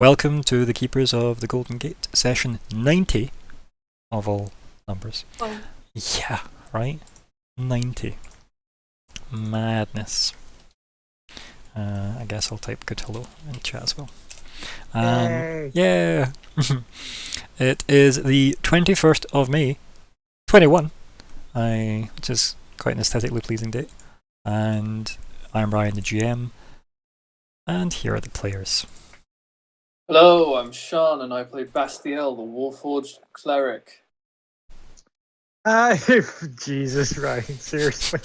Welcome to the Keepers of the Golden Gate, session 90 of all numbers. Oh. Yeah, right? 90. Madness. I guess I'll type good hello in chat as well. Yay. Yeah! It is the 21st of May, 21, which is quite an aesthetically pleasing date. And I'm Ryan, the GM, and here are the players. Hello, I'm Sean, and I play Bastiel, the Warforged Cleric. Jesus, Ryan, seriously.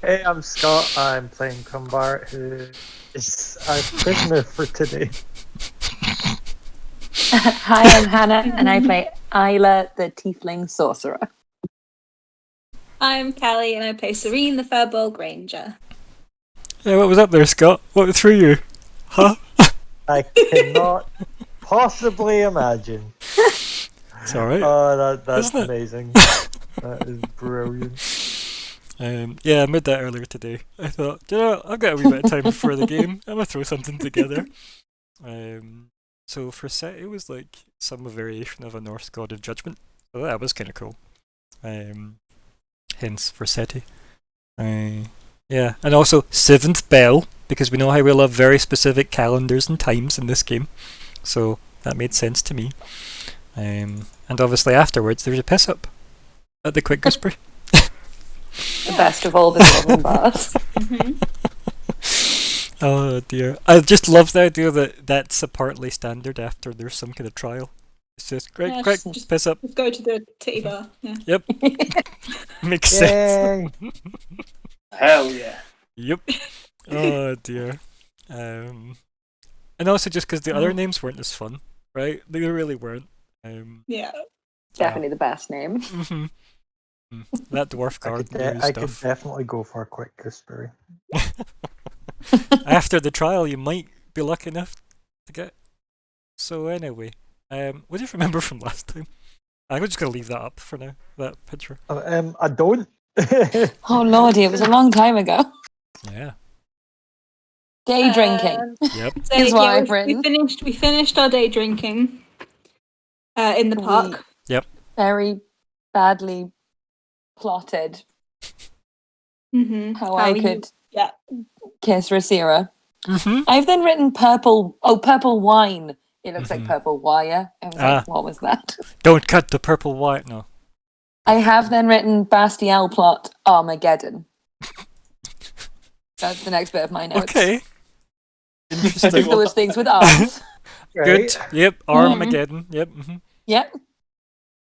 Hey, I'm Scott. I'm playing Cumbart, who is our prisoner for today. Hi, I'm Hannah, and I play Isla, the Tiefling Sorcerer. I'm Callie, and I play Serene, the Firbolg Ranger. Yeah, what was up there, Scott? What threw you? Huh? I cannot possibly imagine. It's alright. Oh, that's Isn't it? amazing. That is brilliant. Yeah, I made that earlier today. I thought, you know, I've got a wee bit of time before the game. I'm gonna throw something together. So for Set, it was like some variation of a Norse god of judgment. So that was kind of cool. Hence for Seti. Yeah, and also seventh bell, because we know how we love very specific calendars and times in this game. So that made sense to me. And obviously afterwards there's a piss up at the Quick Whisper. The best of all the Golden Bars. Oh dear. I just love the idea that that's a partly standard after there's some kind of trial. It's just quick, Just piss up. go to the titty bar. Yeah. Yep. Makes sense. Yay! Hell yeah. Yep. Oh dear. And also just because the other names weren't as fun, right? They really weren't. Yeah. Definitely the best name. Mhm. That dwarf I guard could, knew I could stuff. definitely go for a quick Gooseberry. After the trial, you might be lucky enough to get. So anyway, what do you remember from last time? I'm just gonna leave that up for now. That picture. I don't. Oh lordy, it was a long time ago. Yeah. Day drinking. Yep. So Is what I've we written. finished our day drinking in the park. Very badly plotted how I could kiss Rasira. Mm-hmm. I've then written purple wine. It looks like purple wire. I was like, what was that? Don't cut the purple wire. No. I have then written Bastiel plot Armageddon. That's the next bit of my notes. Okay. Interesting. Because there was things with arms. Good. Yep. Armageddon. Yep. Mm-hmm. Yep.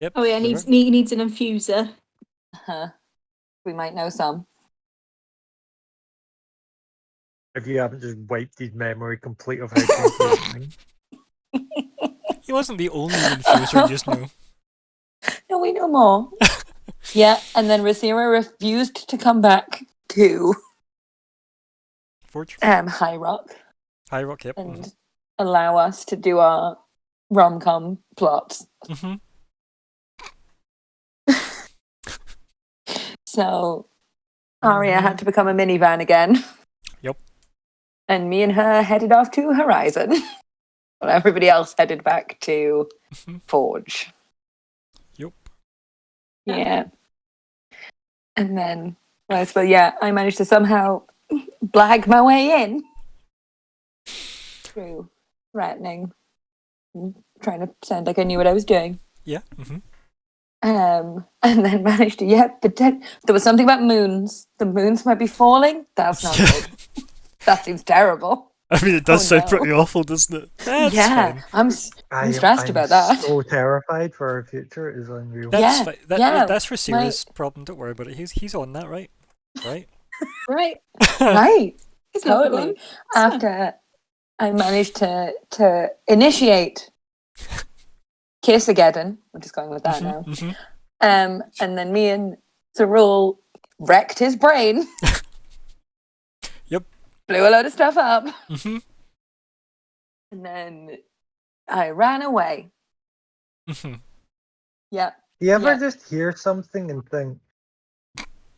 Yep. Oh yeah, needs an infuser. We might know some. If you haven't just wiped his memory complete of how to do He wasn't the only infuser just now. No, we know more. Yeah, and then Rasira refused to come back to Forge. High Rock High Rock. Yep. and allow us to do our rom-com plots. Mm-hmm. So Arya had to become a minivan again. Yep. And me and her headed off to Horizon. While everybody else headed back to Forge. Yep. Yeah. And then, I managed to somehow blag my way in through threatening and trying to sound like I knew what I was doing. Yeah. Mm-hmm. And then managed to, but then there was something about moons. The moons might be falling. That's not good. That seems terrible. I mean, it does sound pretty awful, doesn't it? That's fine. I'm stressed about that. I'm so terrified for our future. It is unreal. That's fine. That's for serious problem. Don't worry about it. He's on that, right? Right. Right. Right. It's not Totally. fun. After I managed to initiate Kissageddon, we're just going with that now. Mm-hmm. And then me and Cerule wrecked his brain. Yep. Blew a load of stuff up. Mm-hmm. And then I ran away. Mm-hmm. Yep. Do you ever just hear something and think,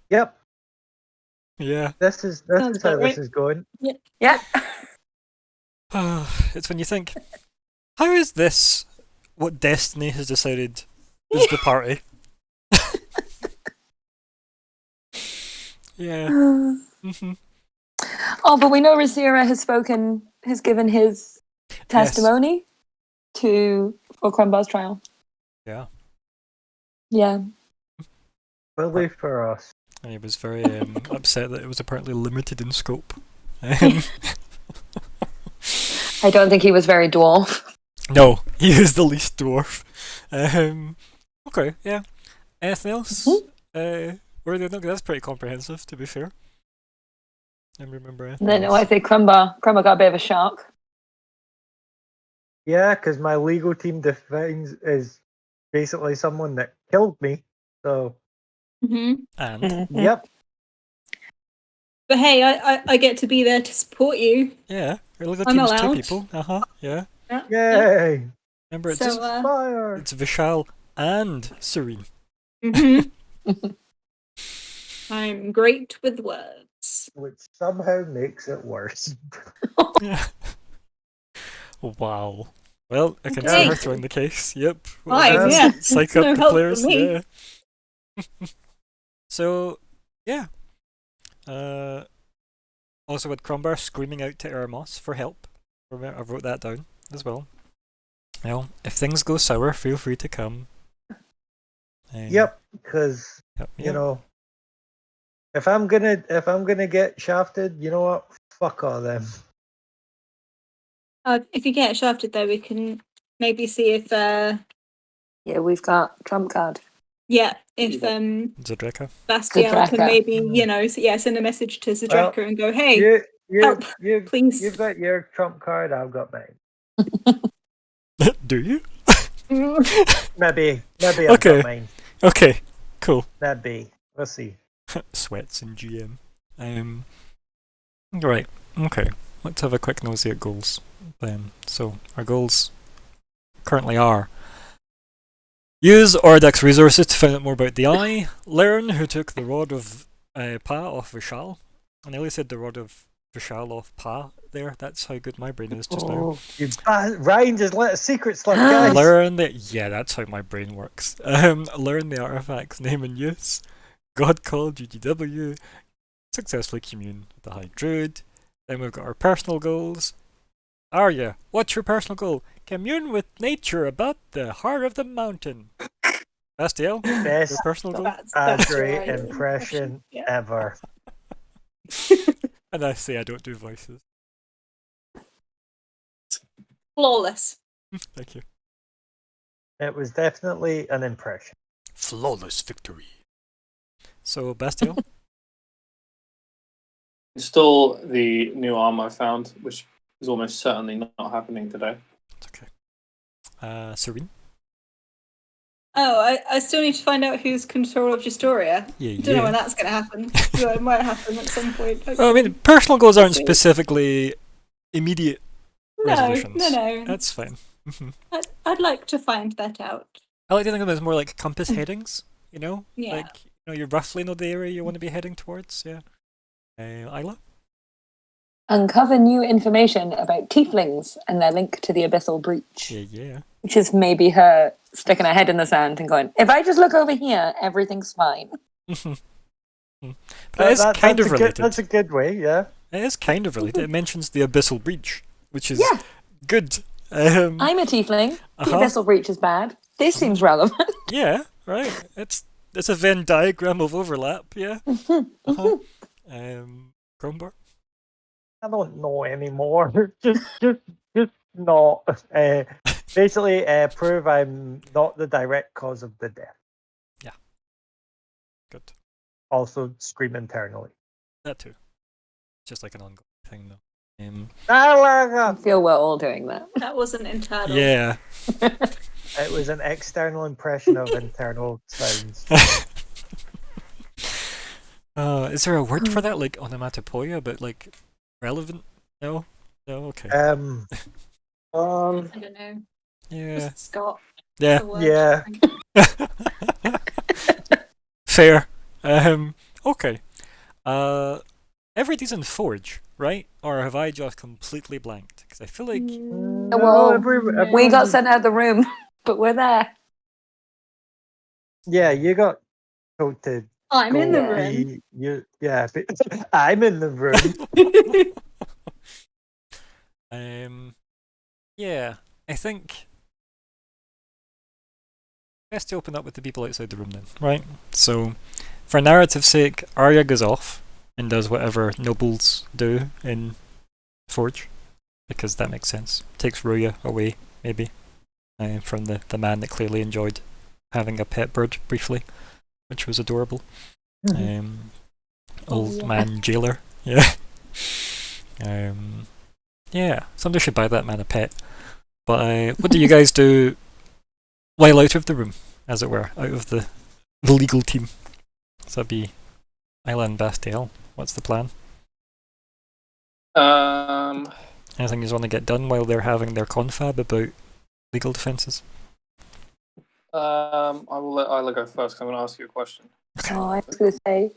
yep, Yeah. this is how about this right. is going? Yeah. It's when you think, how is this what destiny has decided is the party? Yeah. hmm Oh, but we know Rasira has given his testimony for Crumbar's trial. Yeah. Yeah. Fully for us. And he was very upset that it was apparently limited in scope. Um, I don't think he was very dwarf. no, he is the least dwarf. Okay, yeah. Anything else? That's pretty comprehensive, to be fair. I remember anything No, I else. say Crumbar got a bit of a shock. Yeah, because my legal team defines is basically someone that killed me. So, Mm-hmm. And yep. But hey, I get to be there to support you. yeah, your little I'm team's two allowed. people. Yeah. Yeah. Yay! Remember, it's So, Fire! it's Vishal and Serene. mhm. I'm great with words. Which somehow makes it worse. Yeah. Wow. Well, I can see Okay. her throwing the case. Yep. Fine, yeah. Psych No up the help players. from me. Yeah. So, yeah. Also with Crumbar screaming out to Eramos for help. I wrote that down as well. Well, if things go sour, feel free to come. Yep, because Yep, you know, if I'm gonna get shafted, you know what? Fuck all them. If you get shafted, though, we can maybe see if Yeah, we've got trump card. if Zadreka. Bastiel can Zadreka. maybe send a message to Zadreka and go, hey, help, You've please. got your trump card. I've got mine. Do you? Maybe I've Okay. got mine. Okay. Cool. Maybe. We'll see. Sweats and GM. Right. Okay. Let's have a quick nosy at goals then. So our goals currently are: use Ordex resources to find out more about the eye. Learn who took the rod of Pa off Vishal. I nearly said the rod of Vishal off Pa there. That's how good my brain is just now. Ryan just let a secret slip, guys. Learn the that's how my brain works. Learn the artifact's name and use. God called UGW. Successfully commune with the High Druid. Then we've got our personal goals. Arya, what's your personal goal? Commune with nature about the heart of the mountain. Bastiel, Best your personal goal? That's Adri right. impression Yeah. ever. And I say I don't do voices. Flawless. Thank you. It was definitely an impression. Flawless victory. So, Bastiel? Install the new arm I found, which is almost certainly not happening today. It's okay. Serene? Oh, I still need to find out who's control of Justoria. Yeah, I don't know when that's going to happen. So it might happen at some point. Well, I mean, personal goals aren't See. specifically immediate No. resolutions. That's fine. I'd like to find that out. I like to think of them as more like compass headings, you know? Yeah. Like, you roughly know the area you want to be heading towards, yeah. Isla? Uncover new information about tieflings and their link to the abyssal breach. Yeah. Which is maybe her sticking her head in the sand and going, if I just look over here, everything's fine. That is kind of related. That's a good way, yeah. It is kind of related. It mentions the abyssal breach, which is Yeah. good. I'm a tiefling. The abyssal breach is bad. This seems relevant. Yeah, right. It's a Venn diagram of overlap, yeah. Crombar? I don't know anymore. just not. Basically, prove I'm not the direct cause of the death. Yeah. Good. Also, scream internally. That too. Just like an ongoing thing, though. I feel we're all doing that. That wasn't internal. Yeah. It was an external impression of internal sounds. Is there a word for that, like onomatopoeia, but like relevant? No. Okay. I I don't know. Yeah. Scott. Yeah. The word. Yeah. Fair. Okay. Everything's in Forge, right? Or have I just completely blanked? Because I feel like No, Whoa. We everyone got was- sent out of the room, but we're there. Yeah, you got told to I'm in go the room. be- yeah, but I'm in the room. yeah, I think best to open up with the people outside the room then, right? So, for narrative's sake, Arya goes off and does whatever nobles do in Forge, because that makes sense. Takes Ruya away, maybe, from the man that clearly enjoyed having a pet bird briefly, which was adorable. Old yeah. man jailer, yeah. Yeah, somebody should buy that man a pet. But what do you guys do while out of the room, as it were, out of the legal team? So that'd be Isla and Bastiel. What's the plan? Anything you want to get done while they're having their confab about legal defences? I will let Isla go first. 'Cause I'm going to ask you a question. Oh, I was going to say,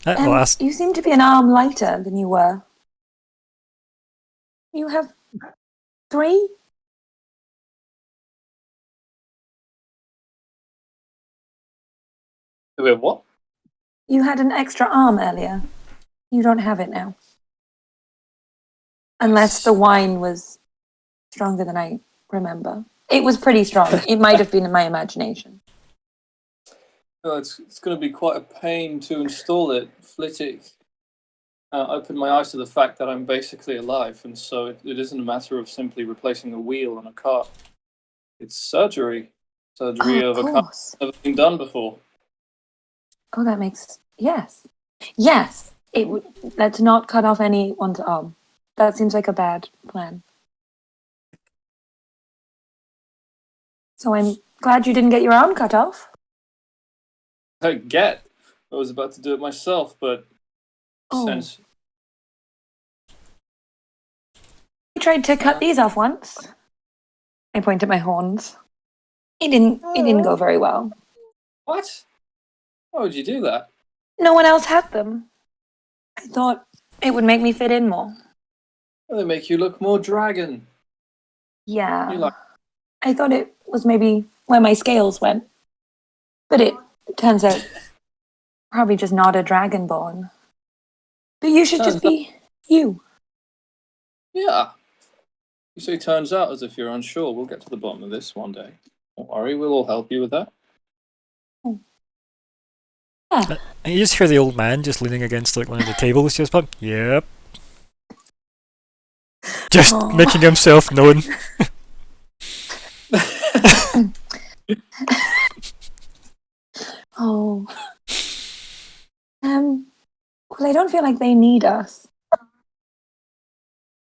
Well, ask. you seem to be an arm lighter than you were. You have 3? Do we have what? You had an extra arm earlier. You don't have it now. Unless the wine was stronger than I remember. It was pretty strong. It might have been in my imagination. No, it's going to be quite a pain to install it. Flitwick opened my eyes to the fact that I'm basically alive, and so it isn't a matter of simply replacing a wheel on a car. It's surgery. Surgery Oh, of of a car course. that's never been done before. Oh, that makes... Yes. Yes. Let's not cut off anyone's arm. That seems like a bad plan. So I'm glad you didn't get your arm cut off. I was about to do it myself, but Oh. since I tried to cut these off once. I point at my horns. It didn't go very well. what? Why would you do that? No one else had them. I thought it would make me fit in more. Well, they make you look more dragon. Yeah. You like- I thought it was maybe where my scales went. But it turns out probably just not a dragonborn. But you should just be you. Yeah. You say turns out as if you're unsure. We'll get to the bottom of this one day. Don't worry, we'll all help you with that. Yeah. And you just hear the old man just leaning against like one of the tables, just like, yep. Just Aw. making himself known. Oh. Well, I don't feel like they need us.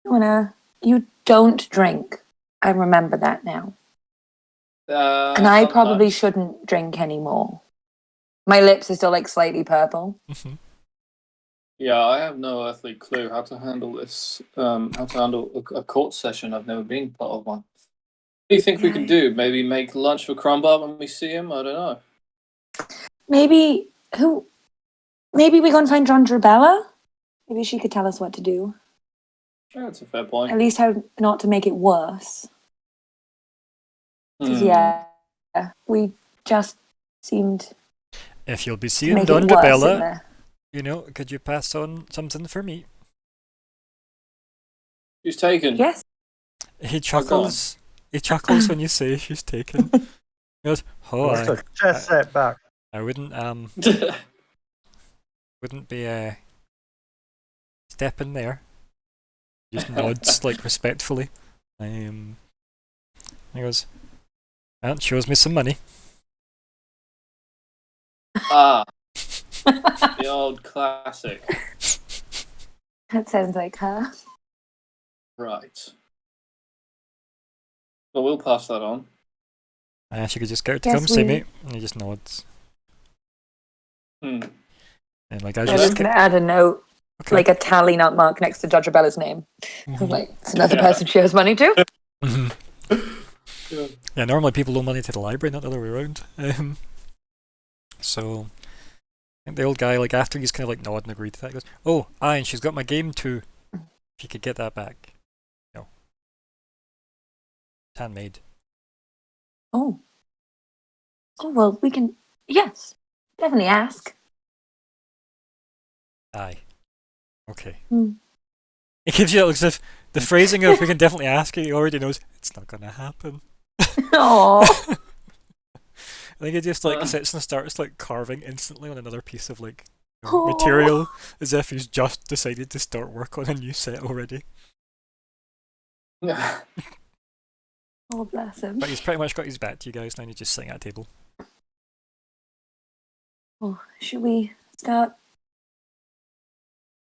You don't drink. I remember that now. And I probably Sometimes. shouldn't drink anymore. My lips are still like slightly purple. Mhm. Yeah, I have no earthly clue how to handle this. How to handle a court session. I've never been part of one. What do you think we Yeah. can do? Maybe make lunch for Crumbar when we see him? I don't know. Maybe we go and find John Drabella? Maybe she could tell us what to do. Yeah, that's a fair point. At least how not to make it worse. Because, yeah, we just seemed If you'll be to seeing make Don it worse in Bella, there. could you pass on something for me? She's taken. Yes. He chuckles. He chuckles when you say she's taken. He goes, "Oh, So just sit back. I wouldn't be stepping there." Just nods like respectfully. He goes, "That shows me some money." The old classic. That sounds like her. Right. Well, we'll pass that on. She could just get her to Yes, come see we- me, and he just nods. Hmm. And like I I'm just just going to add a note, okay. like a tally not mark next to Judge Abella's name. Mhm. Like, it's another Yeah. person she owes money to. Mhm. Yeah. Yeah, normally people owe money to the library, not the other way around. So I think the old guy, like after he's kind of like nodded and agreed to that, he goes, "Oh, aye, and she's got my game too." If you could get that back. No. It's handmade. Oh. Oh, well, we can. Yes. Definitely ask. Aye. Okay. Hmm. It gives you that look as if the phrasing of we can definitely ask it, he already knows it's not gonna happen. Oh. I think it just like sits and starts like carving instantly on another piece of like Oh. material as if he's just decided to start work on a new set already. Yeah. Oh, bless him. But he's pretty much got his back to you guys now and he's just sitting at a table. Oh, should we start?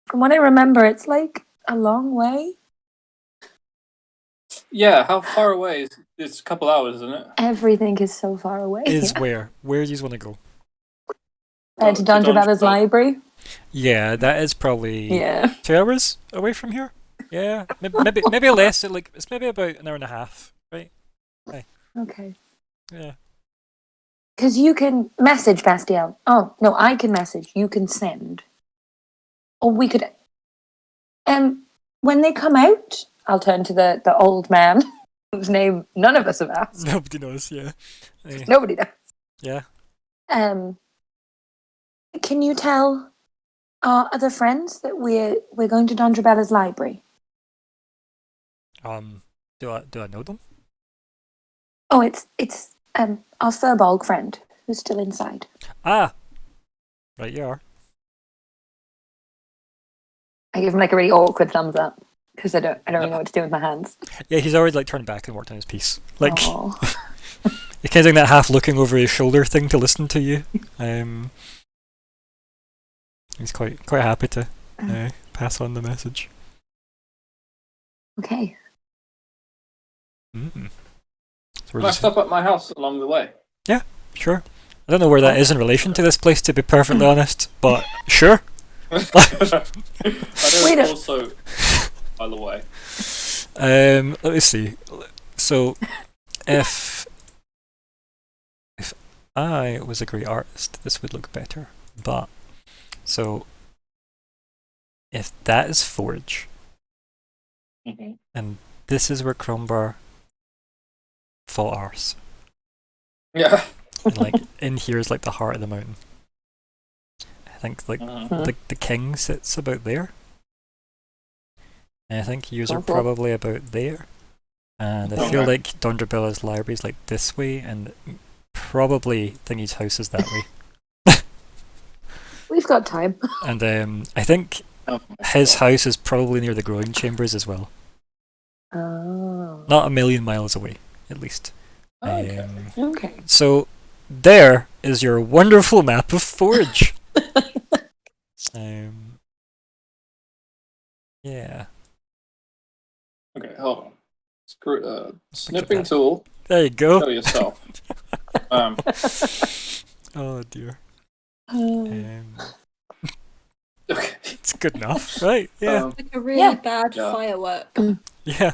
From what I remember, it's like a long way. Yeah, how far away is it's a couple hours, isn't it? Everything is so far away. Is where? Where do you want to go? To to Dondrabella's Dondrabella. library. Yeah, that is probably Yeah. 2 hours away from here. Yeah, maybe less. Like it's maybe about an hour and a half, right? Okay. Yeah. Because you can message Bastiel. Oh, no, I can message. You can send. Or we could. When they come out, I'll turn to the old man, whose name none of us have asked. Nobody knows. Yeah. Nobody does. Yeah. Can you tell our other friends that we're going to Dondrabella's library? Do I know them? Oh, it's our Furbolg friend who's still inside. Ah. Right, you are. I give him like a really awkward thumbs up because I don't really know what to do with my hands. Yeah, he's already like turned back and worked on his piece. Like Aw. he's kind of doing that half looking over his shoulder thing to listen to you. He's quite happy to pass on the message. Okay. Mm. So Can I stop at my house along the way? Sure. I don't know where that is in relation to this place, to be perfectly honest, but sure. I Wait don't a- also, by the way. Let me see. So, if I was a great artist, this would look better. But so, if that is Forge, Mhm. and this is where Crumbar fought Arse, Yeah. and like in here is like the heart of the mountain. I think like Mhm. the king sits about there. And I think yous are Okay. probably about there. And I feel Okay. like Dondrabella's library is like this way, and probably Thingy's house is that way. We've got time. And I think Oh, his house is probably near the growing chambers as well. Oh. Not a million miles away, at least. okay. Okay. So there is your wonderful map of Forge. Yeah. Okay, hold on. Screw, at snipping that. tool. There you go. Show yourself. Um, Oh dear. Um, okay. It's good enough, right? Yeah. Um, Like a really Yeah. bad Yeah. firework. Yeah.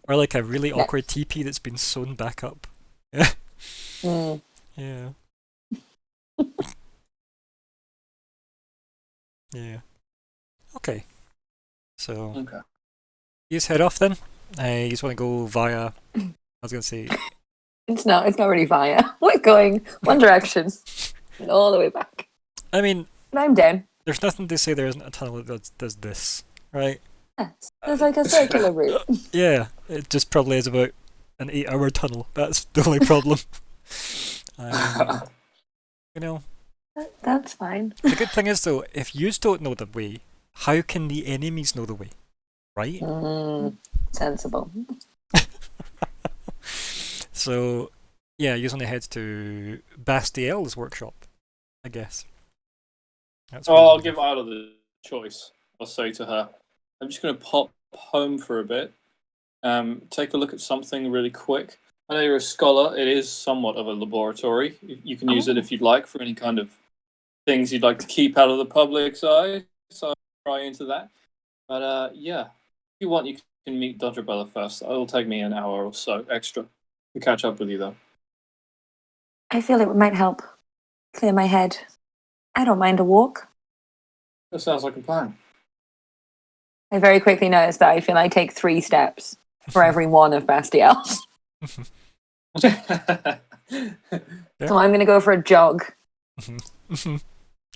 Or like a really Next. awkward teepee that's been sewn back up. Yeah. mm. Yeah. Yeah. Okay. So okay. you just head off then. You just want to go via. I was gonna say. It's not really via. We're going one direction and all the way back. I mean, And I'm down. there's nothing to say there isn't a tunnel that does this, right? Yes. There's like a circular route. Yeah. It just probably is about an 8-hour tunnel. That's the only problem. You know, That's fine. the good thing is though, if yous don't know the way, how can the enemies know the way, right? Sensible. So, yeah, you only head to Bastiel's workshop, I guess. That's where Oh, you I'll wanna give go. Isla the choice. I'll say to her, I'm just going to pop home for a bit, take a look at something really quick. I know you're a scholar. It is somewhat of a laboratory. You can use it if you'd like for any kind of things you'd like to keep out of the public's eye. So I'll try into that. But yeah, if you want, you can meet Dondrabella first. It'll take me an hour or so extra to catch up with you, though. I feel it might help clear my head. I don't mind a walk. That sounds like a plan. I very quickly noticed that I feel I take 3 steps for every one of Bastiel's. Yeah. So I'm going to go for a jog.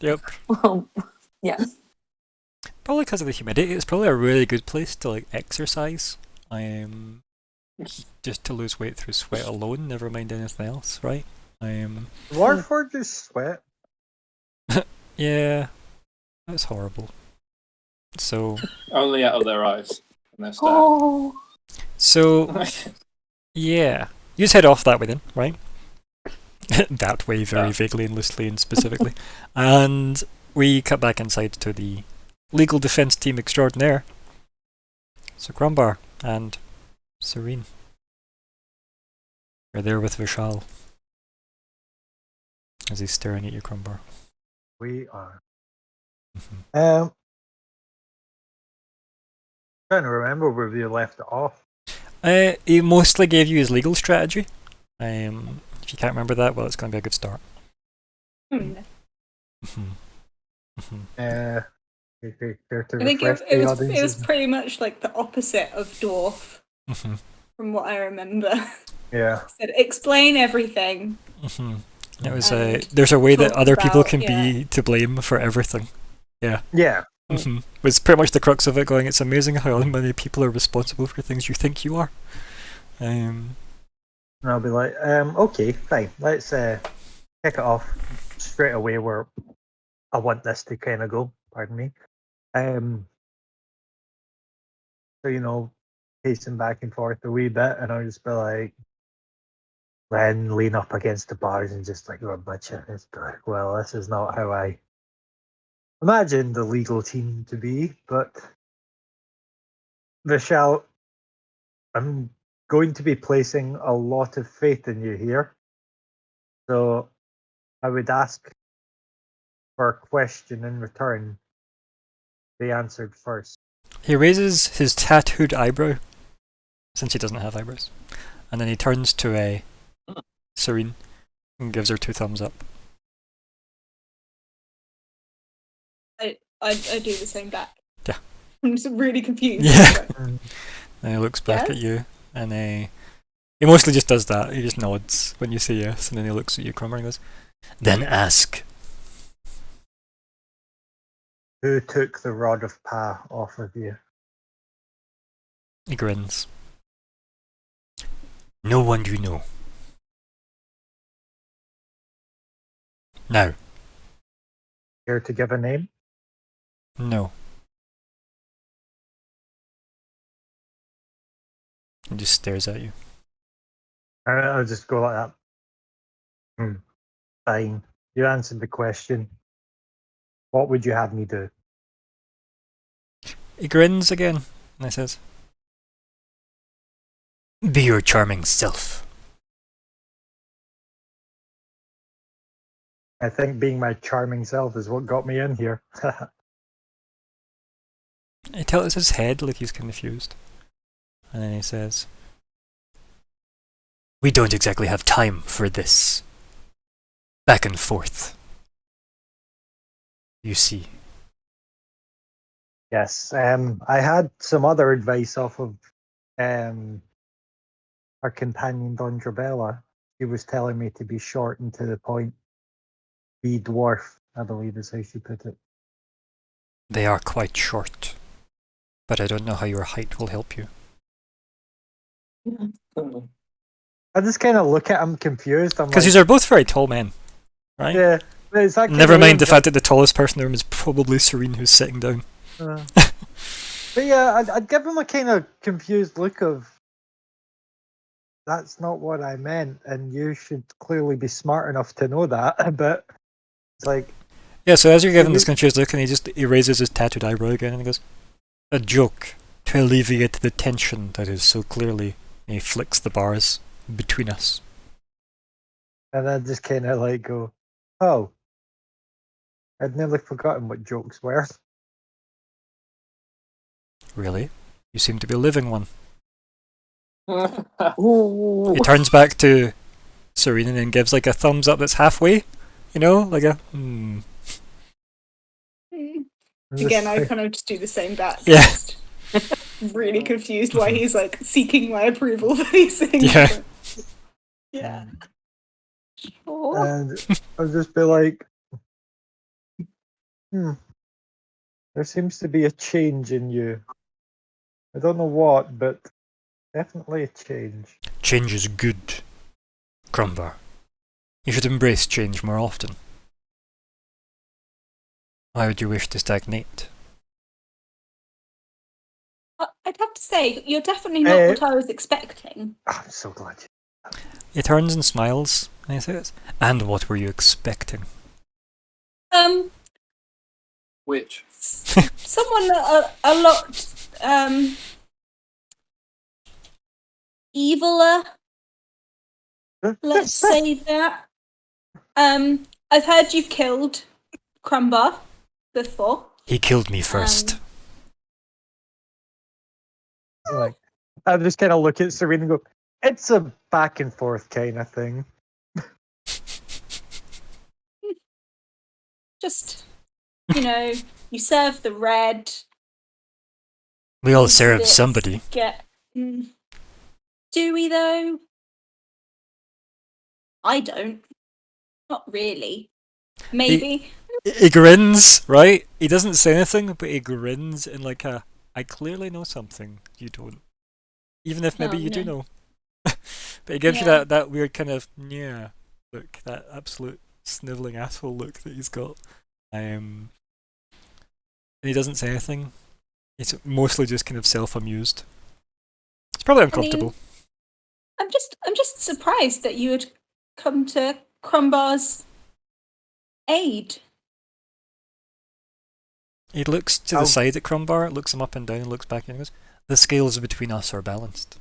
Yep. Well, yes. Probably because of the humidity. It's probably a really good place to like exercise. Just to lose weight through sweat alone, never mind anything else, right? Warford is sweat. Yeah, that's horrible. So, Only out of their eyes and their staff. Oh. so yeah, you just head off that way then, right? That way, very Yeah. vaguely and loosely and specifically, and we cut back inside to the legal defense team extraordinaire. So Grumbar and Serene are there with Vishal as he's staring at you, Grumbar. We are. Mhm. Trying to remember where we left it off. He mostly gave you his legal strategy. If you can't remember that, well, it's going to be a good start. Hmm. Mhm. Mhm. Care to I think refresh it the was audience? pretty much like the opposite of dwarf, Mhm. from what I remember. Yeah. Said explain everything. Mhm. It was And there's a way that talk other people about- can be to blame for everything. Yeah. Mhm. Was pretty much the crux of it. Going, it's amazing how many people are responsible for things you think you are. And I'll be like, okay, fine. Let's kick it off straight away where I want this to kind of go. Pardon me. So pacing back and forth a wee bit, and I'll just be like, then lean up against the bars and just like go butcher. It's like, well, this is not how I imagined the legal team to be, but Vishal, I'm going to be placing a lot of faith in you here. So I would ask for a question in return be answered first. He raises his tattooed eyebrow, since he doesn't have eyebrows, and then he turns to a Serene and gives her 2 thumbs up. I do the same back. Yeah. I'm just really confused. Yeah. But- And he looks back at Yes? you, and he mostly just does that. He just nods when you say yes, and then he looks at you, Crummer, and goes, "Then ask." Who took the rod of Pa off of you? He grins. "No one you know. Now, Care to give a name? no." He just stares at you. I'll just go like that. Fine. You answered the question. What would you have me do? He grins again, and he says, "Be your charming self." I think being my charming self is what got me in here. He tilts his head like he's confused. And then he says, "We don't exactly have time for this. Back and forth. You see." Yes. I had some other advice off of our companion Don Drabella. She was telling me to be short and to the point. Be dwarf, I believe is how she put it. They are quite short. But I don't know how your height will help you. I just kind of look at him confused. I'm Because like, these are both very tall men, right? yeah. It's that Never kind of mind the range. fact that the tallest person in the room is probably Serene, who's sitting down. But yeah, I'd give him a kind of confused look of, that's not what I meant, and you should clearly be smart enough to know that. But it's like, Yeah, so as you're giving this you- confused look, and he raises his tattooed eyebrow again, and he goes, "A joke to alleviate the tension that is so clearly." And he flicks the bars between us. and I just kind of like go, oh, I'd nearly forgotten what jokes were. Really? You seem to be living one. Ooh. He turns back to Serene and then gives like a thumbs up that's halfway. You know, like a Mm. And Again, just I like, kind of just do the same back. Yeah. Just Really confused why he's like seeking my approval for these things. Yeah. but- yeah. Sure. And I'll just be like, there seems to be a change in you. I don't know what, but definitely a change. Change is good, Crumbar. You should embrace change more often. Why would you wish to stagnate? I'd have to say, you're definitely not Eh. what I was expecting. I'm so glad. He turns and smiles, and he says, "And what were you expecting?" Which? Someone a lot eviler. Let's say that. I've heard you've killed Crumbar before. He killed me first. Like, I just kind of look at Serene and go, it's a back and forth kind of thing. Just, you serve the red. We all It's serve this, somebody. Do we though? I don't. Not really. Maybe. He grins, right? He doesn't say anything, but he grins in like a, I clearly know something you don't. Even if maybe you do know. But he gives you that weird kind of, yeah, look, that absolute snivelling asshole look that he's got. And he doesn't say anything. It's mostly just kind of self-amused. It's probably uncomfortable. I'm just surprised that you had come to Crumbar's aid. He looks to the side at Crumbar, looks him up and down, looks back and goes, "The scales between us are balanced.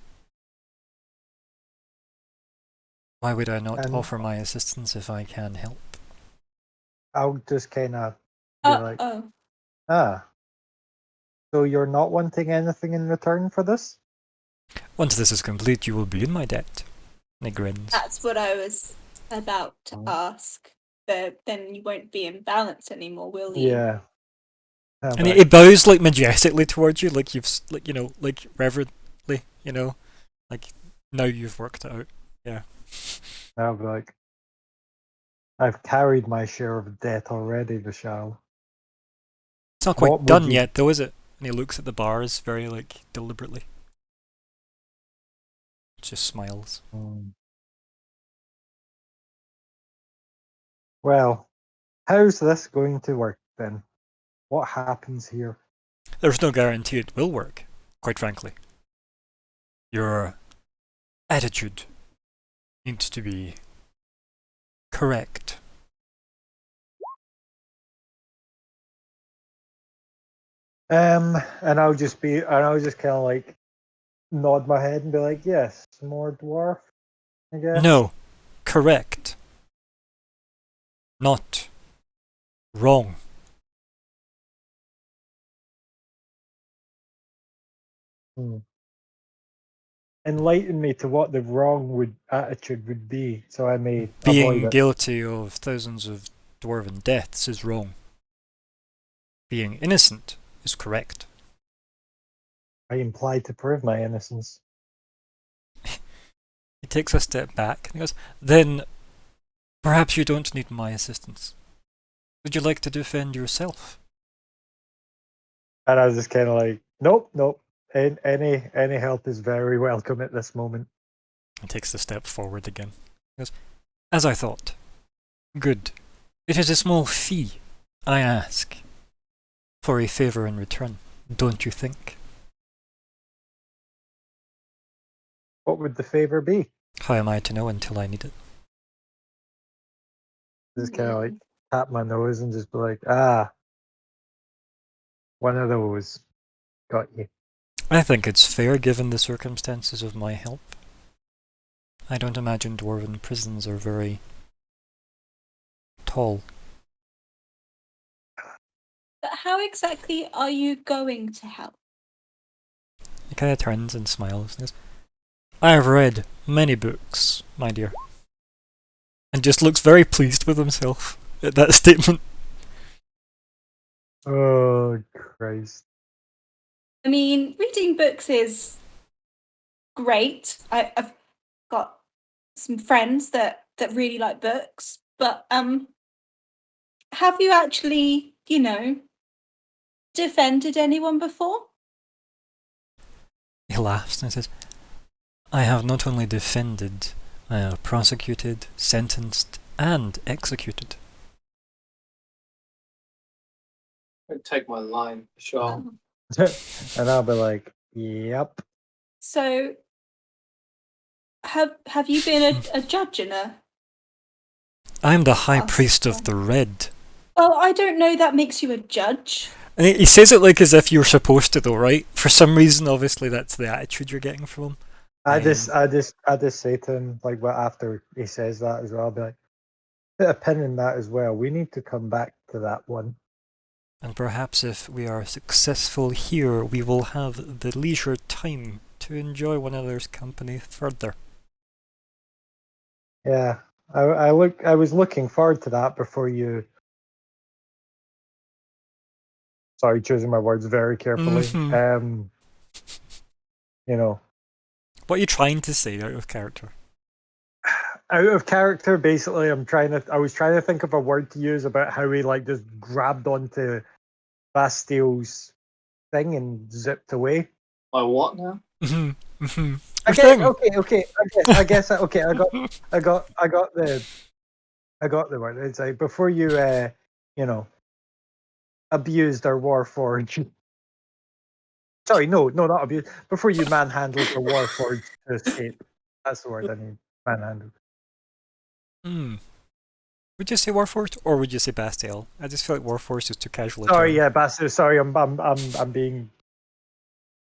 Why would I not offer my assistance if I can help?" I'll just kind of be like, so you're not wanting anything in return for this? Once this is complete, you will be in my debt. And he grins. That's what I was about to ask. But then you won't be in balance anymore, will you? Yeah. And he bows like majestically towards you, like you've, like reverently, like now you've worked it out. Yeah. I'll be like, I've carried my share of debt already, Vishal. It's not quite done yet, though, is it? And he looks at the bars very, deliberately. Just smiles. Well, how's this going to work then? What happens here? There's no guarantee it will work, quite frankly. Your attitude needs to be correct. And I'll just kind of like nod my head and be like, yes, more dwarf, I guess. No, correct. Not wrong. Enlighten me to what the wrong attitude would be, so I may avoid Being it. guilty of thousands of dwarven deaths is wrong. Being innocent is correct. I implied to prove my innocence. He takes a step back and he goes, "Then perhaps you don't need my assistance. Would you like to defend yourself?" And I was just kind of like, nope. Any help is very welcome at this moment. He takes a step forward again. He goes, "As I thought. Good. It is a small fee I ask for a favour in return, don't you think?" What would the favor be? How am I to know until I need it? Just kind of like tap my nose and just be like, one of those. Got you. I think it's fair given the circumstances of my help. I don't imagine dwarven prisons are very tall. But how exactly are you going to help? He kind of turns and smiles and goes, "I have read many books, my dear." And just looks very pleased with himself at that statement. Oh, Christ. I mean, reading books is great. I've got some friends that really like books, but have you actually, defended anyone before? He laughs and says, I have not only defended, I have prosecuted, sentenced, and executed. I'd take my line for sure. And I'll be like, yep. So have you been a judge in a I am the high Us. priest of the red. Well, I don't know that makes you a judge. And he says it like as if you're supposed to, though, right? For some reason, obviously, that's the attitude you're getting from him. I just say to him, like, what after he says that as well, I'll be like, put a pin in that as well. We need to come back to that one. And perhaps if we are successful here, we will have the leisure time to enjoy one another's company further. Yeah, I was looking forward to that before you. Sorry, choosing my words very carefully. Mhm. You know, What are you trying to say out of character? out of character. Basically, I was trying to think of a word to use about how he like just grabbed onto Bastille's thing and zipped away. My what now? Your Okay, thing. okay. I guess. Okay, I got the word. It's like before you, you know, abused our Warforged. Sorry, no, not abused. Before you manhandled our Warforged to escape. That's the word I need. Manhandled. Would you say Warforged or would you say Bastille? I just feel like Warforged is too casual a Sorry, term. yeah, Bastille. Sorry, I'm being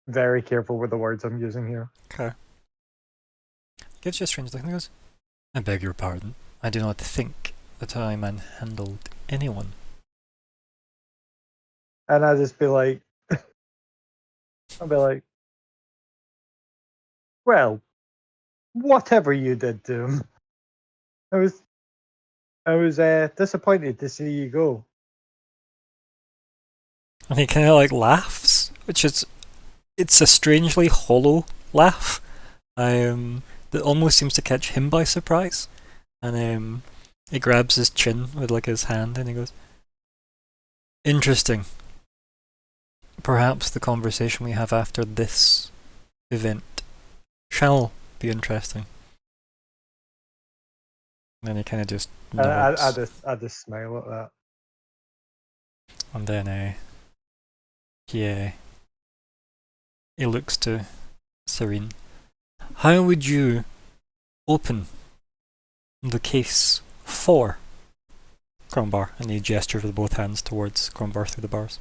very careful with the words I'm using here. Okay. Gives you a strange look and goes, I beg your pardon. I do not think that I manhandled anyone. And I'll just be like, well, whatever you did to him, I was disappointed to see you go. And he kind of like laughs, which is, it's a strangely hollow laugh. That almost seems to catch him by surprise. And he grabs his chin with like his hand and he goes, interesting. Perhaps the conversation we have after this event shall be interesting. And then he kind of just nods. I just smile at that. And then he looks to Serene. How would you open the case for Crombar? And he gestures with both hands towards Crombar through the bars.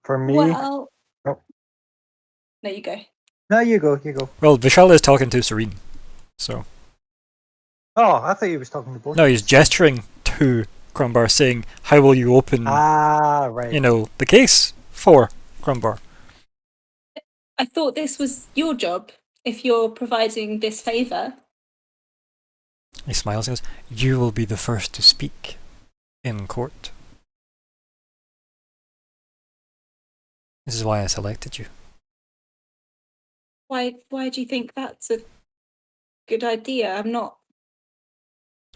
For me. Well, Oh. there you go. No, you go. Well, Vishal is talking to Serene, so. Oh, I thought he was talking to both. No, he's gesturing to Crombar, saying, "How will you open, right. the case for Crombar?" I thought this was your job if you're providing this favour. He smiles and goes, "You will be the first to speak in court. This is why I selected you." Why do you think that's a good idea? I'm not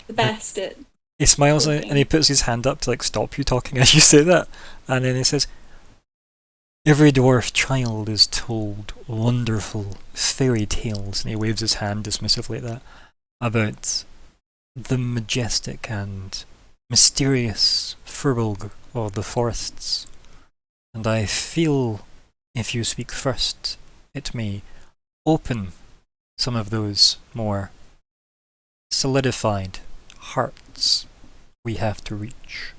the best at He smiles talking. and he puts his hand up to like stop you talking as you say that, and then he says, "Every dwarf child is told wonderful fairy tales," and he waves his hand dismissively at that, about the majestic and mysterious Furbolg of the forests. And I feel if you speak first, it may open some of those more solidified hearts we have to reach.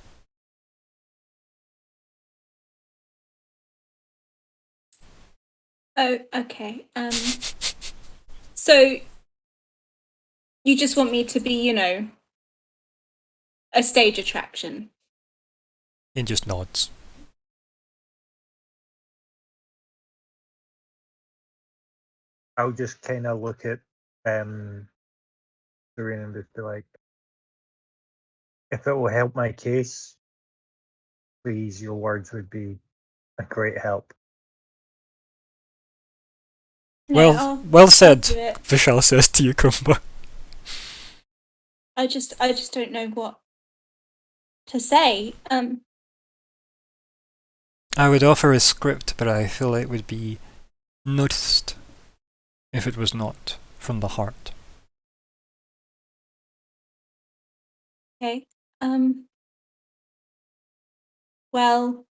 Oh, okay. So you just want me to be, a stage attraction? He just nods. I'll just kind of look at Serene and just be like, if it will help my case, please, your words would be a great help. Well I'll said, do it. Vishal says to you, Crumbar. I just don't know what to say. I would offer a script, but I feel it would be noticed if it was not from the heart. Okay. Well,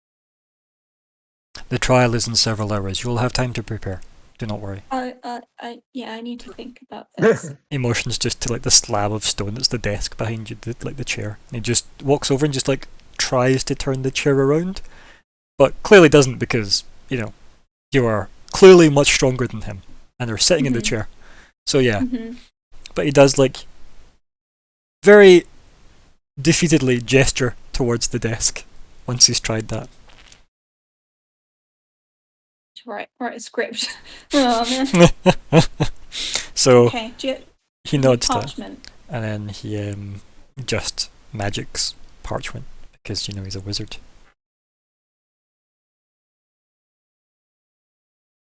The trial is in several hours. You will have time to prepare. Do not worry. I need to think about this. He motions just to like the slab of stone that's the desk behind you, like the chair. And he just walks over and just like tries to turn the chair around, but clearly doesn't because, you are clearly much stronger than him and are sitting in the chair. So yeah. But he does like very defeatedly gesture towards the desk once he's tried that. Write a script. Oh man. So Okay. he nods to it, parchment? and then he just magics parchment because he's a wizard.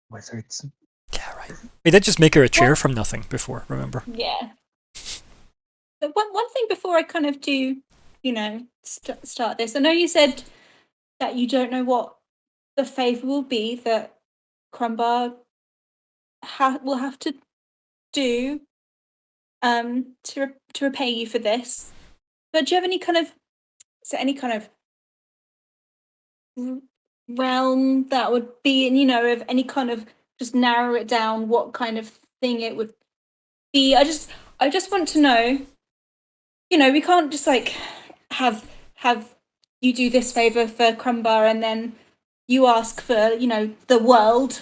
Wizards. Yeah, right. He did just make her a chair from nothing before, remember? Yeah. But one thing before I kind of do, start this. I know you said that you don't know what the favour will be that Crumbar will have to do to repay you for this. But do you have any kind of realm that would be in, of any kind of, just narrow it down what kind of thing it would be? I just want to know, we can't just like have you do this favour for Crumbar and then you ask for, the world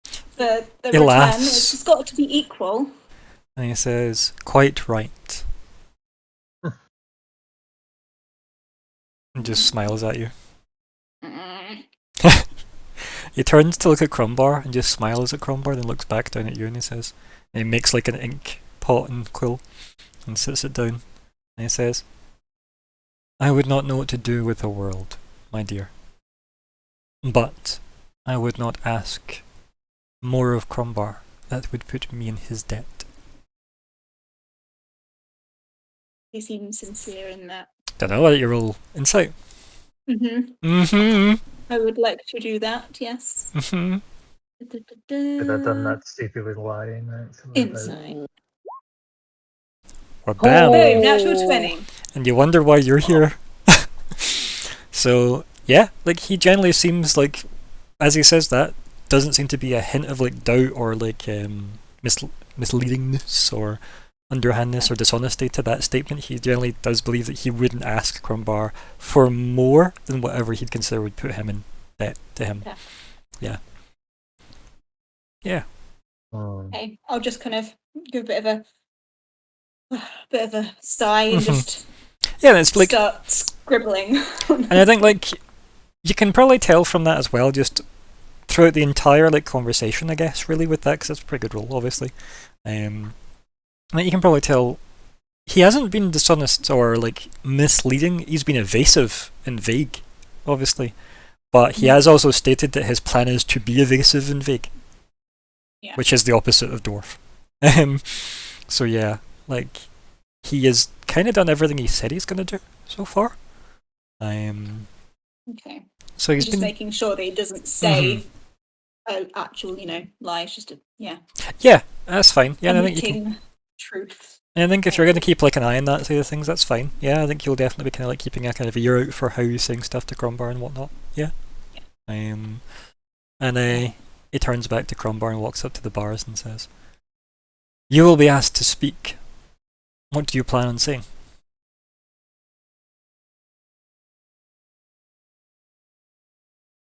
for the He return. laughs. It's just got to be equal. And he says, "Quite right." And just smiles at you. He turns to look at Crumbar and just smiles at Crumbar, then looks back down at you and he says, and he makes like an ink pot and quill and sits it down. And he says, "I would not know what to do with the world, my dear. But I would not ask more of Crumbar. That would put me in his debt." He seems sincere in that. Don't know, let you roll insight. I would like to do that, yes. Could have done that stupid lying. Insight. Or bam. Boom, natural 20. And you wonder why you're here. So, yeah, like he generally seems like, as he says that, doesn't seem to be a hint of like doubt or like misleadingness or underhandness or dishonesty to that statement. He generally does believe that he wouldn't ask Crumbar for more than whatever he'd consider would put him in debt to him. Yeah. Okay, I'll just kind of give a bit of a sigh and just it's like, start scribbling. and I think like you can probably tell from that as well, just throughout the entire like conversation, I guess, really with that, because it's a pretty good role, obviously. Like you can probably tell he hasn't been dishonest or like misleading. He's been evasive and vague, obviously, but he has also stated that his plan is to be evasive and vague, which is the opposite of dwarf. So yeah, like he has kind of done everything he said he's going to do so far. Okay. So he's just been making sure that he doesn't say actual, lies. Just yeah, that's fine. Yeah, and I think you can. Truth. And I think if you're going to keep like an eye on that side of things, that's fine. Yeah, I think you'll definitely be kind of like keeping a kind of ear out for how he's saying stuff to Crumbar and whatnot. Yeah. And he turns back to Crumbar and walks up to the bars and says, "You will be asked to speak. What do you plan on saying?"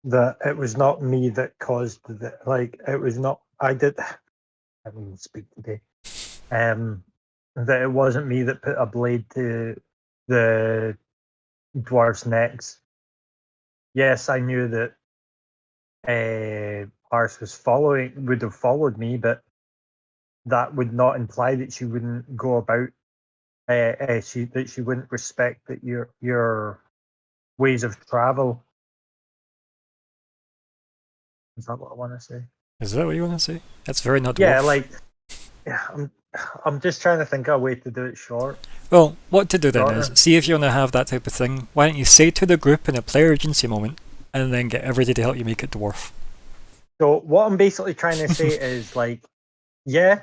That it was not me that caused the it was not I didn't speak today. That it wasn't me that put a blade to the dwarf's necks. Yes, I knew that Ars would have followed me, but that would not imply that she wouldn't go about that she wouldn't respect that your ways of travel. Is that what I want to say? Is that what you want to say? That's very not dwarf. Yeah, like yeah, I'm just trying to think of a way to do it short. Well, what to do then Shorter. is, see if you want to have that type of thing, why don't you say to the group in a player agency moment, and then get everybody to help you make it dwarf. So what I'm basically trying to say is like, yeah,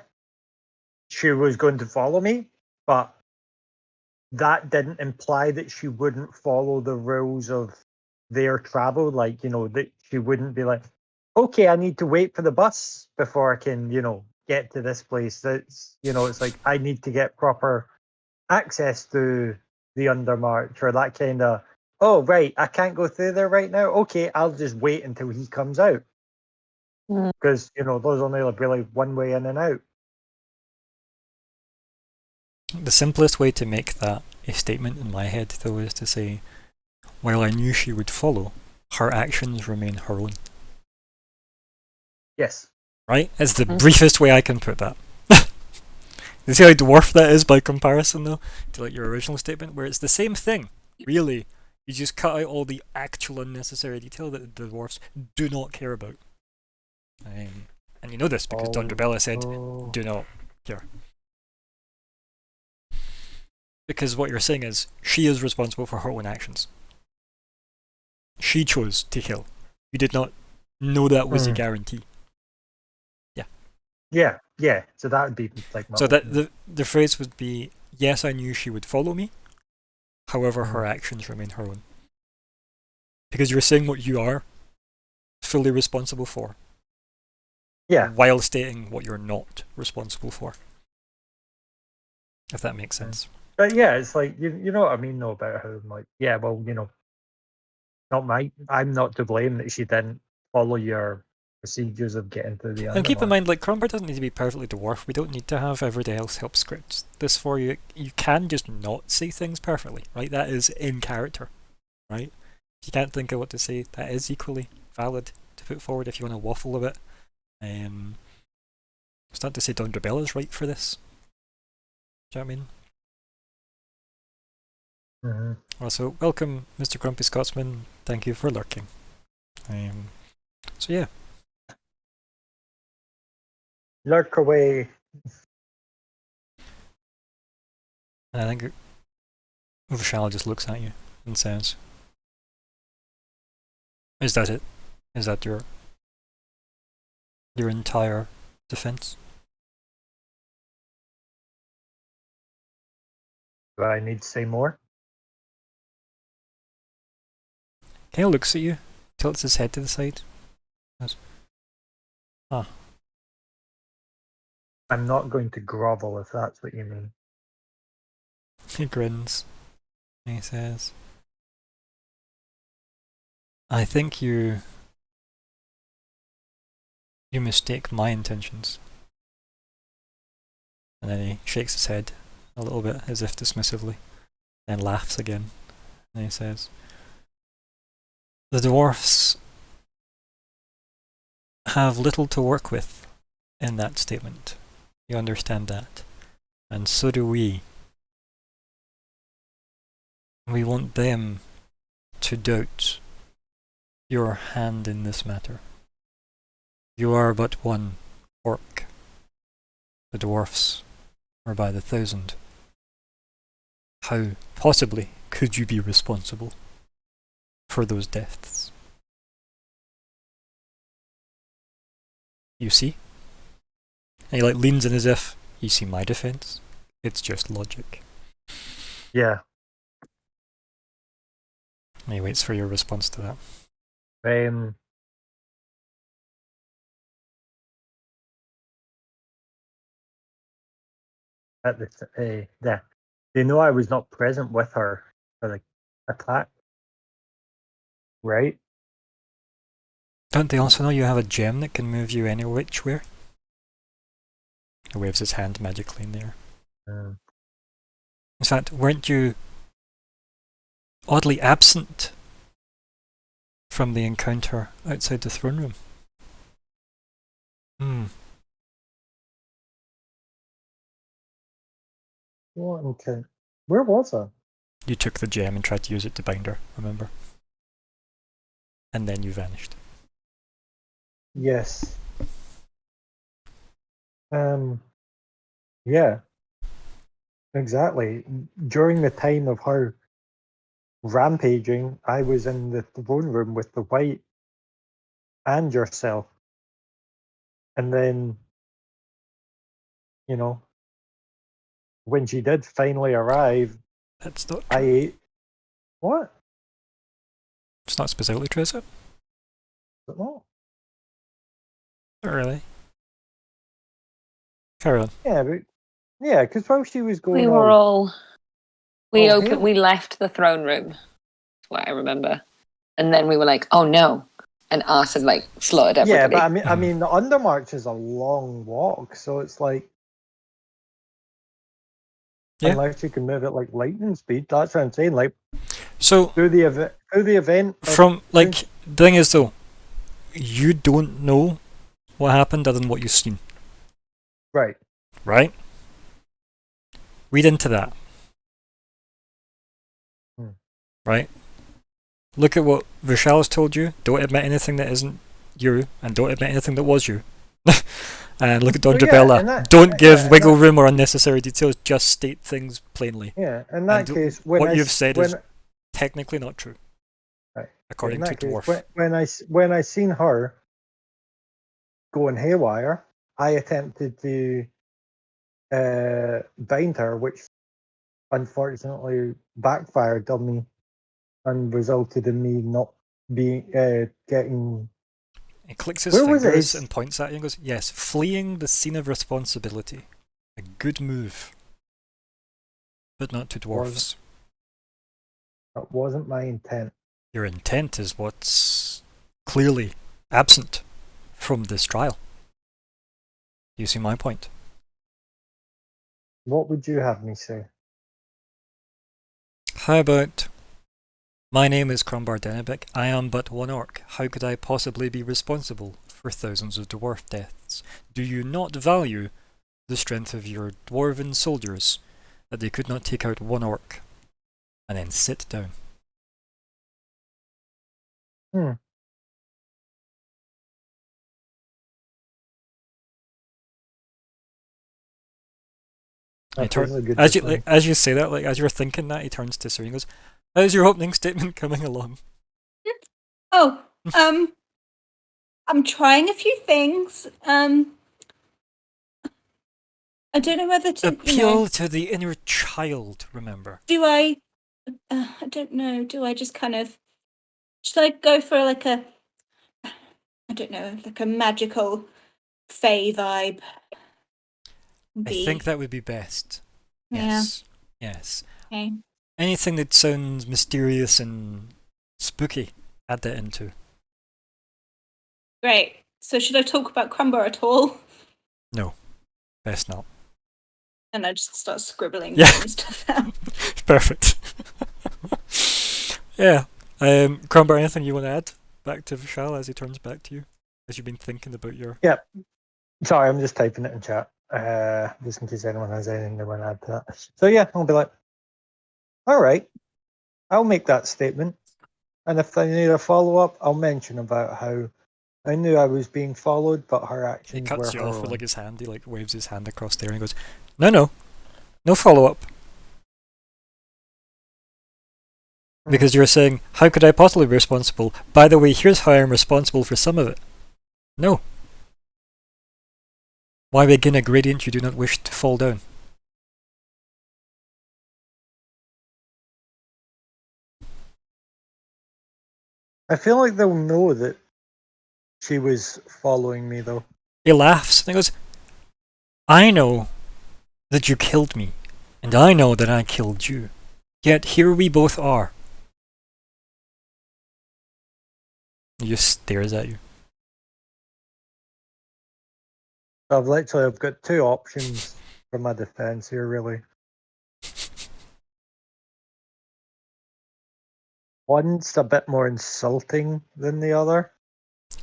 she was going to follow me, but that didn't imply that she wouldn't follow the rules of their travel. Like, that she wouldn't be like, okay, I need to wait for the bus before I can, get to this place. That's, it's like I need to get proper access to the Undermarch or that kind of, oh, right, I can't go through there right now. Okay, I'll just wait until he comes out. Mm. Because, there's only really one way in and out. The simplest way to make that a statement in my head, though, is to say, while I knew she would follow, her actions remain her own. Yes. Right? It's the briefest way I can put that. You see how dwarf that is by comparison, though, to like your original statement, where it's the same thing, really. You just cut out all the actual unnecessary detail that the dwarfs do not care about. And you know this because Dondrabella said, do not care. Because what you're saying is, she is responsible for her own actions. She chose to kill. You did not know that was a guarantee. Yeah. So that would be like my So that the phrase would be, yes, I knew she would follow me. However, her actions remain her own. Because you're saying what you are fully responsible for. Yeah. While stating what you're not responsible for. If that makes sense. But yeah, it's like you know what I mean though, about how I'm like, yeah, well, I'm not to blame that she didn't follow your procedures of getting to the And keep in Undermarch. mind, like, Cromper doesn't need to be perfectly dwarf. We don't need to have everybody else help script this for you. You can just not say things perfectly, right? That is in character, right? If you can't think of what to say, that is equally valid to put forward if you want to waffle a bit. It's not to say Dondrabella's right for this. Do you know what I mean? Also, welcome, Mr. Grumpy Scotsman. Thank you for lurking. So yeah. Lurk away. And I think Vishal just looks at you and says, "Is that it? Is that your entire defense?" Do I need to say more? Kale looks at you, tilts his head to the side. Goes, I'm not going to grovel if that's what you mean. He grins. And he says, "I think you mistake my intentions." And then he shakes his head a little bit as if dismissively, then laughs again. And he says, "The dwarfs have little to work with in that statement. You understand that. And so do we. We want them to doubt your hand in this matter. You are but one orc. The dwarfs are by the 1,000. How possibly could you be responsible for those deaths? You see?" And he leans in as if, "You see my defense? It's just logic." Yeah. And he waits for your response to that. At they know I was not present with her for the attack, right? Don't they also know you have a gem that can move you any which way? He waves his hand magically in the air. In fact, weren't you oddly absent from the encounter outside the throne room? What Where was I? You took the gem and tried to use it to bind her, remember? And then you vanished. Yes. Yeah, exactly. During the time of her rampaging, I was in the throne room with the white and yourself. And then, you know, when she did finally arrive, That's not I true. ate. What? It's not specifically true, is it? No. Not really. Carry on. Yeah, but yeah, because while she was We going were all. We all opened. hail. We left the throne room. That's what I remember. And then we were like, "Oh no!" And us had like slaughtered Yeah, everybody. but I mean, the Undermarch is a long walk, so it's like Yeah. unless you can move it like lightning speed. That's what I'm saying. Like So through the event. from like the thing is though, you don't know what happened other than what you've seen, Right. right? Read into that. Right? Look at what Vishal has told you. Don't admit anything that isn't you, and don't admit anything that was you. And look at Don Well, yeah, Drabella. and that- Don't give yeah, and wiggle that- room or unnecessary details. Just state things plainly. Yeah, in that And case, what you've said is technically not true, right, according in to that case, Dwarf. when I seen her going haywire, I attempted to bind her, which unfortunately backfired on me and resulted in me not being getting. He clicks his Where was it? fingers and points at you and goes, "Yes, fleeing the scene of responsibility. A good move, but not to dwarfs. That wasn't my intent. Your intent is what's clearly absent from this trial. You see my point? What would you have me say? How about, my name is Crumbar Denebek. I am but one orc. How could I possibly be responsible for thousands of dwarf deaths? Do you not value the strength of your dwarven soldiers, that they could not take out one orc? And then sit down." That is a good As you defense. as you say that, like as you're thinking that, he turns to Serene and goes, "How's your opening statement coming along?" Oh, I'm trying a few things. I don't know whether to, Appeal to the inner child, remember. do I? I don't know. Do I just kind of? Should I go for like a? I don't know, like a magical fae vibe. I think that would be best. Yeah. Yes. Yes. Okay. Anything that sounds mysterious and spooky, add that into. Great. So should I talk about Crumbar at all? No. Best not. And I just start scribbling Yeah. stuff down. Perfect. Yeah. Crumbar, anything you want to add back to Vishal as he turns back to you? As you've been thinking about your... Yeah. Sorry, I'm just typing it in chat. Just in case anyone has anything they want to add to that. So yeah, I'll be like, all right, I'll make that statement. And if I need a follow up, I'll mention about how I knew I was being followed, but her He actions were cuts you her off with own. like his hand, he like waves his hand across there and he goes, No follow-up. Because you're saying, how could I possibly be responsible? By the way, here's how I'm responsible for some of it. No. Why begin a gradient you do not wish to fall down? I feel like they'll know that she was following me, though. He laughs and he goes, I know that you killed me, and I know that I killed you. Yet here we both are. He just stares at you. I've got two options for my defense here, really. One's a bit more insulting than the other.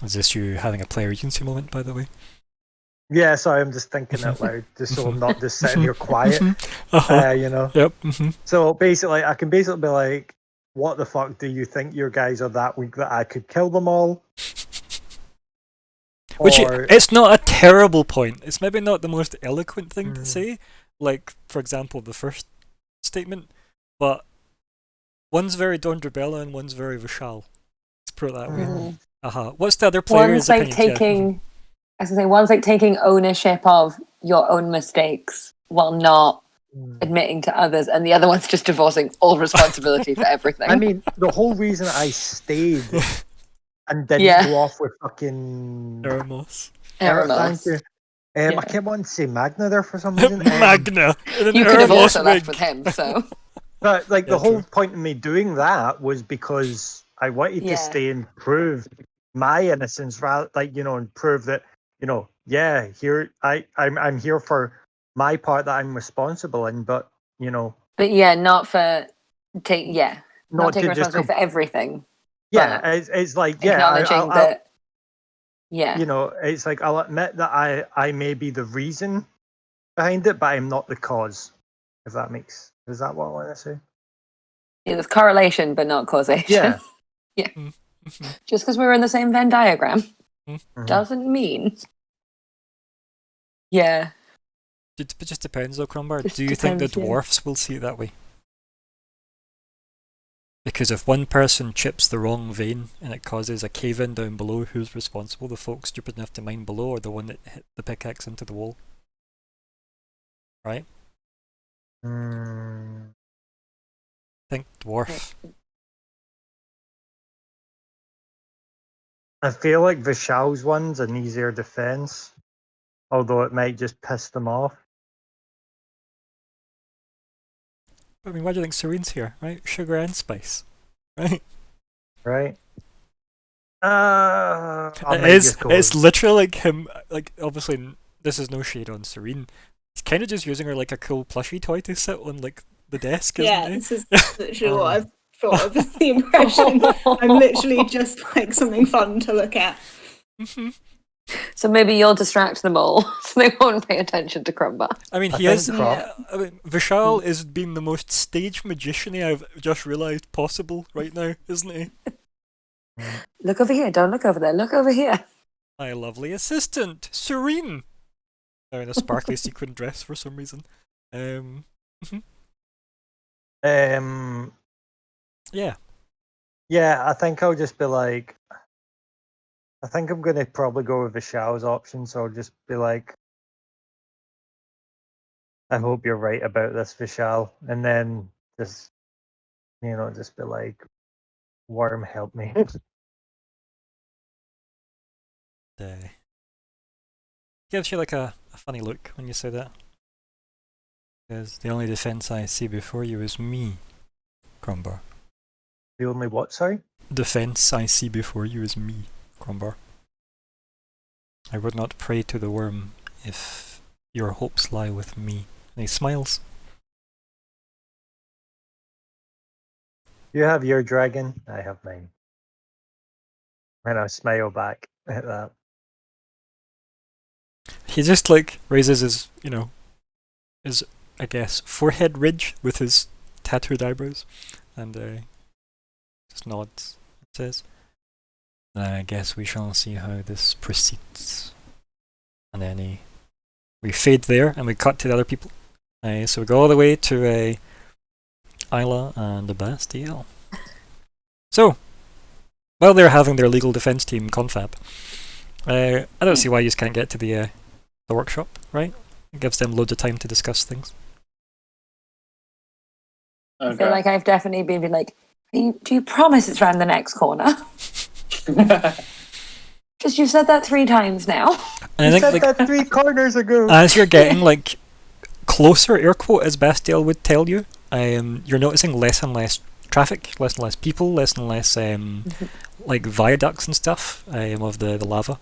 Is this you having a player agency moment, by the way? Yeah, sorry, I'm just thinking out loud, just so I'm not just sitting here quiet. You know. Yep. So basically, I can basically be like, "What the fuck do you think your guys are that weak that I could kill them all?" Which Or it's not a terrible point. It's maybe not the most eloquent thing to say. Like, for example, the first statement, but one's very Dondrobella and one's very Vishal. Let's put it that way. What's the other player's One's like opinions? Yeah. taking, as I say, one's like taking ownership of your own mistakes while not admitting to others, and the other one's just divorcing all responsibility for everything. I mean, the whole reason I stayed and didn't Yeah. go off with fucking Eremos. Thank you. Yeah. I kept wanting to say Magna there for some reason. Magna. In an You could have Eremos also left wig. with him, so But like Yeah, the whole true. point of me doing that was because I wanted to Yeah. stay and prove my innocence, rather like and prove that yeah, here I'm here for my part that I'm responsible in, but but yeah, not for not taking not to just responsibility for everything. yeah, but it's like yeah, acknowledging that. Yeah. it's like I'll admit that I may be the reason behind it, but I'm not the cause. If that makes is that what I want to say? Yeah, there's correlation, but not causation. Yeah. Yeah. Just because we were in the same Venn diagram Mhm. doesn't mean. Yeah. It just depends though, Crumbar. Just Do you think the depends, yeah. dwarfs will see it that way? Because if one person chips the wrong vein and it causes a cave-in down below, who's responsible? The folk stupid enough to mine below, or the one that hit the pickaxe into the wall? Right? Mm. Think dwarf. I feel like Vishal's one's an easier defense, although it might just piss them off. I mean, why do you think Serene's here, right? Sugar and spice, right? Right? I might It's just go with- literally like him. Like, obviously, this is no shade on Serene. He's kind of just using her like a cool plushie toy to sit on like the desk, isn't Yeah, he? this is literally what I've thought of as the impression. I'm literally just like something fun to look at. So maybe you'll distract them all, so they won't pay attention to Crumbar. I mean, I he think is. Crumb- I mean, Vishal is being the most stage magician I've just realised possible right now, isn't he? Look over here. Don't look over there. Look over here. My lovely assistant, Serene. They're in a sparkly sequin dress for some reason. Yeah. Yeah, I think I'll just be like, I think I'm gonna probably go with Vishal's option. So I'll just be like, I hope you're right about this, Vishal, and then just just be like, Worm, help me. Gives you like a funny look when you say that. Because the only defense I see before you is me, Crumbar. The only what? Sorry. Defense I see before you is me, Crumbar. I would not pray to the worm if your hopes lie with me. And he smiles. You have your dragon. I have mine. And I smile back at that. He just like raises his, his, I guess, forehead ridge with his tattooed eyebrows, and just nods and says, I guess we shall see how this proceeds. And then we fade there and we cut to the other people. So we go all the way to Isla and the Bastille. So, while they're having their legal defense team confab, I don't see why you just can't get to the workshop, right? It gives them loads of time to discuss things. I feel like I've definitely been like, do you promise it's around the next corner? Because you've said that 3 times now. And I think that 3 corners ago. as you're getting like closer, air quote, as Bastille would tell you, you're noticing less and less traffic, less and less people, less and less like viaducts and stuff of the lava.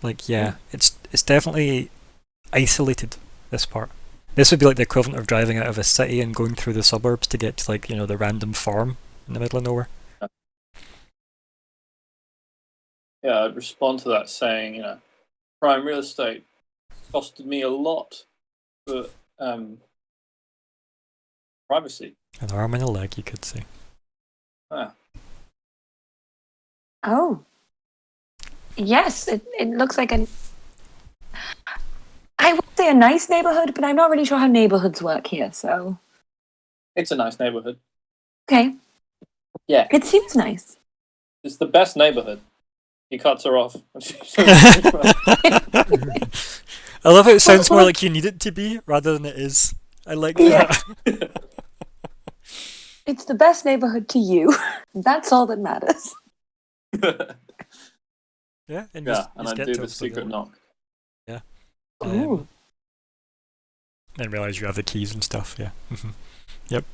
It's definitely isolated, this part. This would be like the equivalent of driving out of a city and going through the suburbs to get to the random farm in the middle of nowhere. Yeah, I'd respond to that saying, prime real estate costed me a lot for privacy. An arm and a leg, you could say. Ah. Oh. Yes, it looks like I would say a nice neighborhood, but I'm not really sure how neighborhoods work here, so. It's a nice neighborhood. Okay. Yeah. It seems nice. It's the best neighborhood. He cuts her off. I love how it sounds more like you need it to be rather than it is. I like that. It's the best neighborhood to you. That's all that matters. Yeah, and yeah, you and just I get do to the obviously secret go- knock. Ooh. Then realize you have the keys and stuff. Yeah. Yep.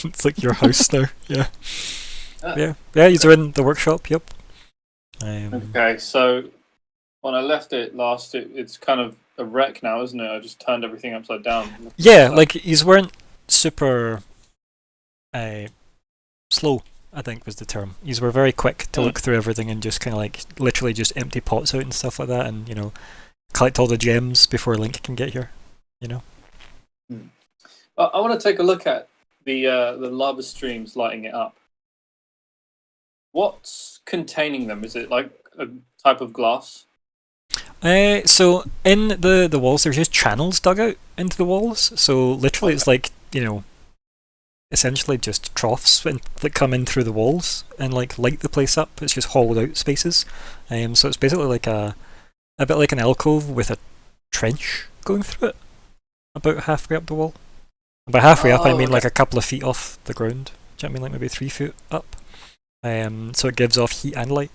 It's like your house now. Yeah. Yeah. You're in the workshop. Yep. Okay, so when I left it last, it's kind of a wreck now, isn't it? I just turned everything upside down. Yeah, like you weren't super slow, I think was the term. You were very quick to look through everything and just kind of like literally just empty pots out and stuff like that, and collect all the gems before Link can get here. I want to take a look at the lava streams lighting it up. What's containing them? Is it like a type of glass? So in the walls, there's just channels dug out into the walls. So literally, it's like essentially just troughs that come in through the walls and like light the place up. It's just hollowed out spaces. So it's basically like a bit like an alcove with a trench going through it, about halfway up the wall. And by halfway up, I mean like a couple of feet off the ground. Do you know what I mean? Like maybe 3 feet up. So it gives off heat and light.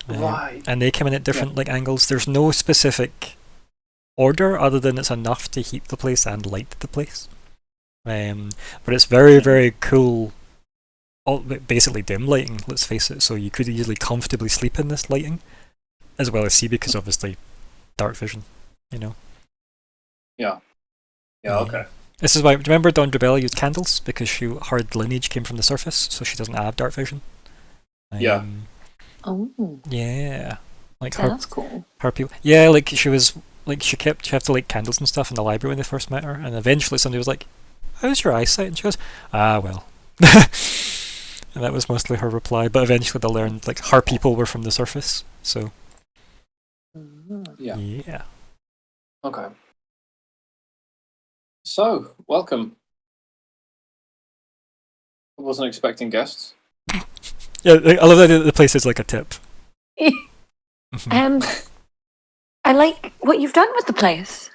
Right. And they come in at different like angles. There's no specific order other than it's enough to heat the place and light the place. But it's very, very cool. Basically dim lighting, let's face it. So you could easily comfortably sleep in this lighting, as well as see, because obviously dark vision, Yeah. Yeah, okay. This is why, do you remember Dawn Drabella used candles? Because her lineage came from the surface, so she doesn't have dark vision. Yeah. Oh, Yeah. Like that's cool. her people. Yeah, like she was, like she had to light candles and stuff in the library when they first met her, and eventually somebody was like, how's your eyesight? And she goes, well. And that was mostly her reply, but eventually they learned, like, her people were from the surface, so. Yeah. Okay. So, welcome. I wasn't expecting guests. Yeah, I love that the place is like a tip. I like what you've done with the place.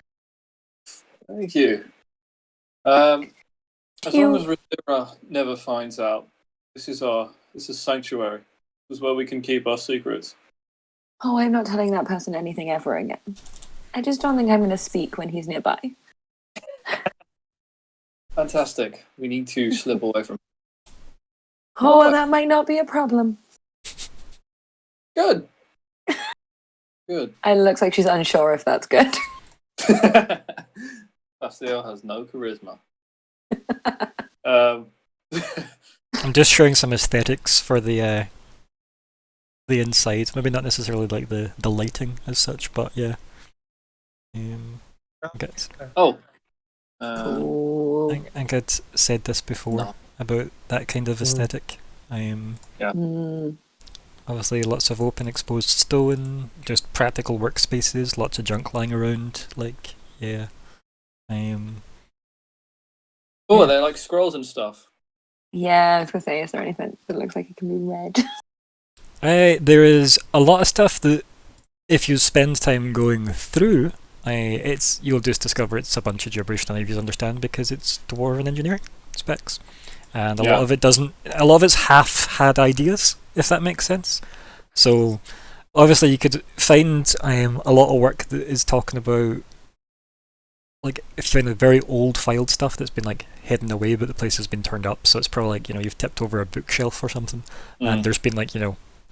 Thank you. As long as Rhaenyra never finds out, this is sanctuary. This is where we can keep our secrets. Oh, I'm not telling that person anything ever again. I just don't think I'm going to speak when he's nearby. Fantastic. We need to slip away from. Oh, well, that might not be a problem. Good. Good. It looks like she's unsure if that's good. Bastille has no charisma. I'm just showing some aesthetics for the inside. Maybe not necessarily like the lighting as such, but yeah. Cool. I think I'd said this before about that kind of aesthetic. Obviously, lots of open, exposed stone, just practical workspaces, lots of junk lying around. Like, yeah. Oh, they're like scrolls and stuff. Yeah, I was going to say, is there anything that looks like it can be read? There is a lot of stuff that, if you spend time going through, you'll just discover it's a bunch of gibberish none of you understand because it's dwarven engineering specs, and a lot of it doesn't. A lot of it's half-had ideas, if that makes sense. So, obviously, you could find a lot of work that is talking about, like, if you find a very old filed stuff that's been like hidden away, but the place has been turned up, so it's probably like you've tipped over a bookshelf or something, and there's been like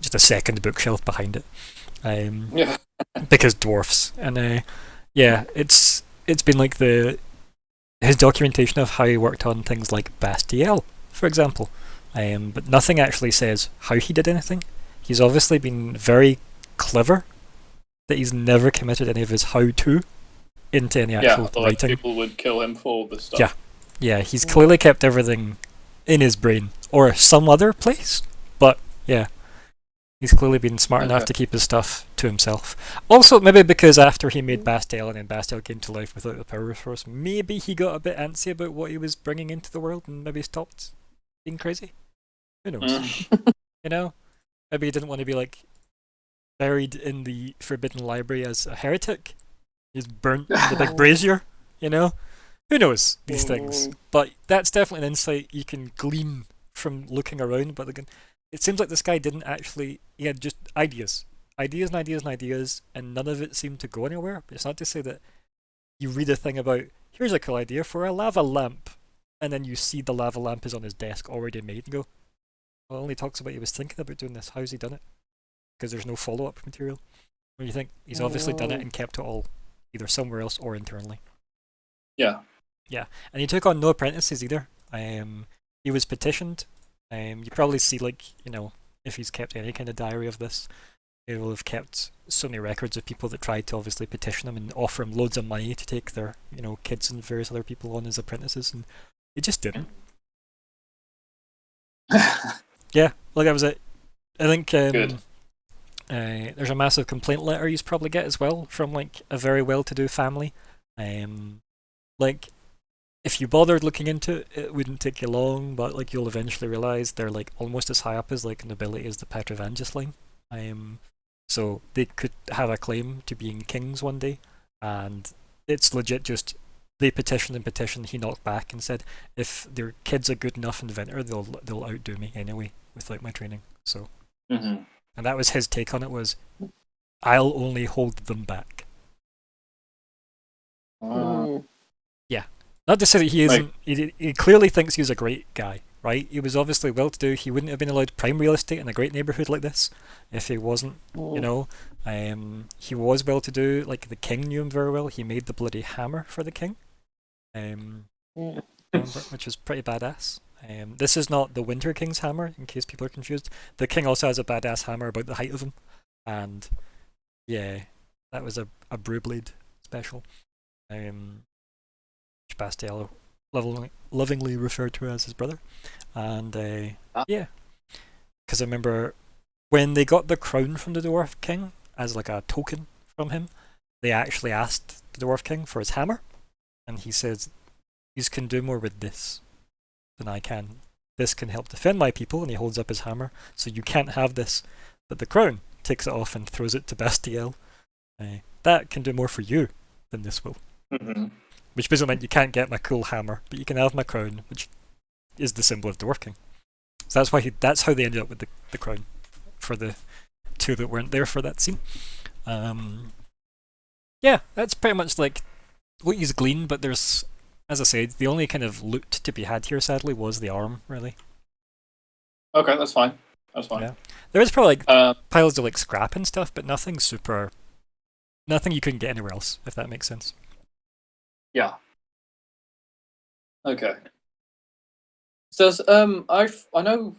just a second bookshelf behind it, because dwarfs, and it's been like his documentation of how he worked on things like Bastiel, for example, but nothing actually says how he did anything. He's obviously been very clever that he's never committed any of his how-to into any Yeah, actual otherwise writing. people would kill him for all this stuff. Yeah. Yeah, he's clearly kept everything in his brain or some other place. But yeah, he's clearly been smart enough Okay. to keep his stuff to himself. Also, maybe because after he made Bastille and then Bastille came to life without the power source, maybe he got a bit antsy about what he was bringing into the world and maybe stopped being crazy. Who knows? Mm. You know? Maybe he didn't want to be like buried in the Forbidden Library as a heretic. He's burnt in the big brazier, you know? Who knows these things? But that's definitely an insight you can glean from looking around. But again, it seems like this guy didn't actually. He had just ideas. Ideas and ideas and ideas, and none of it seemed to go anywhere. But it's not to say that you read a thing about, here's a cool idea for a lava lamp, and then you see the lava lamp is on his desk already made and go, well, it only talks about he was thinking about doing this. How's he done it? Because there's no follow-up material. When you think he's obviously done it and kept it all either somewhere else or internally. Yeah. Yeah, and he took on no apprentices either. He was petitioned. You probably see, like, you know, if he's kept any kind of diary of this, he will have kept so many records of people that tried to obviously petition him and offer him loads of money to take their, you know, kids and various other people on as apprentices, and he just didn't. Yeah, like that was it. I think Good. there's a massive complaint letter you probably get as well from like a very well-to-do family. Like if you bothered looking into it, it wouldn't take you long, but like you'll eventually realize they're like almost as high up as like nobility as the Petrovanges line. So they could have a claim to being kings one day, and it's legit just they petitioned and petitioned. He knocked back and said, "If their kid's a good enough inventor, they'll outdo me anyway without my training." So, Mm-hmm. and that was his take on it: was I'll only hold them back. Not to say that he isn't. He clearly thinks he's a great guy, right? He was obviously well-to-do. He wouldn't have been allowed prime real estate in a great neighborhood like this if he wasn't. You know, he was well-to-do. Like the king knew him very well. He made the bloody hammer for the king, remember, which was pretty badass. This is not the Winter King's hammer, in case people are confused. The king also has a badass hammer about the height of him, and yeah, that was a brew blade special. Bastille lovingly referred to as his brother, and yeah, because I remember when they got the crown from the Dwarf King as like a token from him, they actually asked the Dwarf King for his hammer, and he says, "You can do more with this than I can. This can help defend my people," and he holds up his hammer. So you can't have this, but the crown takes it off and throws it to Bastille. That can do more for you than this will. Mm-hmm. Which basically meant you can't get my cool hammer, but you can have my crown, which is the symbol of the Dwarf King. So that's how they ended up with the crown for the two that weren't there for that scene. Yeah, that's pretty much like what you glean, but there's, as I said, the only kind of loot to be had here, sadly, was the arm, really. Okay, that's fine. That's fine. Yeah. There is probably like piles of like scrap and stuff, but nothing you couldn't get anywhere else, if that makes sense. Yeah. Okay. So I know.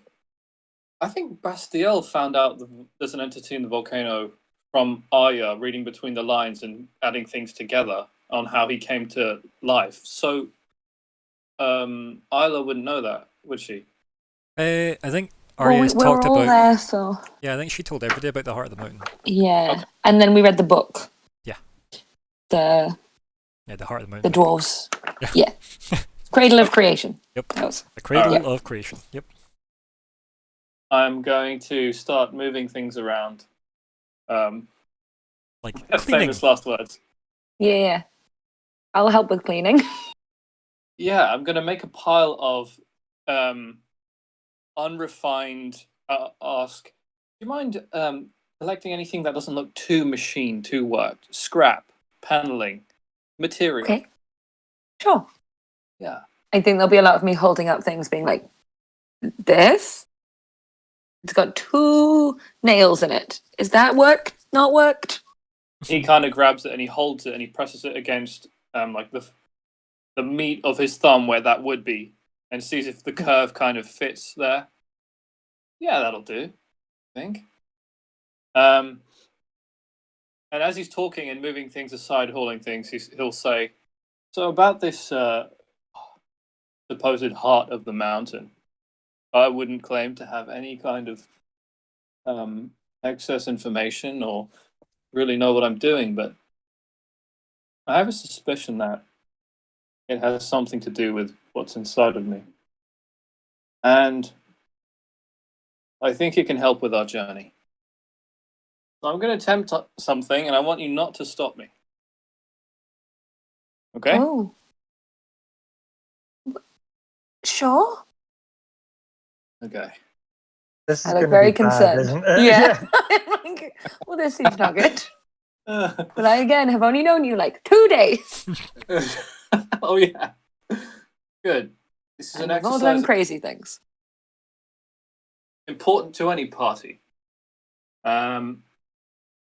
I think Bastille found out there's an entity in the volcano from Arya reading between the lines and adding things together on how he came to life. So, Isla wouldn't know that, would she? I think Well, Arya's we're talked all about. there, so Yeah, I think she told everybody about the Heart of the Mountain. yeah. Okay. And then we read the book. Yeah. The Heart of the the Mountain. dwarves. Yeah. Cradle of Creation. Yep. That was. The Cradle Alright. of Creation. Yep. I'm going to start moving things around. Like cleaning. Famous last words. Yeah. I'll help with cleaning. Yeah, I'm going to make a pile of unrefined ask. Do you mind collecting anything that doesn't look too machine, too worked? Scrap, paneling, material. Okay. Sure. Yeah. I think there'll be a lot of me holding up things being like, this? It's got 2 nails in it. Is that worked? Not worked? He kind of grabs it and he holds it and he presses it against like the meat of his thumb where that would be and sees if the curve kind of fits there. Yeah, that'll do, I think. And as he's talking and moving things aside, hauling things, he'll say, "So about this supposed heart of the mountain, I wouldn't claim to have any kind of excess information or really know what I'm doing, but I have a suspicion that it has something to do with what's inside of me. And I think it can help with our journey. So I'm going to attempt something, and I want you not to stop me. Okay? Oh. Sure. Okay. This is I look going to very be bad, concerned. isn't it? Yeah. I'm like, well, this seems not good. But I, again, have only known you like 2 days. Oh, yeah. Good. This is And an we've all done exercise crazy things. important to any party.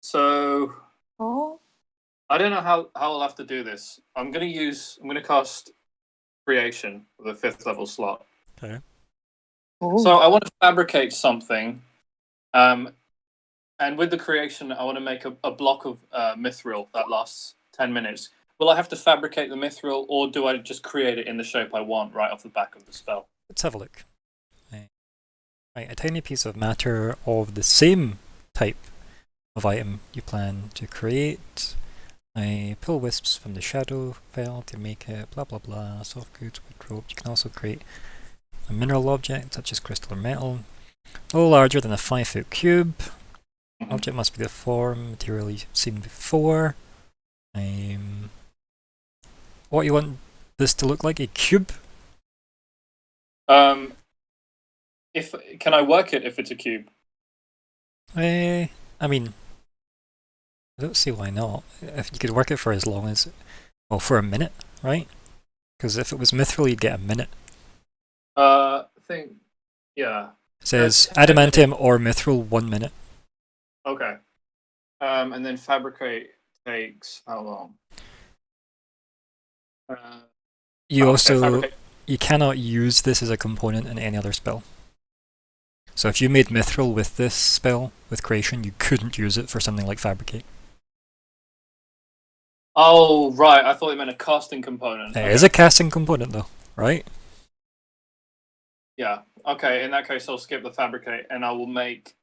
So Oh. I don't know how I'll have to do this. I'm going to cast creation with a 5th level slot. Okay. So I want to fabricate something, and with the creation, I want to make a block of mithril that lasts 10 minutes. Will I have to fabricate the mithril, or do I just create it in the shape I want right off the back of the spell? Let's have a look. Right, a tiny piece of matter of the same type of item you plan to create. I pull wisps from the shadow file to make it blah blah blah, soft goods, wood rope. You can also create a mineral object such as crystal or metal, no larger than a 5-foot cube. Object must be the form material you've seen before. What you want this to look like? A cube? If can I work it if it's a cube? I mean, I don't see why not. If you could work it for as long as, well, for a minute, right? Because if it was mithril, you'd get a minute. I think, yeah. It says adamantium or mithril, 1 minute. Okay. And then fabricate takes how long? You also fabricate. you cannot use this as a component in any other spell. So if you made mithril with this spell, with creation, you couldn't use it for something like fabricate. Oh, right. I thought it meant a casting component. It is a casting component though, right? Yeah. Okay, in that case, I'll skip the fabricate and I will make...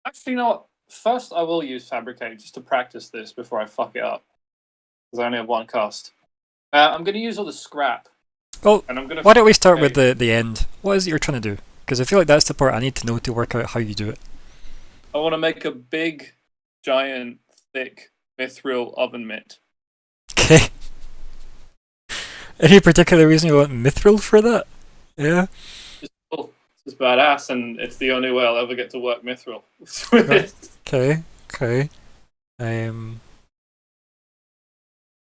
Actually, you know what? First, I will use fabricate just to practice this before I fuck it up. Because I only have one cast. I'm going to use all the scrap. Well, and I'm gonna why don't we start with the end? What is it you're trying to do? Because I feel like that's the part I need to know to work out how you do it. I want to make a big, giant, thick mithril oven mitt. Okay. Any particular reason you want mithril for that? Yeah. Cool. It's badass, and it's the only way I'll ever get to work mithril. Okay. Okay.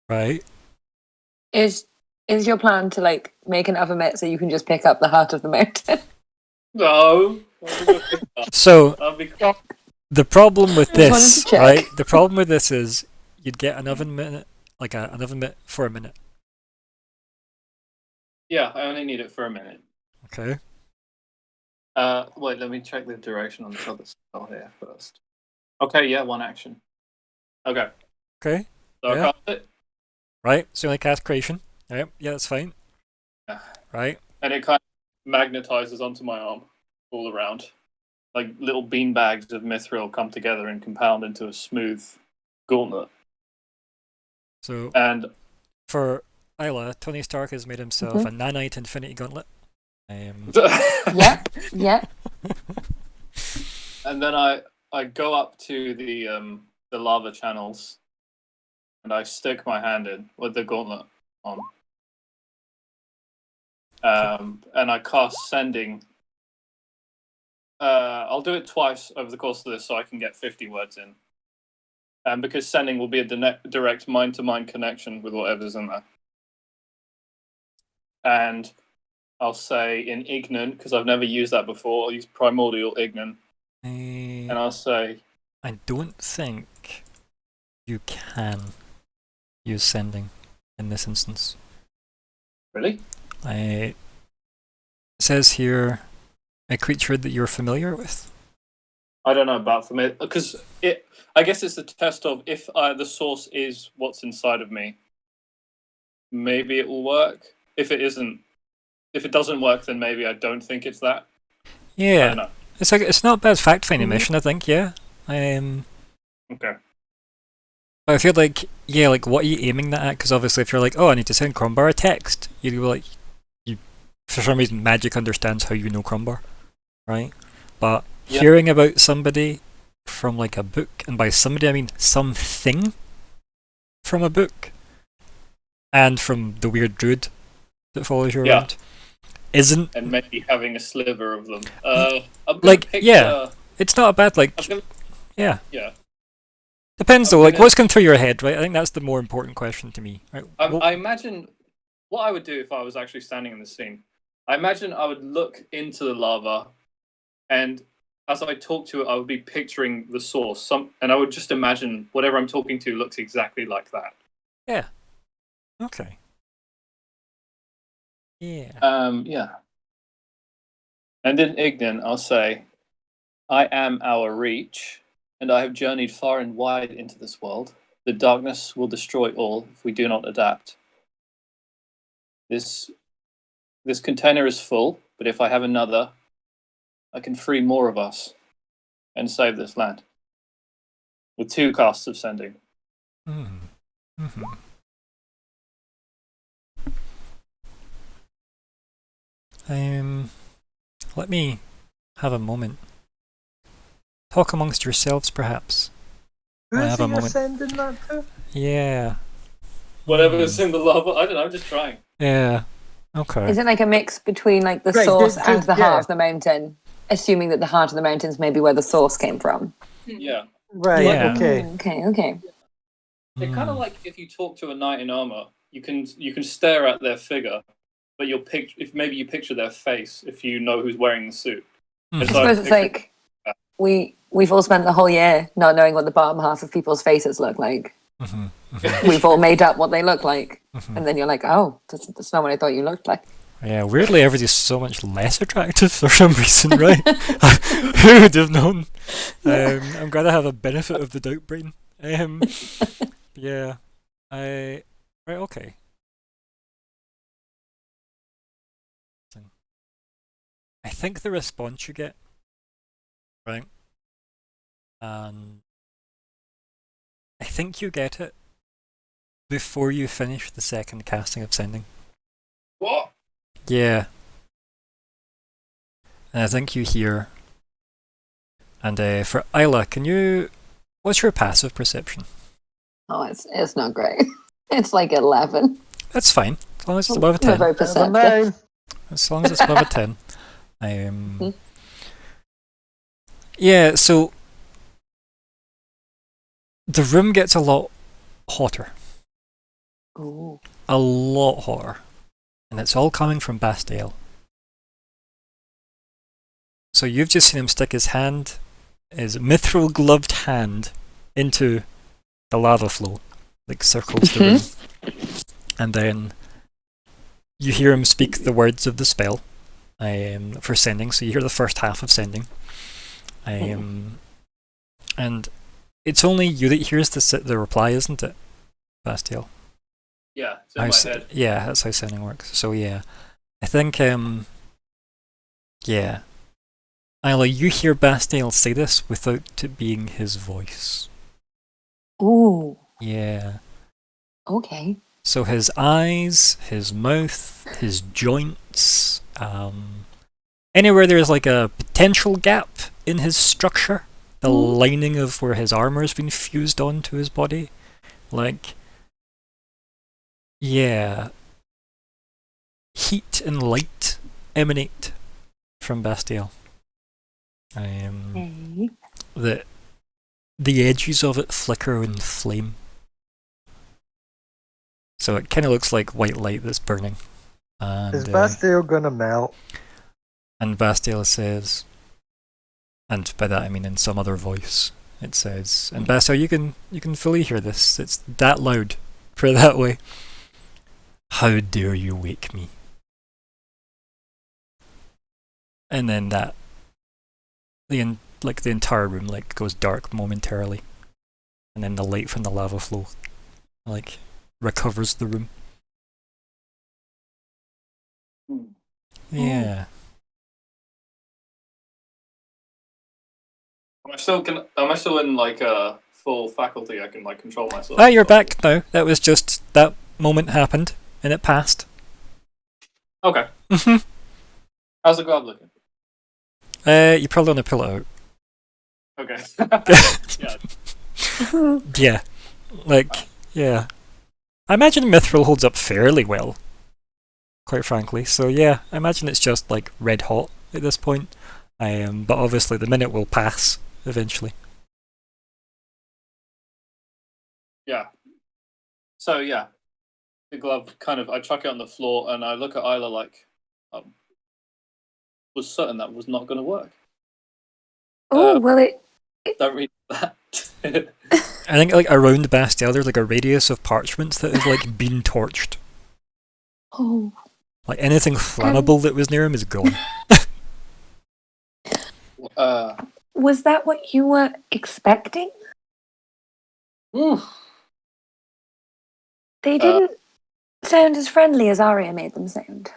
Right. Is your plan to like make an oven mitt so you can just pick up the heart of the mountain? No. So I'll be... the problem with I just wanted this, to check. right? The problem with this is you'd get an oven mitt, like an oven mitt for a minute. Yeah, I only need it for a minute. Okay. Wait, let me check the duration on this other spell here first. Okay, yeah, 1 action. Okay. Okay. So Yeah. I cast it. Right. So you only cast creation. Right. Yeah, that's fine. Yeah. Right. And it kind of magnetizes onto my arm all around. Like little bean bags of mithril come together and compound into a smooth gauntlet. So And for Isla, Tony Stark has made himself a nanite infinity gauntlet. Yeah. Yeah. and then I go up to the lava channels and I stick my hand in with the gauntlet on. And I cast sending. I'll do it twice over the course of this so I can get 50 words in. Because sending will be a direct mind-to-mind connection with whatever's in there. And I'll say in Ignan, because I've never used that before, I'll use Primordial Ignan. And I'll say... I don't think you can use sending in this instance. Really? It says here, a creature that you're familiar with. I don't know about for me because it. I guess it's a test of if the source is what's inside of me. Maybe it will work. If it isn't, if it doesn't work, then maybe I don't think it's that. I Yeah, don't know. it's not a bad fact finding mission. I think. Yeah. Okay. But I feel like like what are you aiming that at? Because obviously, if you're like, oh, I need to send Crumbar a text, you'd be like, you for some reason magic understands how you know Crumbar, right? But Yeah. hearing about somebody from like a book, and by somebody I mean something from a book, and from the weird druid that follows you Yeah. around, isn't And maybe having a sliver of them. I'm gonna like pick, it's not a bad like I'm gonna, yeah. yeah. Depends I'm though, like gonna- what's going through your head, right? I think that's the more important question to me. Right? I imagine what I would do if I was actually standing in the scene. I imagine I would look into the lava, and as I talk to it, I would be picturing the source. And I would just imagine whatever I'm talking to looks exactly like that. Yeah. Okay. Yeah. Yeah. And in Ignan, I'll say, I am our reach, and I have journeyed far and wide into this world. The darkness will destroy all if we do not adapt. This container is full, but if I have another, I can free more of us and save this land. With 2 casts of sending. Mm-hmm. Let me have a moment. Talk amongst yourselves, perhaps. I Who's have a he moment. sending that to? Yeah. Whatever's in the lava, I don't know, I'm just trying. Yeah. Okay. Is it like a mix between like the Right, source just- and the heart yeah. of the mountain? Assuming that the heart of the mountain is maybe where the source came from. Yeah. Right, Yeah. okay. Okay. They're kind of like if you talk to a knight in armor, you can stare at their figure, but you'll if maybe you picture their face if you know who's wearing the suit. Mhm. I It's suppose it's picture- like we've all spent the whole year not knowing what the bottom half of people's faces look like. Mhm. We've all made up what they look like, Mhm. and then you're like, oh, that's not what I thought you looked like. Yeah, weirdly everybody's so much less attractive for some reason, right? Who would have known? I'm glad I have a benefit of the doubt brain. Yeah. Right, okay. I think the response you get, right? And I think you get it before you finish the second casting of sending. What? Yeah. And I think you hear. And for Isla, what's your passive perception? Oh, it's not great. It's like 11. That's fine, as long as it's above a Not 10. very Seven, perceptive. nine. As long as it's above a 10. Yeah, so the room gets a lot hotter. Ooh. A lot hotter. And it's all coming from Bastille. So you've just seen him stick his mithril gloved hand into the lava flow, like circles the room. And then you hear him speak the words of the spell for sending. So you hear the first half of sending. And it's only you that hears the reply, isn't it, Bastille? Yeah, it's in my head. Yeah, that's how sending works. So yeah, I think yeah, Isla, you hear Bastille say this without it being his voice. Ooh. Yeah. Okay. So his eyes, his mouth, his joints, anywhere there's like a potential gap in his structure, the lining of where his armor's been fused onto his body, like, yeah, heat and light emanate from Bastille. Okay. The edges of it flicker and flame. So it kind of looks like white light that's burning. And, Is Bastille gonna melt? and Bastille says, and by that I mean in some other voice, it says, and Bastille, you can fully hear this. It's that loud. Put it that way. How dare you wake me? And then like the entire room like goes dark momentarily, and then the light from the lava flow like recovers the room. Yeah. Am I still in like a full faculty? I can like control myself. Ah, you're back now. That was just that moment happened and it passed. Okay. Mhm. How's the guard looking? You probably want to pull it out. Okay. Yeah. Yeah. Like, yeah. I imagine Mithril holds up fairly well, quite frankly. So yeah, I imagine it's just like red hot at this point. But obviously the minute will pass eventually. Yeah. So yeah, the glove kind of. I chuck it on the floor and I look at Isla like, was certain that was not going to work. Oh, well, it. Don't read that. I think like around Bastial there's like a radius of parchments that has like been torched. Oh. Like anything flammable that was near him is gone. Was that what you were expecting? Ooh. They didn't sound as friendly as Arya made them sound.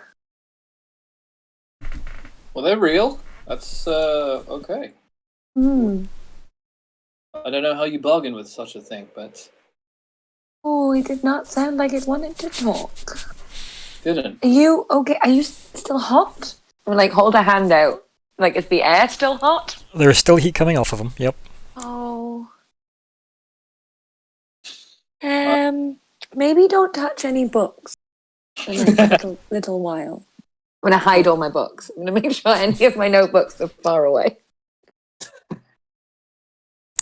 Well, they're real. That's okay. Hmm. I don't know how you bargain with such a thing, but Oh, it did not sound like it wanted to talk. didn't. Are you okay? Are you still hot? Or like hold a hand out. Like, is the air still hot? There's still heat coming off of him, yep. Oh. Maybe don't touch any books for like a little while. I'm gonna hide all my books. I'm gonna make sure any of my notebooks are far away.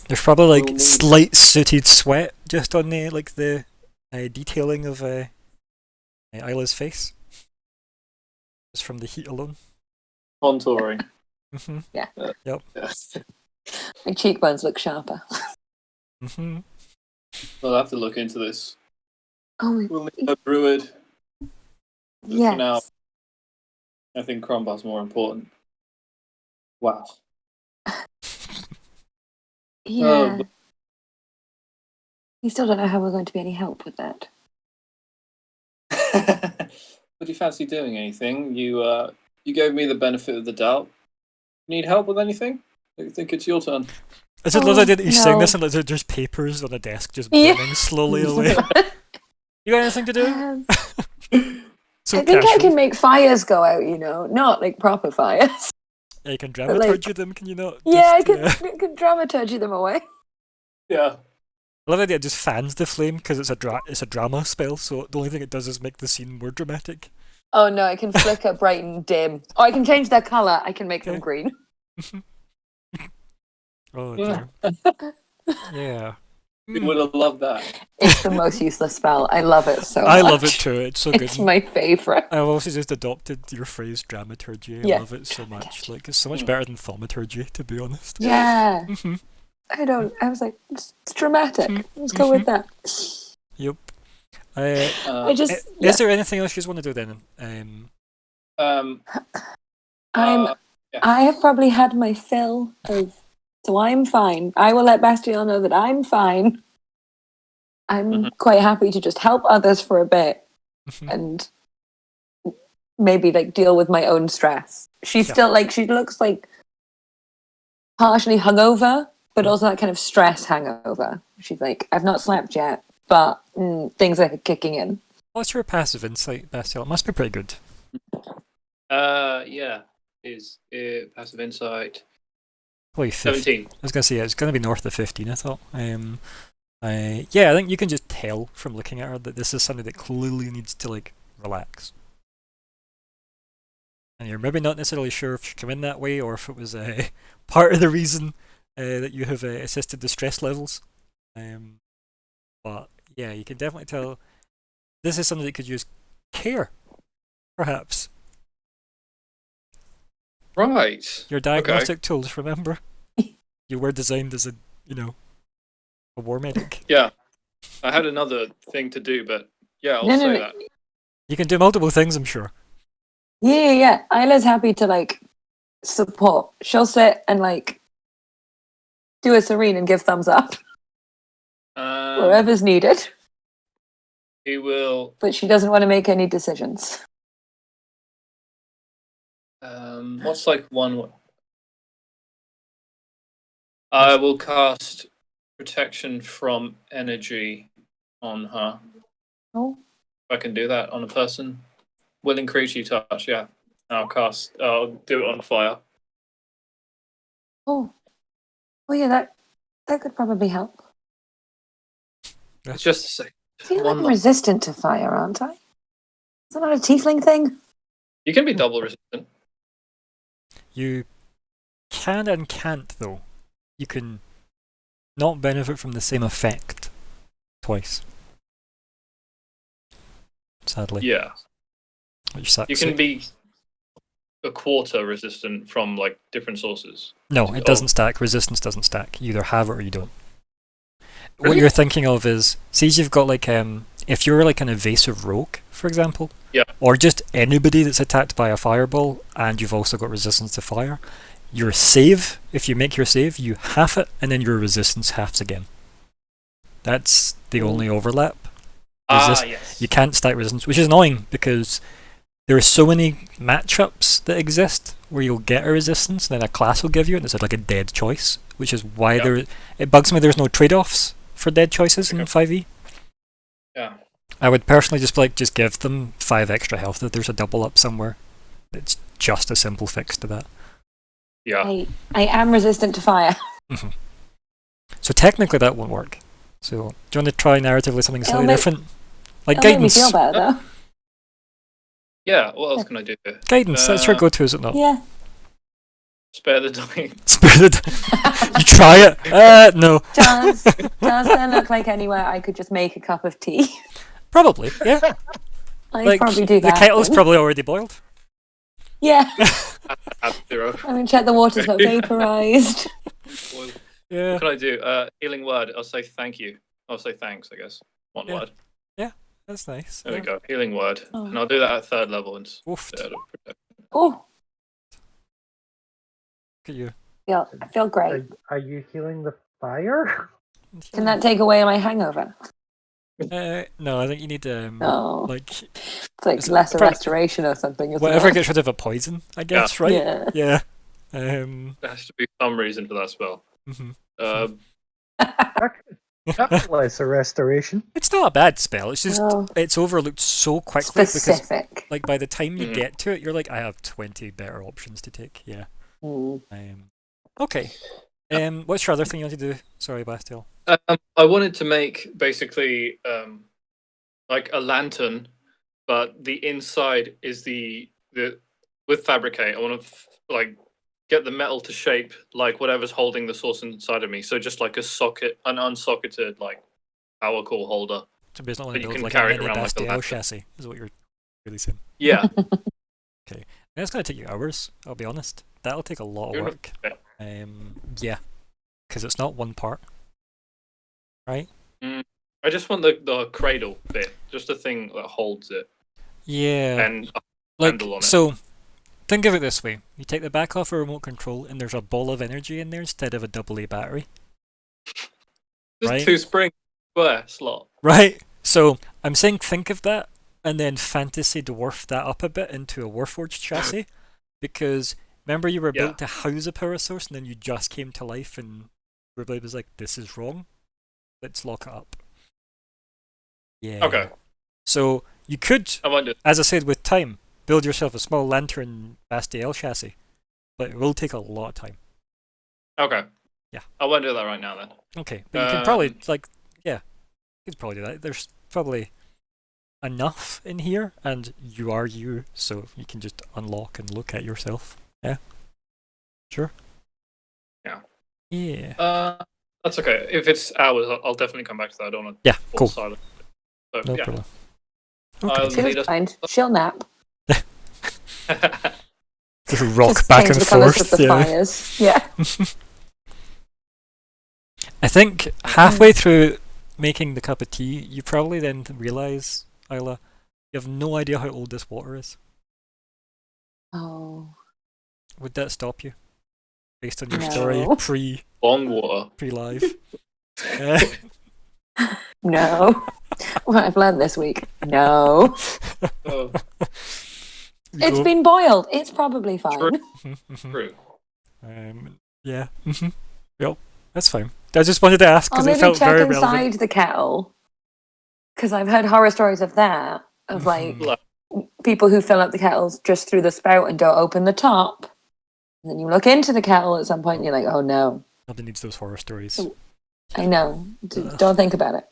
There's probably We'll like need- slight sooted sweat just on the like the detailing of Isla's face. Just from the heat alone. Contouring. hmm Yes. My cheekbones look sharper. hmm We'll have to look into this. Oh, We'll need a druid. But yes. for now, I think Crombar's more important. Wow. Yeah. but- We still don't know how we're going to be any help with that. Would you fancy doing anything? You gave me the benefit of the doubt. Need help with anything? I think it's your turn. I just love the idea that he's saying this no. and like, there's papers on a desk just Yeah. burning slowly away. You got anything to do? So I think I casual. can make fires go out, you know, not like proper fires. Yeah, you can like- dramaturgy them, can you not? Yeah, I Just, can, I can dramaturgy them away. Yeah. I love the idea it just fans the flame because it's a drama spell, so the only thing it does is make the scene more dramatic. Oh no, I can flicker, brighten, dim. Oh, I can change their colour. I can make them Okay. green. Oh Yeah. dear. Yeah. You would have loved that. It's the most useless spell. I love it so much. I love it too. It's so good. It's my favourite. I've also just adopted your phrase dramaturgy. I Yeah. love it so much. Like it's so much better than thaumaturgy, to be honest. Yeah. Mhm. I was like, it's dramatic. Let's go with that. Yep. I just, Is there anything else you just want to do then? Um, I'm, yeah. I have probably had my fill of, so I'm fine. I will let Bastian know that I'm fine. I'm quite happy to just help others for a bit and maybe like deal with my own stress. She's Yeah. still like, she looks like partially hungover, but also that kind of stress hangover. She's like, I've not slept yet, but things are kicking in. What's your passive insight, Bastial? It must be pretty good. Yeah. Is passive insight Like 17. I was gonna say it's gonna be north of 15. I thought. Yeah, I think you can just tell from looking at her that this is somebody that clearly needs to like relax. And you're maybe not necessarily sure if she came in that way or if it was part of the reason that you have assisted the stress levels. But yeah, you can definitely tell this is something that could use care, perhaps. Right. Your diagnostic tools, remember? You were designed as a war medic. Yeah. I had another thing to do, but yeah, I'll No, say no. that. You can do multiple things, I'm sure. Yeah. Isla's happy to like support. She'll sit and like do a Serene and give thumbs up. Wherever's needed. He will. But she doesn't want to make any decisions. What's like one? I will cast protection from energy on her. Oh. If I can do that on a person. Willing creature you touch, yeah. I'll do it on fire. Oh. Oh yeah, that could probably help. It's just a second. I feel like I'm resistant to fire, aren't I? Is that not a tiefling thing? You can be double resistant. You can and can't, though. You can not benefit from the same effect twice. Sadly. Yeah. Which sucks. You can be a quarter resistant from like different sources. No, it doesn't stack. Resistance doesn't stack. You either have it or you don't. What Really? you're thinking of is, see, you've got like if you're like an evasive rogue, for example, yeah, or just anybody that's attacked by a fireball, and you've also got resistance to fire. Your save, if you make your save, you half it, and then your resistance halves again. That's the only overlap. Yes. You can't stack resistance, which is annoying because there are so many matchups that exist where you'll get a resistance, and then a class will give you it, and it's like a dead choice, which is why it bugs me there's no trade-offs for dead choices in 5e. Yeah. I would personally just give them 5 extra health if there's a double up somewhere. It's just a simple fix to that. Yeah. I am resistant to fire. So technically that won't work. So do you want to try narratively something slightly different? Like it'll guidance. Make me feel better though. Yeah, what else can I do? Guidance, that's your go-to, is it not? Yeah. Spare the dying. Spare the You try it? No. Does there look like anywhere I could just make a cup of tea? Probably, yeah. I'd probably do that. The kettle's probably already boiled. Yeah. At 0. I mean, check the water's not vaporized. Yeah. What can I do? Healing word. I'll say thank you. I'll say thanks, I guess. One word. Yeah, that's nice. There we go. Healing word. And I'll do that at 3rd level instead of protection. Oh. Look at you. I feel great. Are you healing the fire? Can that take away my hangover? No, I think you need like it's like lesser restoration or something. Whatever gets rid of a poison, I guess, right? Yeah. There has to be some reason for that spell. Lesser restoration. It's not a bad spell. It's just it's overlooked so quickly because, like, by the time you get to it, you're like, I have 20 better options to take. Yeah. Okay. What's your other thing you want to do? Sorry, Bastille. I wanted to make basically like a lantern, but the inside is the with fabricate. I want to like get the metal to shape like whatever's holding the source inside of me. So just like a socket, an unsocketed like power core holder. So it's not like you build can like carry a it mini around like a Bastille lantern. chassis, is what you're really saying. Yeah. Okay. That's going to take you hours, I'll be honest. That'll take a lot of work. Yeah. Because it's not one part. Right? I just want the cradle bit, just a thing that holds it. Yeah. And a like, handle on it. So, think of it this way. You take the back off a remote control and there's a ball of energy in there instead of a AA battery. Just right? 2 spring square slot. Right? So, I'm saying think of that and then fantasy dwarf that up a bit into a Warforged chassis. Because remember you were built to house a power source and then you just came to life and Rublade was like, this is wrong. Let's lock it up. Yeah. Okay. So you could, as I said, with time, build yourself a small lantern Bastille chassis, but it will take a lot of time. Okay. Yeah. I won't do that right now then. Okay, but you can probably you could probably do that. There's probably enough in here, and you are you, so you can just unlock and look at yourself. Yeah. Sure. Yeah. Yeah. That's okay. If it's hours, I'll definitely come back to that. I don't want to fall silent. So, no problem. Okay. She'll find. She'll nap. Just rock back and forth. Yeah. I think halfway through making the cup of tea, you probably then realise, Isla, you have no idea how old this water is. Oh. Would that stop you? based on your story No. Bong water. pre-live. No. What I've learned this week. No. Oh, It's been boiled. It's probably fine. true. Yeah. Yep. That's fine. I just wanted to ask I'll because it maybe felt check very inside relevant. the kettle because I've heard horror stories of that, of like Mhm. people who fill up the kettles just through the spout and don't open the top. And then you look into the kettle at some point and you're like, oh no. Nobody needs those horror stories. Oh. I know. Ugh. Don't think about it.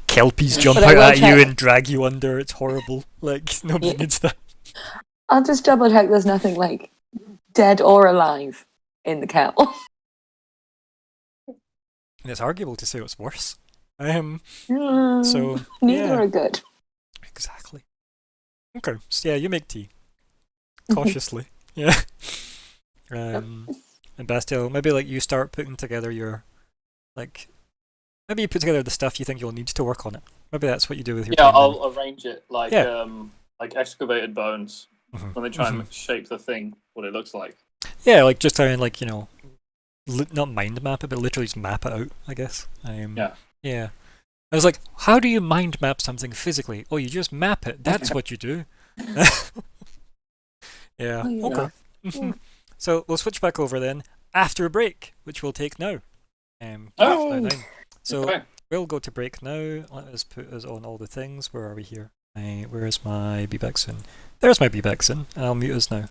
Kelpies jump But I out will at you check. and drag you under. It's horrible. Like, nobody Yeah. needs that. I'll just double check there's nothing like dead or alive in the kettle. And it's arguable to say what's worse. So, Neither yeah. are good. Exactly. Okay. So, yeah, you make tea. Cautiously. Yeah. And Bastille, maybe like you start putting together your, like, maybe you put together the stuff you think you'll need to work on it. Maybe that's what you do with your Yeah, time. I'll arrange it like Yeah. like excavated bones Mhm. when they try and shape the thing what it looks like. Yeah, like just try and like, not mind map it, but literally just map it out, I guess. Yeah. Yeah. I was like, how do you mind map something physically? Oh, you just map it. That's what you do. Yeah. Oh, yeah. Okay. So we'll switch back over then after a break, which we'll take now. It's now Yay. 9. So Okay. we'll go to break now. Let us put us on all the things. Where are we here? Where is my be back soon? There's my be back soon, and I'll mute us now.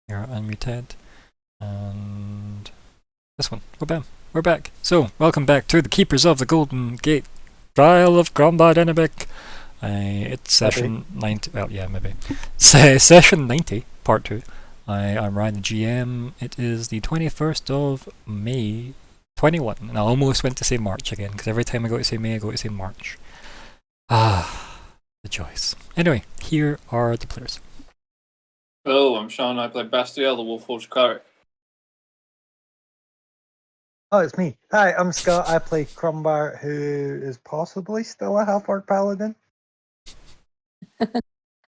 You're unmuted. And this one. Oh, bam. We're back. So, welcome back to the Keepers of the Golden Gate Trial of Gromba Dynamic. It's session 90. Well, yeah, maybe. Session 90, part 2. I'm Ryan, the GM. It is the 21st of May 21. And I almost went to say March again, because every time I go to say May, I go to say March. Ah, the joys. Anyway, here are the players. Hello, I'm Sean. I play Bastiel, the Wolfforged Cleric. Oh, it's me. Hi, I'm Scott. I play Crumbar, who is possibly still a half-orc paladin.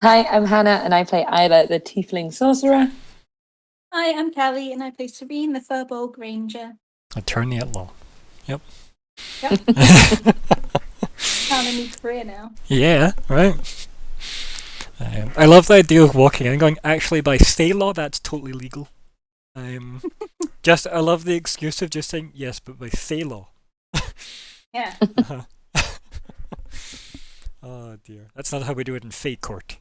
Hi, I'm Hannah, and I play Isla, the Tiefling Sorcerer. Hi, I'm Callie, and I play Serene, the Furbolg Ranger. Attorney at law. Yep. Yep. Found a new career now. Yeah, right. I love the idea of walking in and going, actually, by state law, that's totally legal. I love the excuse of just saying, yes, but by state law. Yeah. Uh-huh. Oh dear. That's not how we do it in Fate Court.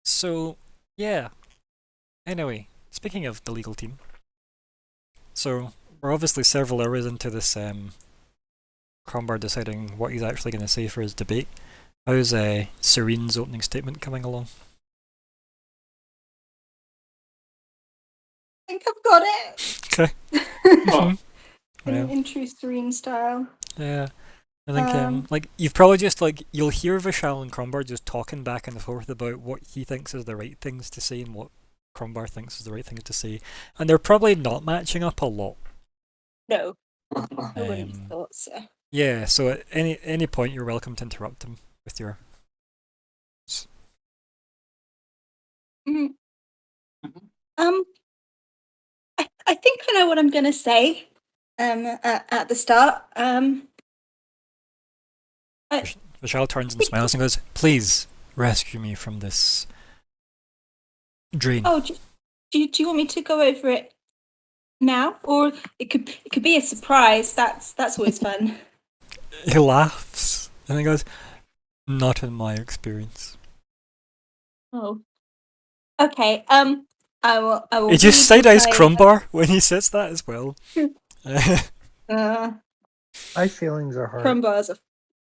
So, yeah. Anyway, speaking of the legal team. So, we're obviously several hours into this Crombar deciding what he's actually going to say for his debate. How's Serene's opening statement coming along? I think I've got it. Okay. In true Serene style. Yeah. I think, like, you've probably just, like, you'll hear Vishal and Crombar just talking back and forth about what he thinks is the right things to say and what Crombar thinks is the right thing to say. And they're probably not matching up a lot. No. Nobody thought so. Yeah, so at any point you're welcome to interrupt him with your... Mm-hmm. I think I know what I'm going to say at the start. Vishal turns and smiles and goes, "Please rescue me from this drain." Oh, do you want me to go over it now, or it could be a surprise? That's always fun. He laughs and he goes, "Not in my experience." Oh, okay. I will. He just side-eyes Crumbar when he says that as well. My feelings are hurt. Crumbar's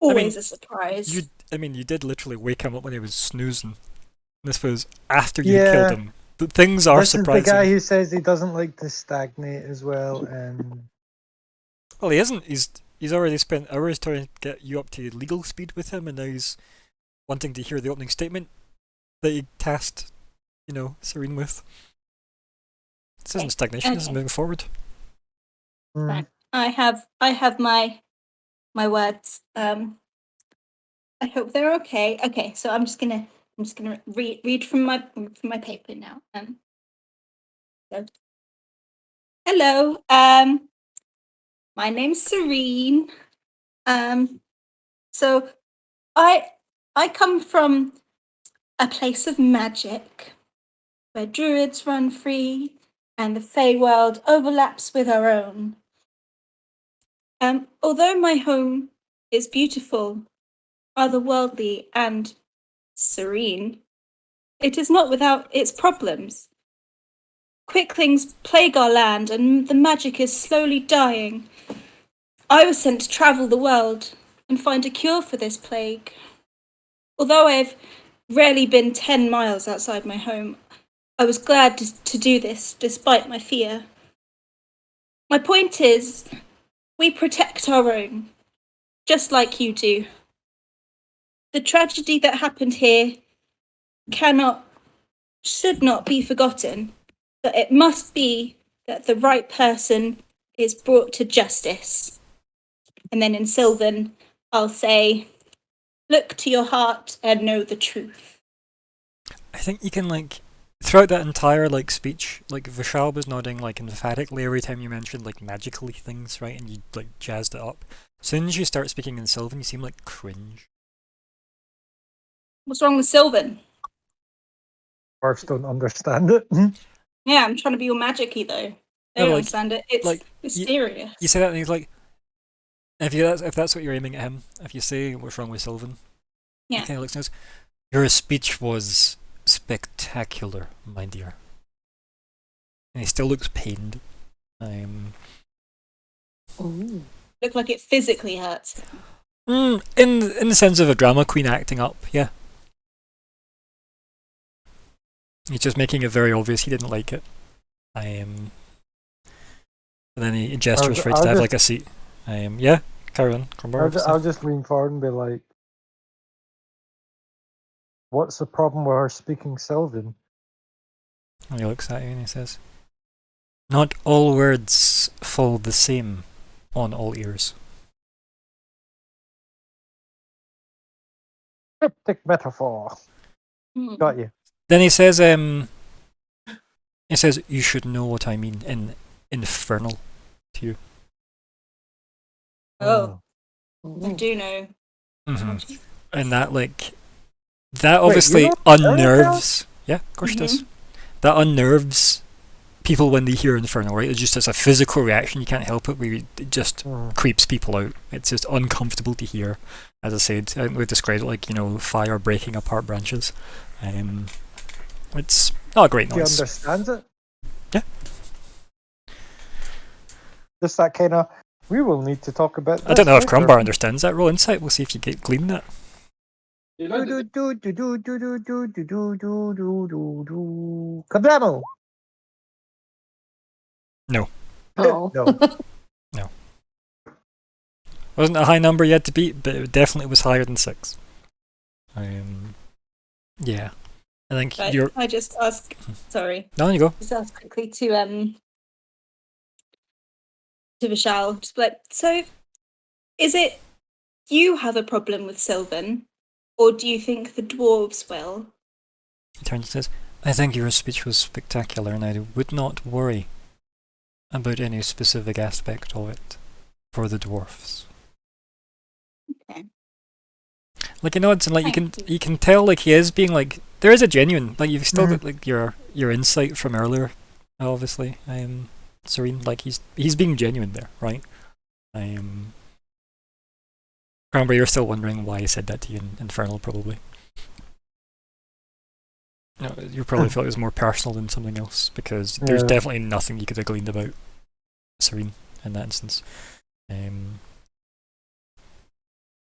always a surprise. You did literally wake him up when he was snoozing. This was after you killed him. But things are surprising. The guy who says he doesn't like to stagnate as well, and well, he isn't. He's already spent hours trying to get you up to legal speed with him, and now he's wanting to hear the opening statement that he tasked, Serene with. This isn't stagnation. This is moving forward. Right. I have my words. I hope they're okay. Okay, so I'm just gonna read from my paper now. So, hello. My name's Serene. So I come from a place of magic where druids run free and the Feywild overlaps with our own. Although my home is beautiful, otherworldly, and serene, it is not without its problems. Quicklings plague our land, and the magic is slowly dying. I was sent to travel the world and find a cure for this plague. Although I have rarely been 10 miles outside my home, I was glad to do this despite my fear. My point is, we protect our own, just like you do. The tragedy that happened here should not be forgotten, but it must be that the right person is brought to justice. And then in Sylvan, I'll say, look to your heart and know the truth. I think you can, throughout that entire, speech, Vishal was nodding, emphatically every time you mentioned, magically things, right? And you, jazzed it up. As soon as you start speaking in Sylvan, you seem like cringe. What's wrong with Sylvan? dwarves don't understand it. Yeah, I'm trying to be all magic-y, though. They don't understand it. It's mysterious. You say that and he's like, if that's what you're aiming at him, if you say what's wrong with Sylvan, he kind of looks and goes, your speech was spectacular, my dear. And he still looks pained. Ooh. Look like it physically hurts. In the sense of a drama queen acting up, yeah. He's just making it very obvious he didn't like it. And then he gestures for you to have like a seat. Yeah, carry on. I'll just lean forward and be like, "What's the problem with her speaking Sylvan?" And he looks at you and he says, "Not all words fall the same on all ears." Cryptic metaphor. Got you. Then he says, "You should know what I mean in infernal to you." Oh, I Ooh. do know. Mm-hmm. And that that Wait, obviously you know unnerves. Yeah, of course it Mhm. does. That unnerves people when they hear infernal, right? It's just as a physical reaction. You can't help it. It just creeps people out. It's just uncomfortable to hear. As I said, I would describe it like fire breaking apart branches. It's not a great He noise. understands it. Yeah. Just that kind of. We will need to talk about. I don't know if later. Crumbar understands that. Roll insight. We'll see if you glean that. Kablamo! No. Oh. No. Wasn't a high number yet to beat, but it definitely was higher than 6. Yeah. I think Right, you're. I just ask. Sorry, No, you go. just ask quickly to Vishal. Just be like, so, is it you have a problem with Sylvan, or do you think the dwarves will? He turns and says, "I think your speech was spectacular, and I would not worry about any specific aspect of it for the dwarfs." Okay. Like he nods and Thank you can tell he is being there is a genuine you've still got your insight from earlier, obviously. Serene, he's being genuine there, right? Cranberry, you're still wondering why he said that to you in Infernal, probably. No, you probably felt it was more personal than something else, because there's definitely nothing you could have gleaned about Serene in that instance.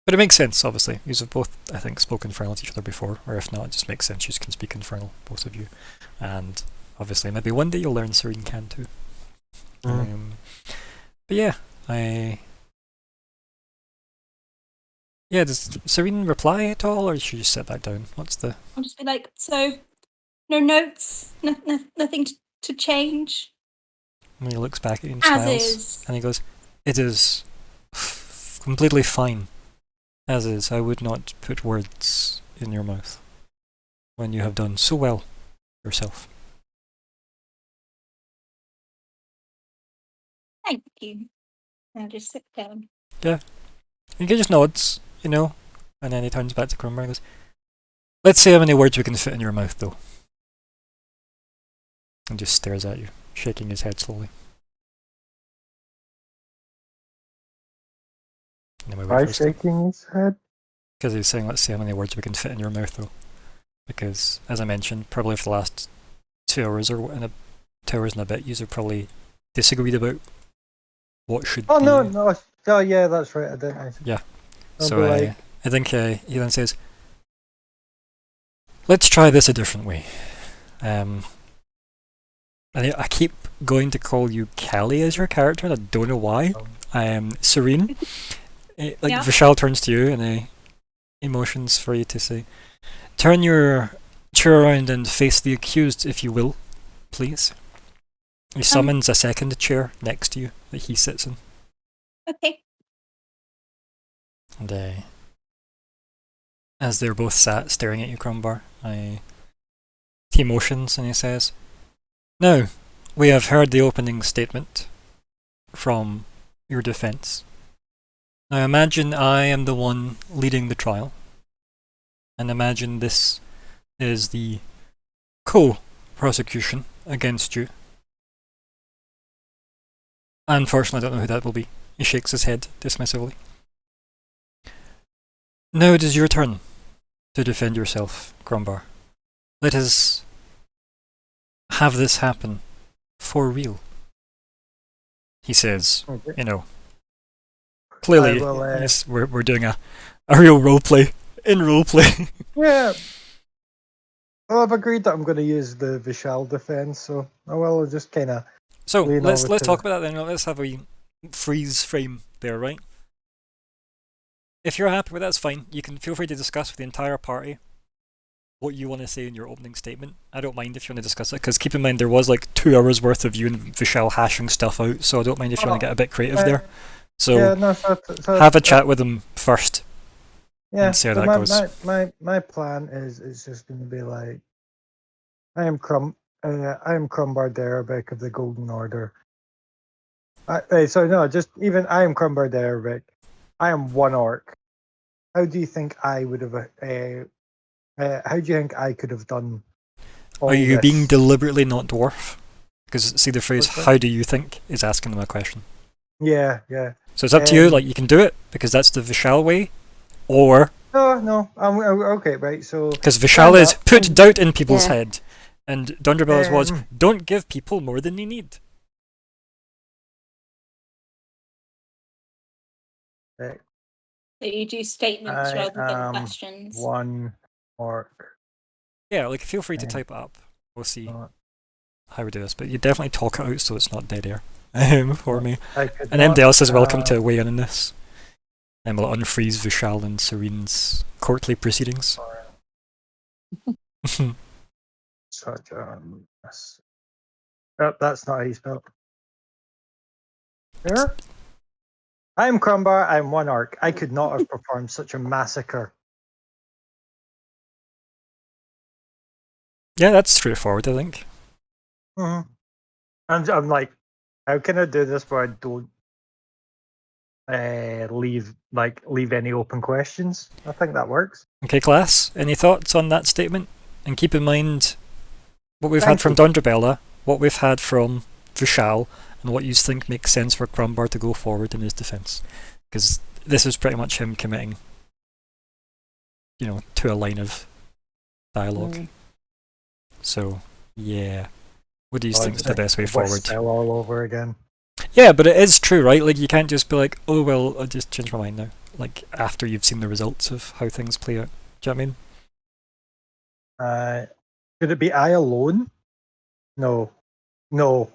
But it makes sense, obviously. You have both, I think, spoken Infernal to each other before, or if not, it just makes sense you can speak Infernal, both of you. And obviously, maybe one day you'll learn Serene can too. But yeah, does Serene reply at all, or should you just sit back down? What's the... I'll just be like, so, no notes, nothing to change? And he looks back at you and As smiles. is. And he goes, "It is completely fine. As is, I would not put words in your mouth when you have done so well yourself." Thank you. Now just sit down. Yeah. And he just nods, and then he turns back to Crumbar and goes, "Let's see how many words we can fit in your mouth, though." And just stares at you, shaking his head slowly. Why shaking his head? Because he's saying, "Let's see how many words we can fit in your mouth, though." Because, as I mentioned, probably for the last 2 hours or 2 hours and a bit, you've probably disagreed about what should be... No. Oh, yeah, that's right. I didn't. Yeah. I'll So be I think he then says, "Let's try this a different way." And I keep going to call you Kelly as your character, and I don't know why. Serene. Yeah. Vishal turns to you and he motions for you to say, "Turn your chair around and face the accused, if you will, please." He summons a second chair next to you that he sits in. Okay. And as they're both sat staring at you, Crumbar, he motions and he says, "Now, we have heard the opening statement from your defense. Now imagine I am the one leading the trial, and imagine this is the co-prosecution against you. Unfortunately, I don't know who that will be." He shakes his head dismissively. "Now it is your turn to defend yourself, Crumbar. let us have this happen for real. He says, Okay. you know, clearly I will, yes, we're doing a real roleplay in roleplay. Yeah. Well, I've agreed that I'm going to use the Vishal defense, so I will just kind of So lean let's over to talk about that then. Let's have a wee freeze frame there, right? If you're happy with that, that's fine. You can feel free to discuss with the entire party what you want to say in your opening statement. I don't mind if you want to discuss it, because keep in mind there was like 2 hours worth of you and Vishal hashing stuff out, so I don't mind if you want to get a bit creative there. So yeah, no, have a chat with them first. Yeah, and see how so that goes. my plan is it's just going to be like I am Crumbar Arabic of the Golden Order. So no, just even I am Crumbar Arabic. I am one orc. How do you think I would have? How do you think I could have done all Are you this? being deliberately not dwarf? Because see the phrase What's that? "How do you think" is asking them a question. Yeah. So it's up to you. Like you can do it because that's the Vishal way, or No. I'm okay, right? So because Vishal is put doubt in people's Yeah. head, and Dunderbella's was Um, don't give people more than they need. right. So you do statements I rather than am questions. one orc. Yeah, like feel free to Yeah. type it up. We'll see So how we do this, but you definitely talk it out so it's not dead air for me. I could And MD else is welcome not to weigh in on this. And we'll unfreeze Vishal and Serene's courtly proceedings. such that's not how you spell it. Here? I'm Crumbar, I'm one orc. I could not have performed such a massacre. Yeah, that's straightforward, I think. Mm-hmm. I'm like, how can I do this where I don't leave any open questions? I think that works. Okay, class, any thoughts on that statement? And keep in mind what we've had Thank from you. Dondrebella, what we've had from Vishal, and what you think makes sense for Crumbar to go forward in his defence. Because this is pretty much him committing, to a line of dialogue. Mm. So, yeah. What do you Oh, think is the best way forward? Spell all over again. Yeah, but it is true, right? Like, you can't just be like, oh, well, I just changed my mind now. Like, after you've seen the results of how things play out. Do you know what I mean? Could it be I alone? No,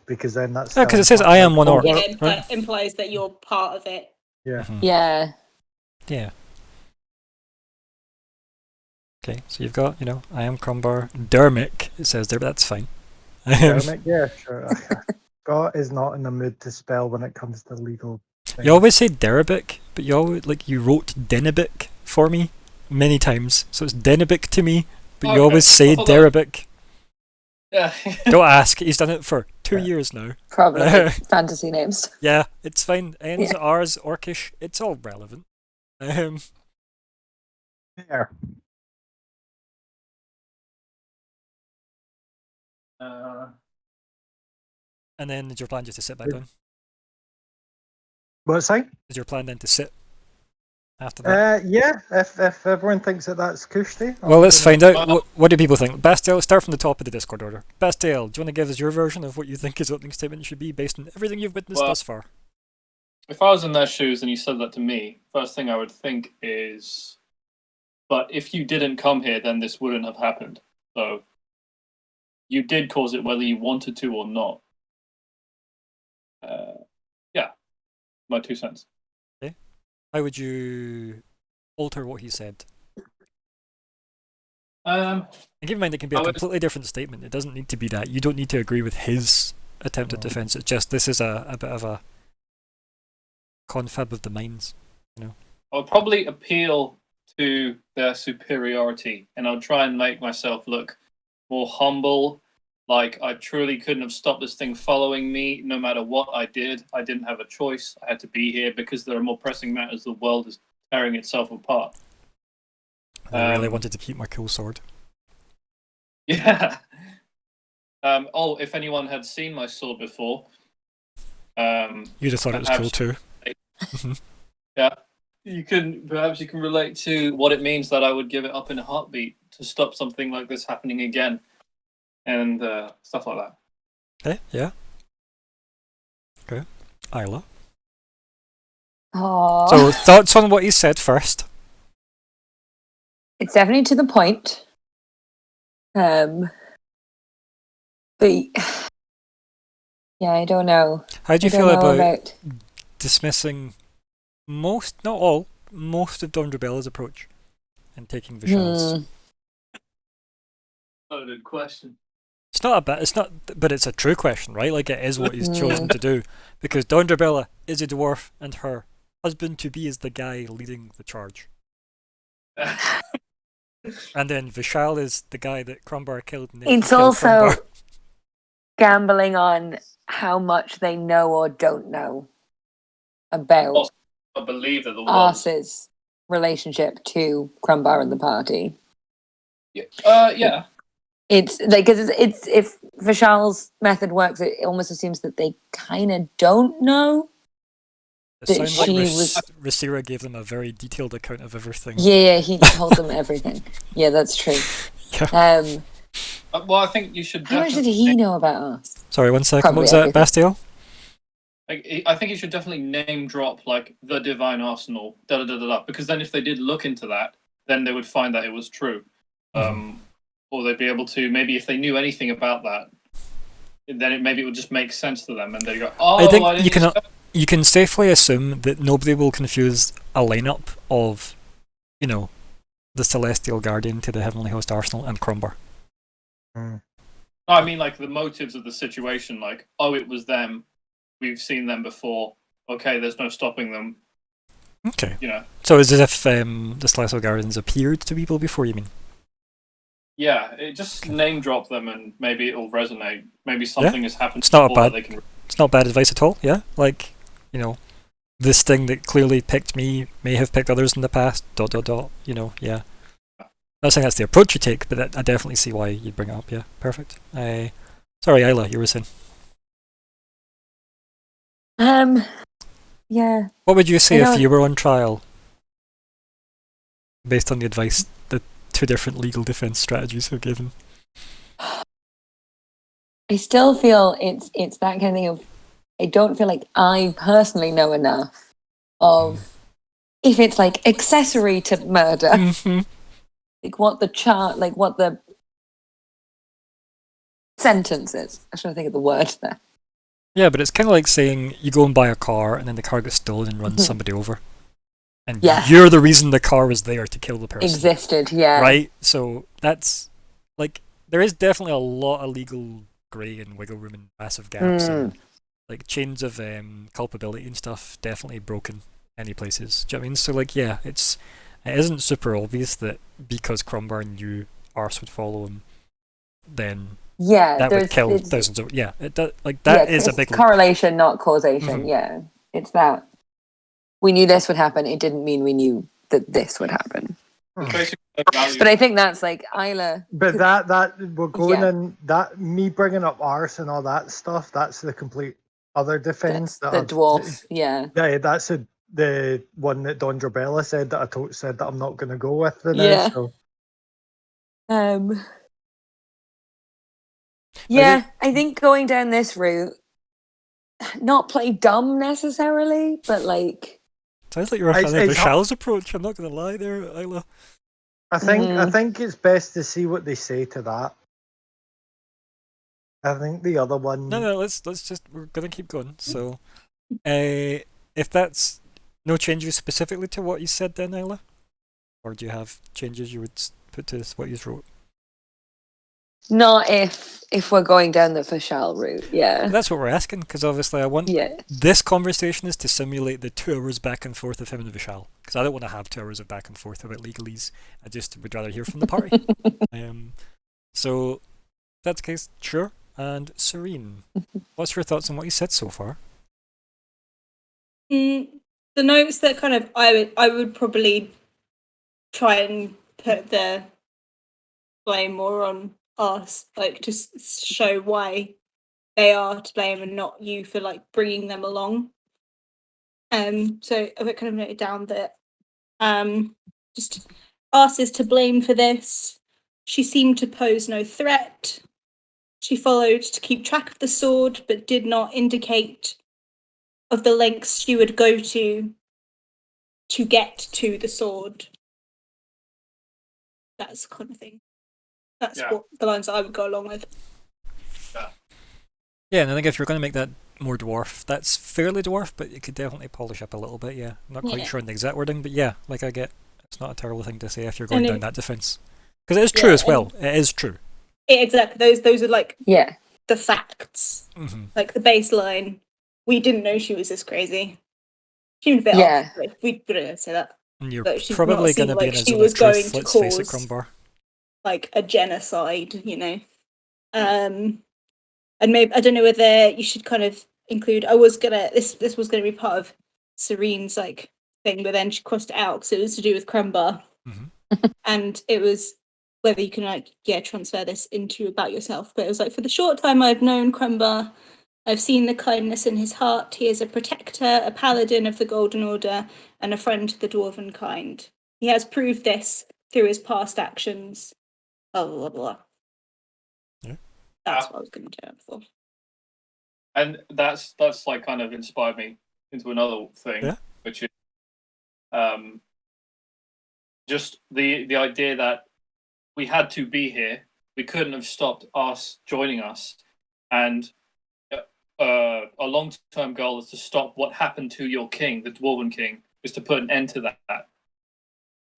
because then that's Yeah, because it says I am one orc, Yeah, right? implies that you're part of it. Yeah. Mhm. Yeah. Yeah. Okay, so you've got, I am Crumbar. Dermic, it says there, but that's fine. Dermot, yeah, sure. Scott is not in the mood to spell when it comes to legal things. You always say Derabic, but you wrote Denibic for me many times. So it's Denibic to me, but you Okay, always say hold on. Derabic. Yeah. Don't ask, he's done it for 2 Yeah. years now. Probably like fantasy names. Yeah, it's fine. N's, Yeah. R's, Orcish, it's all relevant. There. And then is your plan just to sit back down? What's that? Is your plan then to sit after that? Yeah, if everyone thinks that that's cushy. Well, let's find out. Well- What do people think? Bastiel, start from the top of the Discord order. Bastiel, do you want to give us your version of what you think his opening statement should be based on everything you've witnessed Well- thus far? If I was in their shoes and you said that to me, first thing I would think is, but if you didn't come here, then this wouldn't have happened. So you did cause it whether you wanted to or not. Yeah, my 2 cents. How would you alter what he said? Um, And keep in mind, it can be I a would- completely different statement. It doesn't need to be that. You don't need to agree with his attempt at No. defense. It's just this is a bit of a confab of the minds. I'll probably appeal to their superiority, and I'll try and make myself look more humble. Like I truly couldn't have stopped this thing following me, no matter what I did. I didn't have a choice. I had to be here because there are more pressing matters. The world is tearing itself apart. I really wanted to keep my cool sword. Yeah. If anyone had seen my sword before, You'd have thought it was cool perhaps- too. yeah. perhaps you can relate to what it means that I would give it up in a heartbeat to stop something like this happening again, and stuff like that. Okay, yeah. Okay. Isla. Oh, So, thoughts on what you said first? it's definitely to the point. But yeah, I don't know. How do you I don't feel know about dismissing most, not all, most of Dondrabella's approach and taking Vishal's? Loaded question. It's not a bad, it's not, but it's a true question, right? Like, it is what he's chosen to do. Because Dondrabella is a dwarf and her husband-to-be is the guy leading the charge. And then Vishal is the guy that Crumbar killed. And then he It's killed also Crumbar. gambling on how much they know or don't know about Also, I believe that the ones. Ars's relationship to Crumbar and the party. Yeah. It's like, cause it's if Vishal's method works, it almost assumes that they kind of don't know. It that sounds like she was- Rasira gave them a very detailed account of everything. Yeah, he told them everything. Yeah, that's true. Yeah. Well, I think you should. How much did he know about us? Sorry, 1 second. Probably What was that, everything. Bastiel? I think you should definitely name drop like the Divine Arsenal, because then if they did look into that, then they would find that it was true, or they'd be able to maybe if they knew anything about that, then maybe it would just make sense to them, and they go, "Oh, I think didn't expect-" you can safely assume that nobody will confuse a lineup of, the Celestial Guardian to the Heavenly Host Arsenal and Crumbar. I mean, like the motives of the situation, like, oh, it was them. We've seen them before. Okay, there's no stopping them. Okay. You know. So it's as if the Celestial Guardians appeared to people before, you mean? Yeah, it just name drop them and maybe it'll resonate. Maybe something has happened. It's not before bad. that they can... It's not bad advice at all. Yeah, like this thing that clearly picked me may have picked others in the past. ... Yeah. Not saying that's the approach you take, but I definitely see why you'd bring it up. Yeah, perfect. Sorry, Isla, you were saying. Yeah. What would you say if you were on trial, based on the advice that two different legal defense strategies have given? I still feel it's that kind of thing of, I don't feel like I personally know enough of if it's like accessory to murder, like what the sentence is. I'm trying to think of the word there. Yeah, but it's kind of like saying you go and buy a car and then the car gets stolen and runs somebody over. And you're the reason the car was there to kill the person. Existed, yeah. Right? So that's, like, there is definitely a lot of legal grey and wiggle room and massive gaps and, like, chains of culpability and stuff definitely broken any places. Do you know what I mean? So, like, yeah, it isn't super obvious that because Crumbar knew Arse would follow him, then... Yeah, that would kill thousands of... Yeah, it does, like, that is a big... correlation, not causation, yeah. It's that. We knew this would happen, it didn't mean we knew that this would happen. But I think that's like, Isla... But that we're going in, that me bringing up Arse and all that stuff, that's the complete other defense. That's the dwarf, yeah. Yeah, that's the one that Dondrabella said that I said that I'm not going to go with the Yeah. now, so... Yeah, I think going down this route, not play dumb necessarily, but like... Sounds like you're a fan of Vishal's approach, I'm not going to lie there, Isla. I think it's best to see what they say to that. I think the other one... No, let's just... We're going to keep going, so... if that's no changes specifically to what you said then, Isla? Or do you have changes you would put to what you wrote? Not if we're going down the Vishal route, yeah. That's what we're asking, because obviously I want this conversation is to simulate the 2 hours back and forth of him and Vishal, because I don't want to have 2 hours of back and forth about legalese. I just would rather hear from the party. So, if that's the case, sure. And Serene, what's your thoughts on what you said so far? The notes that kind of I would probably try and put the blame more on us, like just show why they are to blame and not you for like bringing them along. So I've kind of noted down that just Ars is to blame for this. She seemed to pose no threat. She followed to keep track of the sword, but did not indicate of the lengths she would go to get to the sword. That's the kind of thing. That's what the lines I would go along with. Yeah, and I think if you're going to make that more dwarf, that's fairly dwarf, but you could definitely polish up a little bit, yeah. I'm not quite sure on the exact wording, but yeah, like I get, it's not a terrible thing to say if you're going down that defense. Because it is true as well. It is true. Exactly. Those are like the facts. Mm-hmm. Like the baseline. We didn't know she was this crazy. She was a bit off. We didn't say that. And you're but probably going to be in a she zone was of going truth, to let's face it, cause Crumbar. like a genocide, you know. And maybe I don't know whether you should kind of include. I was gonna this was gonna be part of Serene's like thing, but then she crossed it out because it was to do with Crumbar, and it was whether you can like transfer this into about yourself. But it was like, for the short time I've known Crumbar, I've seen the kindness in his heart. He is a protector, a paladin of the Golden Order, and a friend to the dwarven kind. He has proved this through his past actions. Blah blah blah blah. Yeah. That's what I was going to do it for. And that's like kind of inspired me into another thing, which is just the idea that we had to be here. We couldn't have stopped us joining us, and a long-term goal is to stop what happened to your king, the Dwarven King, is to put an end to that.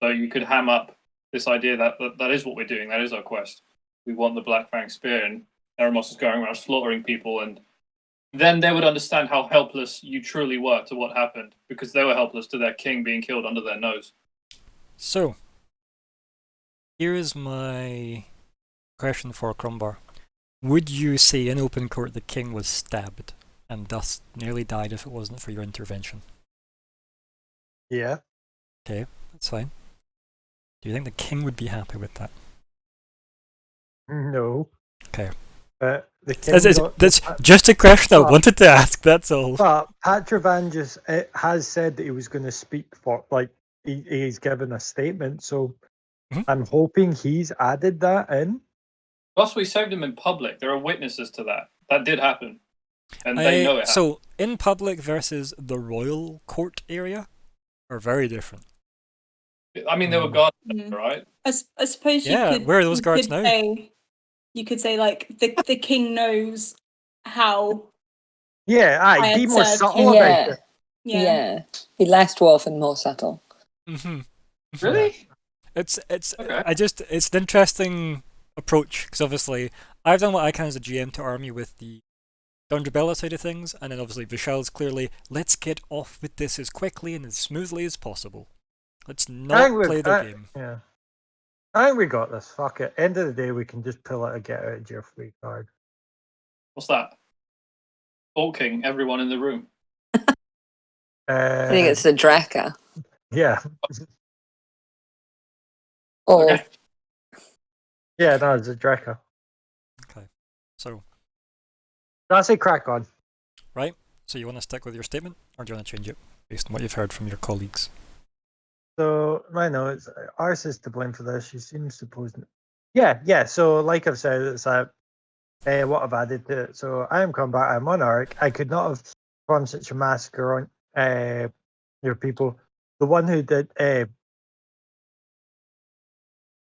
So you could ham up this idea that is what we're doing. That is our quest. We want the Black Fang Spear, and Eremos is going around slaughtering people, and then they would understand how helpless you truly were to what happened, because they were helpless to their king being killed under their nose. So, here is my question for Crumbar. Would you say in open court the king was stabbed and thus nearly died if it wasn't for your intervention? Yeah. Okay, that's fine. Do you think the king would be happy with that? No. Okay. But the king that's just a question I wanted to ask, that's all. But Patrovan just has said that he was going to speak for, like, he's given a statement, so I'm hoping he's added that in. Plus, we saved him in public. There are witnesses to that. That did happen. And they know it happened. So, in public versus the royal court area are very different. I mean, there were guards there, right? I suppose you could. Where are those guards now? You could say, like, the king knows how. Yeah, be more subtle about it. Yeah. Be less dwarf and more subtle. Mm-hmm. Really? It's an interesting approach, because obviously I've done what I can as a GM to arm you with the Dundrabella side of things, and then obviously Vishal's clearly, let's get off with this as quickly and as smoothly as possible. Let's not play the game. Yeah. I think we got this. Fuck it. End of the day, we can just pull out a get out of jail free card. What's that? Talking everyone in the room. I think it's the Draka. Yeah. Or Okay. Yeah, no, it's a Draka. Okay. So That's a crack on. Right. So you want to stick with your statement, or do you want to change it based on what you've heard from your colleagues? So my notes, Ars is to blame for this. She seems to pose. Yeah. So like I've said, it's what I've added to it. So I am combat. I'm monarch. I could not have performed such a massacre on your people. The one who did.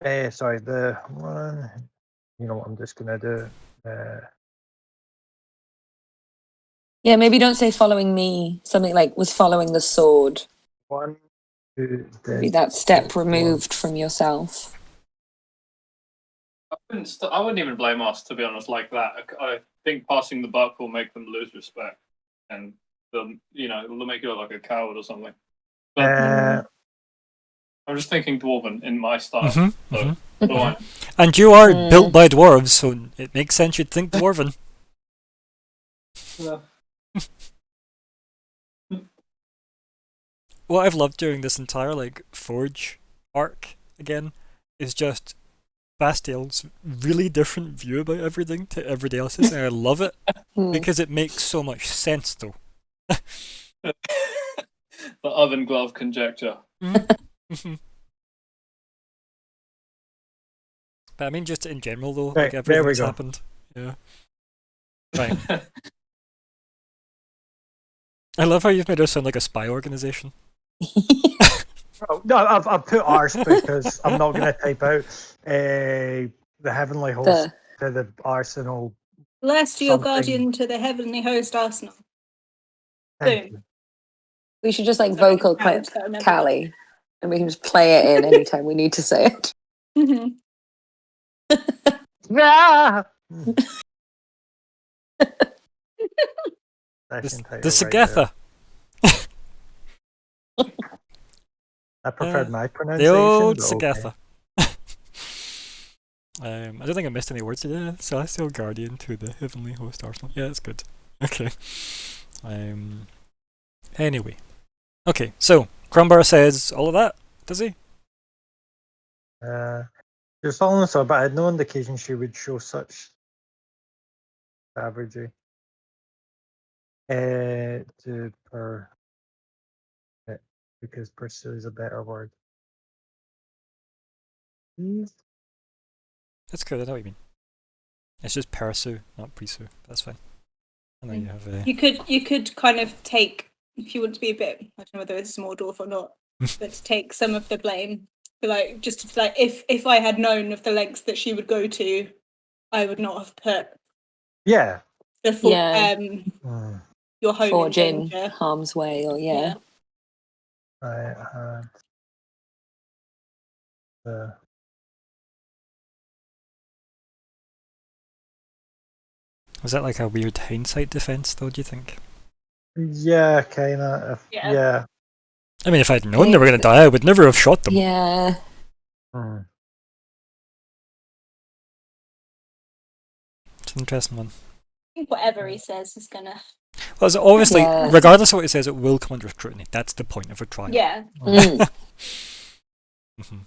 Sorry, the one. You know what? I'm just gonna do. yeah, maybe don't say following me. Something like was following the sword. One. Maybe that step removed from yourself. I wouldn't even blame us, to be honest, like that. I think passing the buck will make them lose respect, and they'll make you look like a coward or something. But I'm just thinking dwarven in my style. And you are built by dwarves, so it makes sense you'd think dwarven. Yeah. What I've loved during this entire Forge arc again is just Bastiel's really different view about everything to everybody else's, and I love it because it makes so much sense, though. The oven glove conjecture. But I mean, just in general, though, Right, like there everything we that's go. happened. Yeah. Right. I love how you've made us sound like a spy organization. Oh, no, I've put arse because I'm not going to type out the heavenly host to the arsenal. Celestial Something. Guardian to the Heavenly Host Arsenal. Thank Boom. you. We should just like Sorry, vocal I clip just don't remember Callie, and we can just play it in anytime we need to say it. that. Ah! The Session title right there. Sagatha. I preferred my The pronunciation. old But okay. Sagatha. I don't think I missed any words today. Celestial Guardian to the Heavenly Host Arsenal. Yeah, that's good. Okay. Anyway. Okay, so Crumbar says all of that, does he? Just almost so, but I had no indication she would show such savagery. To per, because pursue is a better word. That's good, I know what you mean. It's just pursue, not pursue. That's fine. And then you have You could kind of take, if you want to be a bit, I don't know whether it's a small dwarf or not, but to take some of the blame. Like just like if I had known of the lengths that she would go to, I would not have put Yeah. the full your home Forge in in danger. harm's way, or Yeah. I had the. Was that like a weird hindsight defense, though, do you think? Yeah, kind of. Yeah. Yeah. I mean, if I'd known they were going to die, I would never have shot them. Yeah. Hmm. It's an interesting one. I think whatever he says is gonna. Well, so obviously, Yeah. regardless of what he says, it will come under scrutiny. That's the point of a trial. Yeah. Mm. Mhm.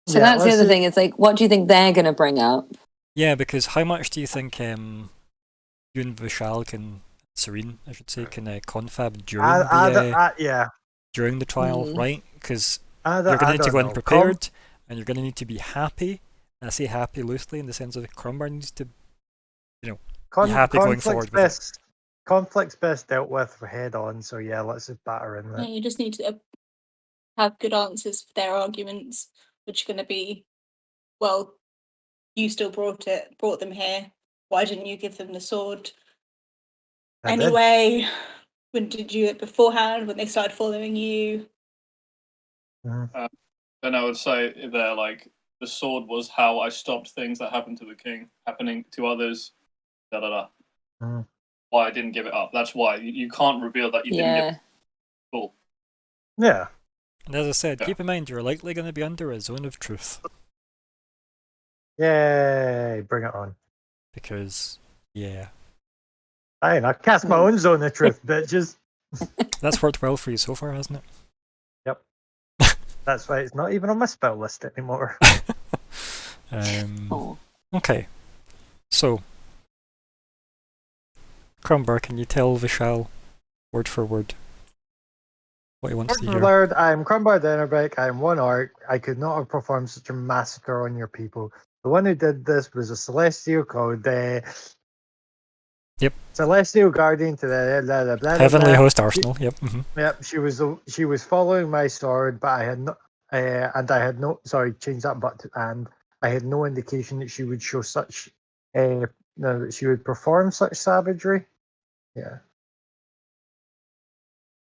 So Yeah, that's the let's other see. thing. It's like, what do you think they're going to bring up? Yeah, because how much do you think you and Vishal Serene, I should say, can confab Yeah. during the trial, Mm. right? Because I you're going to need to don't go in know. prepared, and you're going to need to be happy. And I say happy loosely in the sense of Crumbar needs to be happy going forward with it. Conflict's best dealt with head on. So yeah, let's just batter in Yeah, that. you just need to have good answers for their arguments, which are going to be, well, you still brought them here. Why didn't you give them the sword? I did. Anyway, when did you do it beforehand? When they started following you? Mhm. Then I would say there, like, the sword was how I stopped things that happened to the king happening to others. Da da da. Mhm. Why I didn't give it up. That's why you can't reveal that you didn't give it Yeah. full. Yeah. And as I said, Yeah. keep in mind you're likely going to be under a zone of truth. Yay! Bring it on. Because, yeah, Fine, I cast my own zone of truth, bitches. that's worked well for you so far, hasn't it? Yep. That's why it's not even on my spell list anymore. Oh. Okay, so Crumbar, can you tell Vishal word for word what he wants to hear? Lord, I am Crumbar Dennerbeck. I am one orc. I could not have performed such a massacre on your people. The one who did this was a celestial called Yep. Celestial Guardian to the blah, blah, blah, Heavenly blah. Host Arsenal. Yep. Yep, she was following my sword, but I had no, and I had no. Sorry, change that but to and. I had no indication that she would show such, no, that she would perform such savagery. Yeah.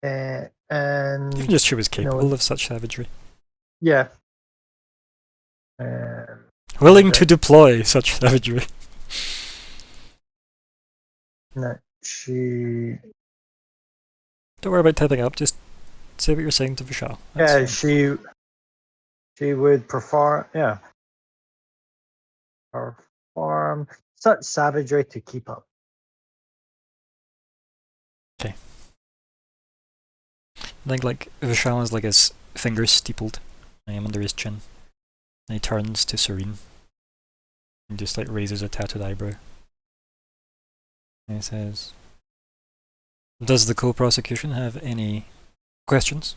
And Even just she was you know, capable of such savagery. yeah. Willing to deploy such savagery. No, she. Don't worry about typing up, just say what you're saying to Vishal. That's Yeah, fine. she would perform. Yeah, perform such savagery to keep up. Okay. I think like Vishal has like his fingers steepled under his chin. And he turns to Serene and just like raises a tattooed eyebrow. And he says, "Does the co-prosecution have any questions?"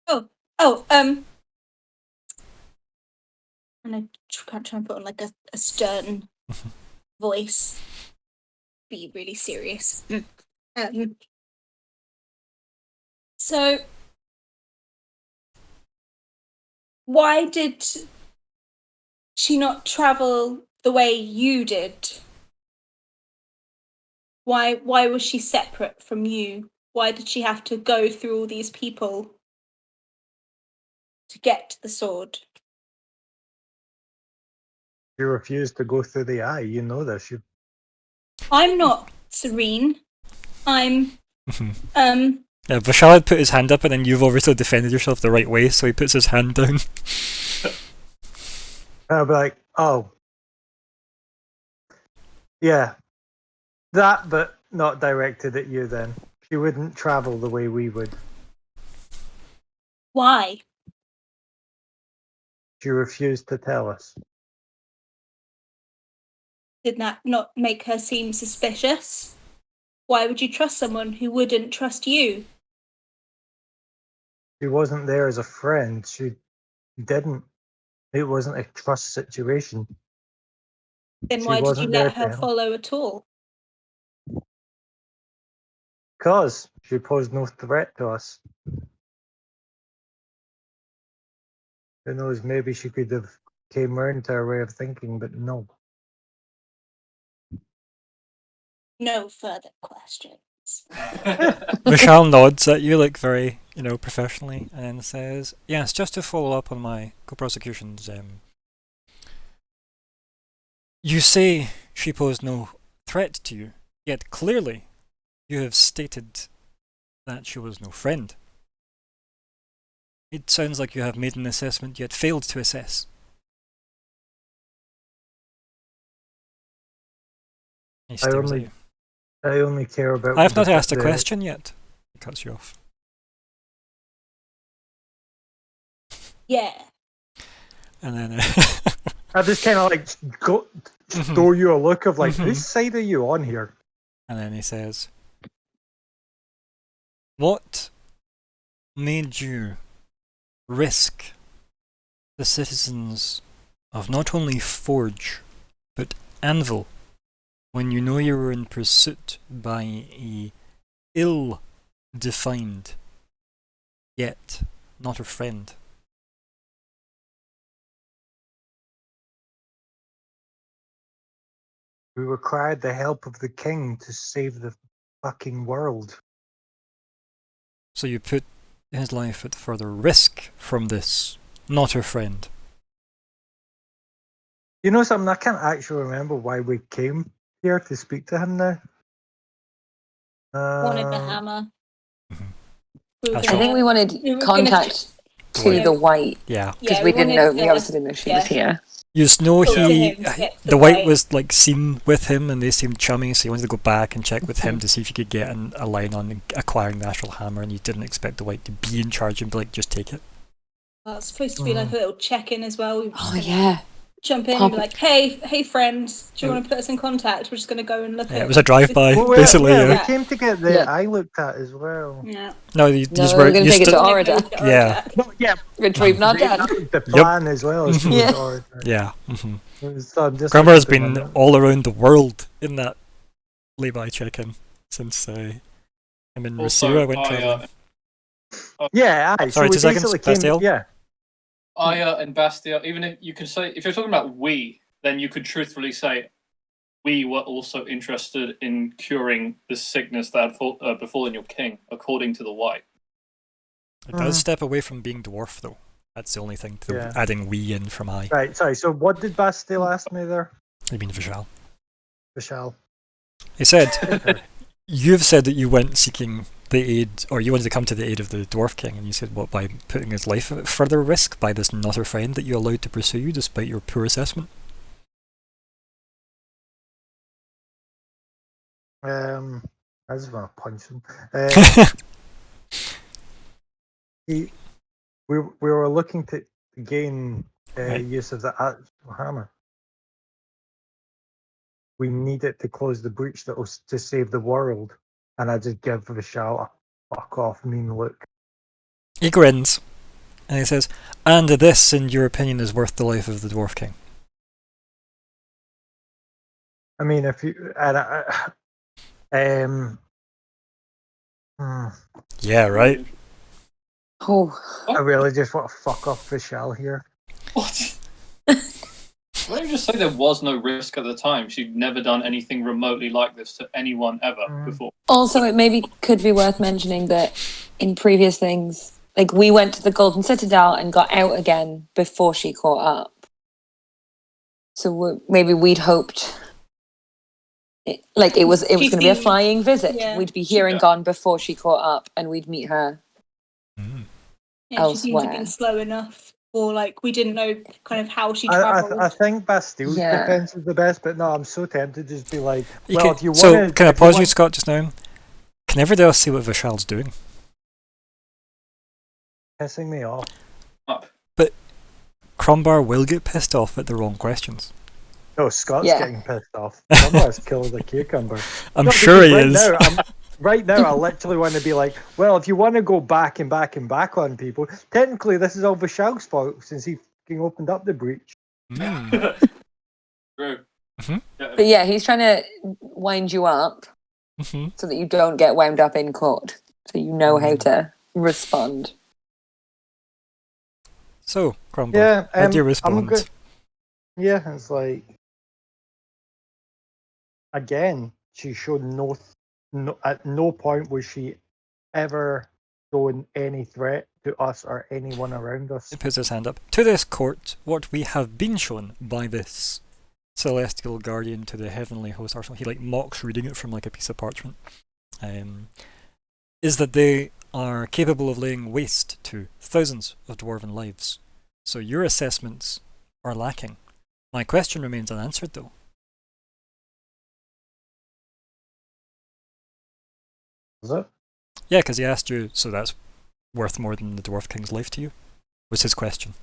I'm gonna try and put on like a stern voice. Be really serious. So, why did she not travel the way you did? Why was she separate from you? Why did she have to go through all these people to get to the sword? You refused to go through the eye. You know this. You I'm not Serene. I'm Yeah, Vishal had put his hand up, and then you've obviously defended yourself the right way, so he puts his hand down. I'll be like, oh, yeah, that, but not directed at you. Then she wouldn't travel the way we would. why? She refused to tell us. Did that not make her seem suspicious? Why would you trust someone who wouldn't trust you? She wasn't there as a friend. She didn't. It wasn't a trust situation. Then She why did you wasn't there let to her help. follow at all? Because she posed no threat to us. Who knows, maybe she could have came round to her way of thinking, but no. No further questions. Vishal nods at you, like very, professionally, and then says, "Yes, just to follow up on my co-prosecutions. You say she posed no threat to you, yet clearly you have stated that she was no friend. It sounds like you have made an assessment yet failed to assess." He stares at you. I only care about. I have not asked a question yet. He cuts you off. Yeah. And then I just kind of like throw you a look of like, whose side are you on here? And then he says, "What made you risk the citizens of not only Forge, but Anvil, when you know you were in pursuit by a ill-defined, yet not a friend?" We required the help of the king to save the fucking world. So you put his life at further risk from this, not a friend. You know something? I can't actually remember why we came here to speak to him now. Wanted the hammer. That's I right. think we wanted We were contact to White. the white Yeah. because Yeah, we didn't know. We to- obviously didn't know she was here. You know Talk to him to get to the the white white. was like seen with him and they seemed chummy, so you wanted to go back and check with him to see if you could get a line on acquiring the actual hammer, and you didn't expect the white to be in charge and be like, just take it. Well, it's supposed to be like a little check-in as well. We were just Oh gonna yeah. jump in and be like, hey friends, do you want to put us in contact? We're just going to go and look Yeah, at it was a drive-by, Well, basically. we Yeah. came to get the Yeah. eye looked at as well. Yeah. No, you No, just we're were gonna used take it to to. Orida, Yeah. No, yeah, which we've not that done. was the plan as well. As to Yeah. go to Order. Yeah. So I'm just Grummer has looking at been my notes. all around the world in that lay-by check-in since him and Also, Rasira went traveling. Yeah, aye. Sorry, so we 2 seconds, basically came. Bastiel? Yeah, Aya and Bastia, even if you can say, if you're talking about we, then you could truthfully say we were also interested in curing the sickness that had befallen your king, according to the white. It does step away from being dwarf, though. That's the only thing, Yeah. adding we in from I. right. Sorry. So what did Bastille ask me there, I mean, Vishal. Michelle? He said, you've said that you went seeking the aid, or you wanted to come to the aid of the Dwarf King, and you said, what, by putting his life at further risk by this not a friend that you allowed to pursue you despite your poor assessment? I just want to punch him. We were looking to gain Right. use of the actual hammer. We need it to close the breach that was to save the world. And I just give Vishal a fuck off mean look. He grins, And he says, and this, in your opinion, is worth the life of the Dwarf King. I mean, if you hmm, Yeah, right. Oh, I really just want to fuck off Vishal here. What? Why don't you just say there was no risk at the time? She'd never done anything remotely like this to anyone ever before. also, it maybe could be worth mentioning that in previous things, like we went to the Golden Citadel and got out again before she caught up. So maybe we'd hoped, it was She'd going to be a be- flying visit. yeah. We'd be here and gone before she caught up, and we'd meet her. Yeah, she seemed to have been elsewhere. slow enough, or like we didn't know kind of how she I travelled. think Bastille's Yeah. defense is the best, but no, I'm so tempted to just be like, You well, can, if you so, want to. can I pause you, Scott, just now? Can everybody else see what Vishal's doing? Pissing me off. But Crombar will get pissed off at the wrong questions. No, Scott's Yeah. getting pissed off. Crombar's killed a cucumber. I'm No, sure he because is. Right now, I literally want to be like, well, if you want to go back and back and back on people, technically this is all Vishal's fault since he fucking opened up the breach. Mm. True. Mhm. But yeah, he's trying to wind you up Mhm. so that you don't get wound up in court, so you know how to respond. So, Crombar, Yeah, how do you I'm respond? good. Yeah, it's like, again, she showed at no point was she ever shown any threat to us or anyone around us. He puts his hand up. To this court, what we have been shown by this celestial guardian to the heavenly host, or something, he mocks reading it from a piece of parchment, is that they are capable of laying waste to thousands of dwarven lives. So your assessments are lacking. My question remains unanswered, though. Is it? Yeah, because he asked you, so that's worth more than the Dwarf King's life to you? Was his question.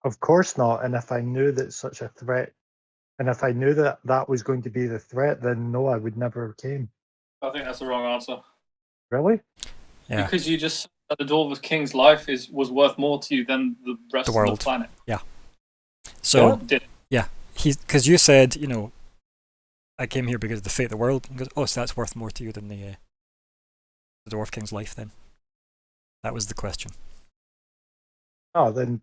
Of course not. And if I knew that such a threat, and if I knew that that was going to be the threat, then no, I would never have came. I think that's the wrong answer. Really? Yeah. Because you just said that the Dwarven King's life was worth more to you than the rest The of world. the planet. So, What? Did because you said, I came here because of the fate of the world. And goes, oh, so that's worth more to you than the Dwarf King's life then? That was the question. Oh, then.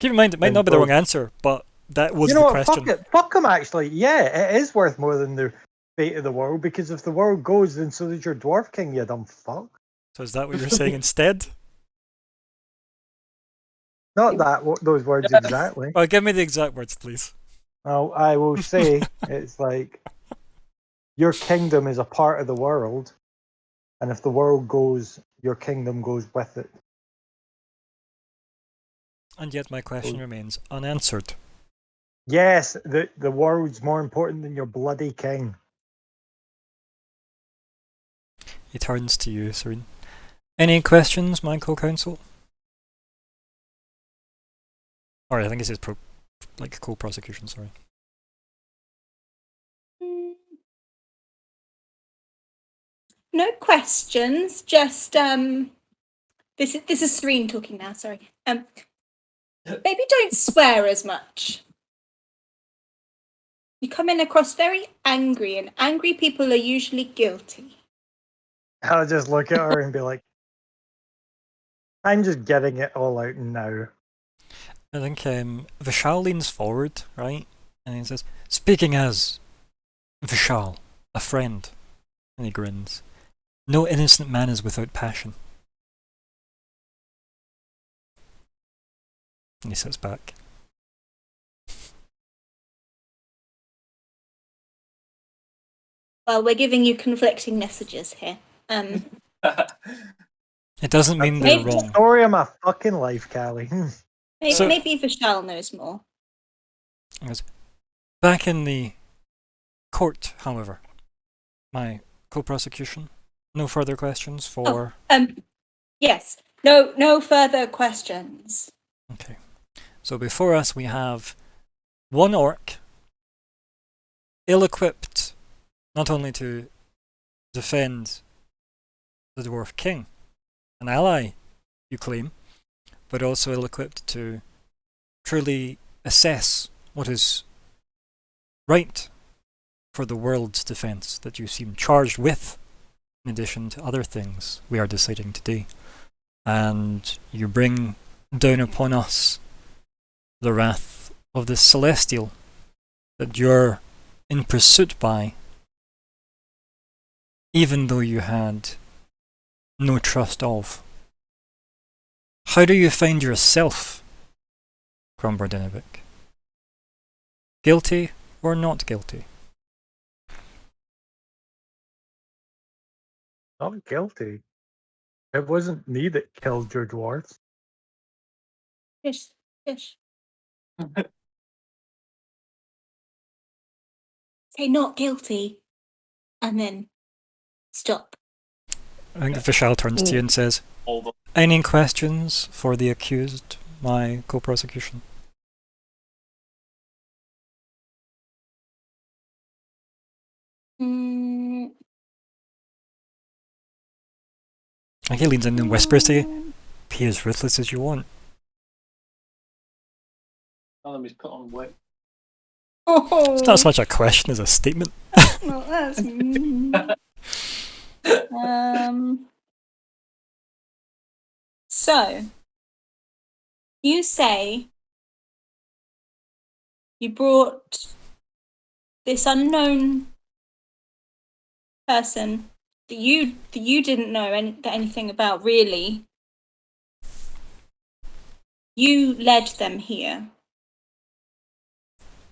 Keep in mind, it might Then not be the go- wrong answer, but that was You know the what? question. Fuck it. Fuck him, actually. Yeah, it is worth more than the fate of the world, because if the world goes, then so does your Dwarf King, you dumb fuck. So is that what you're saying instead? Not those words Yeah. exactly. Well, give me the exact words, please. I will say it's like your kingdom is a part of the world, and if the world goes, your kingdom goes with it. And yet my question remains unanswered. Yes, the world's more important than your bloody king. He turns to you, Serene. Any questions, my co-counsel? Or I think it says co-prosecution, sorry. No questions. Just this is Serene talking now. Sorry. Maybe don't swear as much. You come in across very angry, and angry people are usually guilty. I'll just look at her and be like, I'm just getting it all out now. I think Vishal leans forward, right? And he says, speaking as Vishal, a friend. And he grins. No innocent man is without passion. And he sits back. Well, we're giving you conflicting messages here. It doesn't mean they're Maybe- wrong. Story of my fucking life, Callie. Maybe, So- maybe Vishal knows more. He goes, back in the court, however, my co-prosecution, no further questions for... Yes. No further questions. Okay. So before us we have one orc, ill-equipped, not only to defend the Dwarf King, an ally you claim, but also ill-equipped to truly assess what is right for the world's defence that you seem charged with, in addition to other things we are deciding today. And you bring down upon us the wrath of the celestial that you're in pursuit by, even though you had no trust of. How do you find yourself, Grombardinovic? Guilty or not guilty? Not guilty. It wasn't me that killed your dwarves. Fish, fish. Say not guilty, and then stop. I think Vishal turns to you and says, any questions for the accused, my co-prosecution? Mm, And he leans in and whispers to you, be as ruthless as you want. Tell him he's put on weight. oh, It's not so much a question as a statement. well, that's mean. So, you say you brought this unknown person that you didn't know anything about, really. You led them here.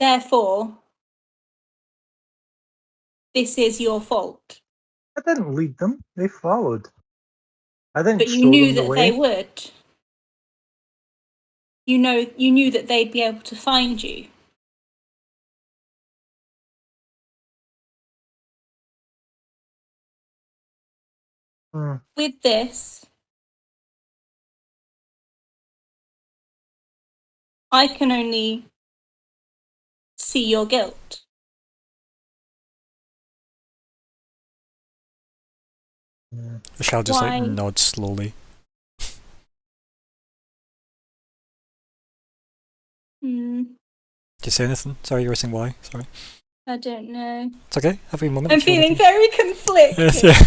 Therefore, this is your fault. I didn't lead them. They followed. I didn't But you show knew them the that way. they would. You knew that they'd be able to find you. With this, I can only see your guilt. Vishal just Why? nods slowly. Hmm, Did you say anything? Sorry, you were saying why? Sorry. I don't know. It's okay. Have a moment. I'm if you feeling want very conflicted. Yes, yeah.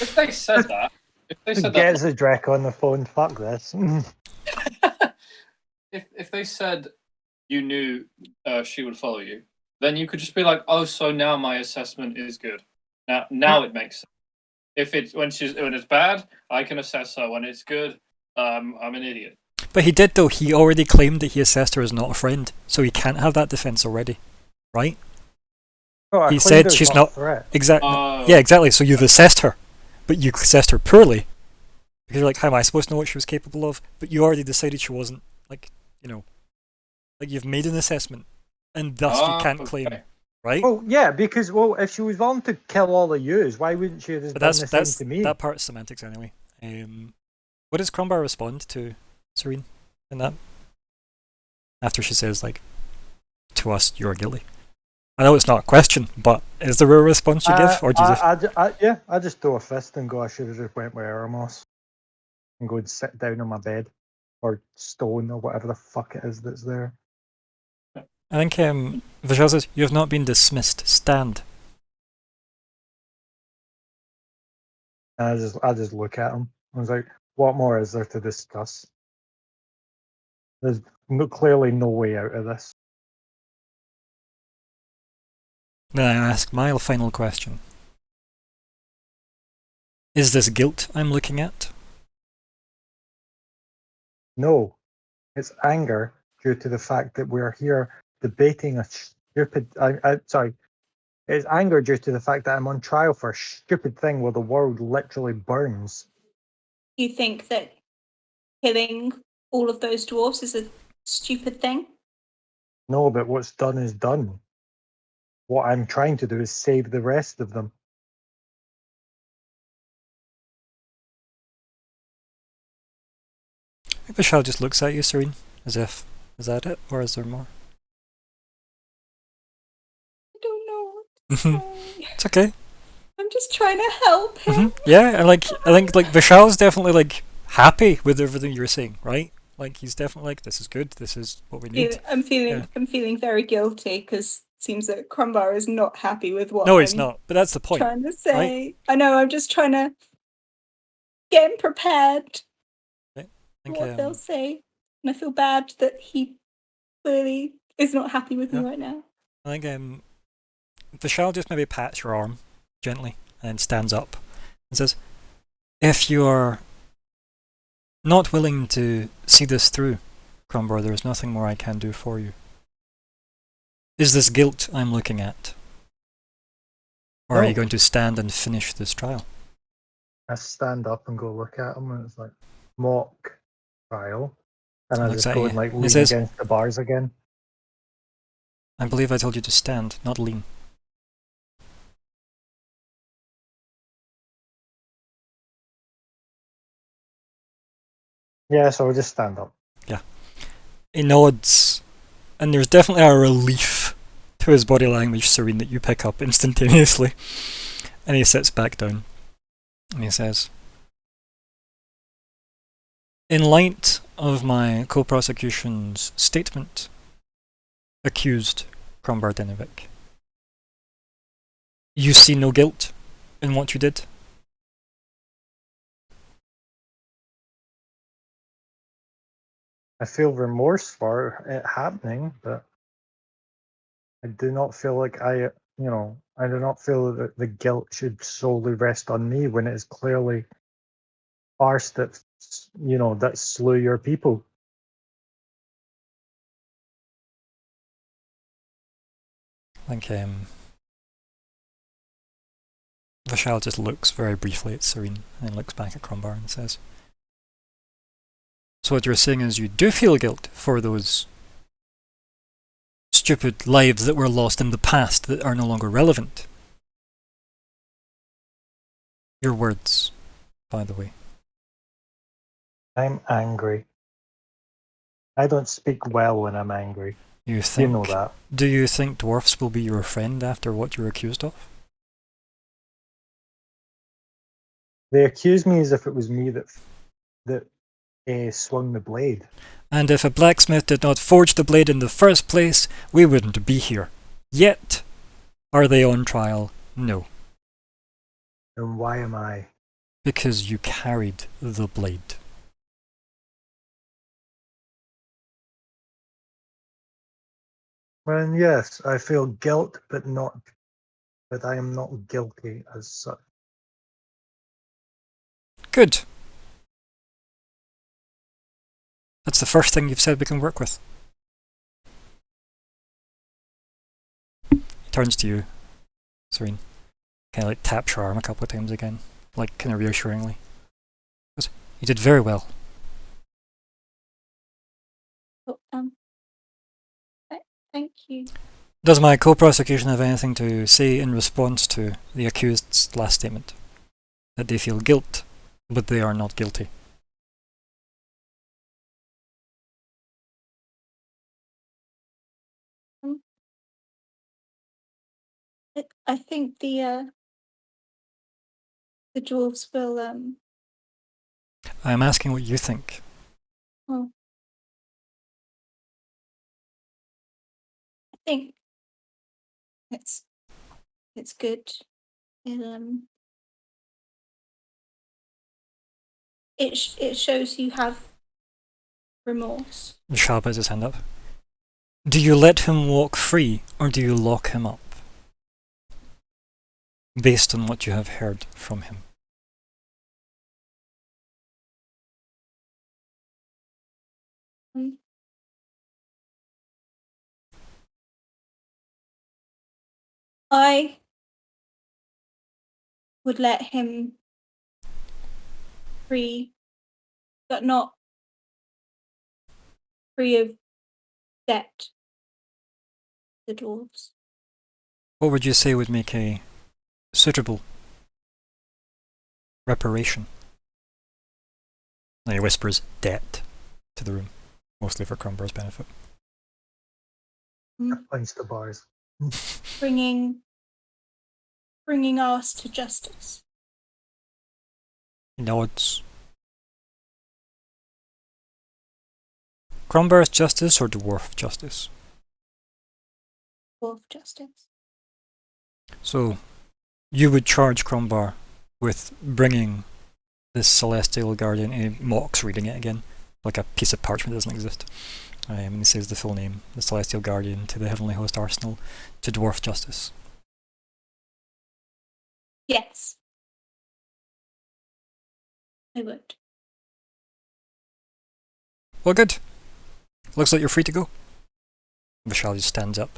If they said that, Gets a Drek on the phone. Fuck this. if they said you knew she would follow you, then you could just be like, oh, so now my assessment is good. Now it makes sense. If it's when it's bad, I can assess her. When it's good, I'm an idiot. But he did, though. He already claimed that he assessed her as not a friend, so he can't have that defense already, right? Oh, I He claimed said her she's a not threat. exactly. Oh. Yeah, exactly. So you've assessed her, but you assessed her poorly because you're like, how am I supposed to know what she was capable of? But you already decided she wasn't. Like, like you've made an assessment, and thus you can't claim, right? Oh yeah, because if she was willing to kill all of yous, why wouldn't she have just But done the same to me? that part's semantics anyway. What does Crombar respond to Serene in that? After she says, like, to us, you're guilty. I know it's not a question, but is there a response you give, or do you just... I just throw a fist and go, I should have just went with Eremos and go and sit down on my bed or stone or whatever the fuck it is that's there. I think Vishal says, you have not been dismissed. Stand. And I just look at him. I was like, what more is there to discuss? There's clearly no way out of this. Then I ask my final question. Is this guilt I'm looking at? No, it's anger due to the fact that we're here debating a stupid. Sorry, it's anger due to the fact that I'm on trial for a stupid thing where the world literally burns. You think that killing all of those dwarves is a stupid thing? No, but what's done is done. What I'm trying to do is save the rest of them. I think Vishal just looks at you, Serene, as if, is that it, or is there more? I don't know what to say. It's okay. I'm just trying to help him. Yeah, and I think Vishal's definitely like happy with everything you're saying, right? Like he's definitely like, this is good. This is what we need. I'm feeling very guilty because it seems that Crumbar is not happy with what No, he's I'm not. But that's the point. trying to say. Right? I know. I'm just trying to get him prepared I for think, what they'll say, and I feel bad that he clearly is not happy with me right now. I think Vishal just maybe pats your arm gently and then stands up and says, if you're not willing to see this through, Crumbar, there is nothing more I can do for you. Is this guilt I'm looking at? Or are you going to stand and finish this trial? I stand up and go look at him, and it's like mock trial, and I Looks just at go you. and like He lean says, against the bars again. I believe I told you to stand, not lean. Yeah, so I'll just stand up. Yeah. He nods, and there's definitely a relief to his body language, Serene, that you pick up instantaneously. And he sits back down, and he says, in light of my co-prosecution's statement, accused Crumbar Dinovic, you see no guilt in what you did? I feel remorse for it happening, but I do not feel like I do not feel that the guilt should solely rest on me when it is clearly farce that, that slew your people. I think Vishal just looks very briefly at Serene and then looks back at Crumbar and says, so what you're saying is you do feel guilt for those stupid lives that were lost in the past that are no longer relevant. Your words, by the way. I'm angry. I don't speak well when I'm angry. You think? You know that. Do you think dwarfs will be your friend after what you're accused of? They accuse me as if it was me that swung the blade. And if a blacksmith did not forge the blade in the first place, we wouldn't be here. Yet, are they on trial? No. Then why am I? Because you carried the blade. Well, yes, I feel guilt, but I am not guilty as such. Good. That's the first thing you've said we can work with. He turns to you, Serene. Kind of like taps your arm a couple of times again, like kind of reassuringly. He goes, you did very well. Thank you. Does my co-prosecution have anything to say in response to the accused's last statement? That they feel guilt, but they are not guilty. I think the dwarves will I'm asking what you think. well, I think it's good. It shows you have remorse. Vishal puts his hand up. Do you let him walk free, or do you lock him up? Based on what you have heard from him. I would let him free, but not free of debt. The dwarves. What would you say would make a suitable reparation? And he whispers debt to the room, mostly for Crumbar's benefit. Punch the bars. Bringing us to justice. He nods. Crombar's justice or dwarf justice? Dwarf justice. So, you would charge Crombar with bringing this Celestial Guardian, and he mocks reading it again, like a piece of parchment doesn't exist. And he says the full name, the Celestial Guardian, to the Heavenly Host Arsenal, to dwarf justice. Yes. I would. Well, good. Looks like you're free to go. Vishal just stands up.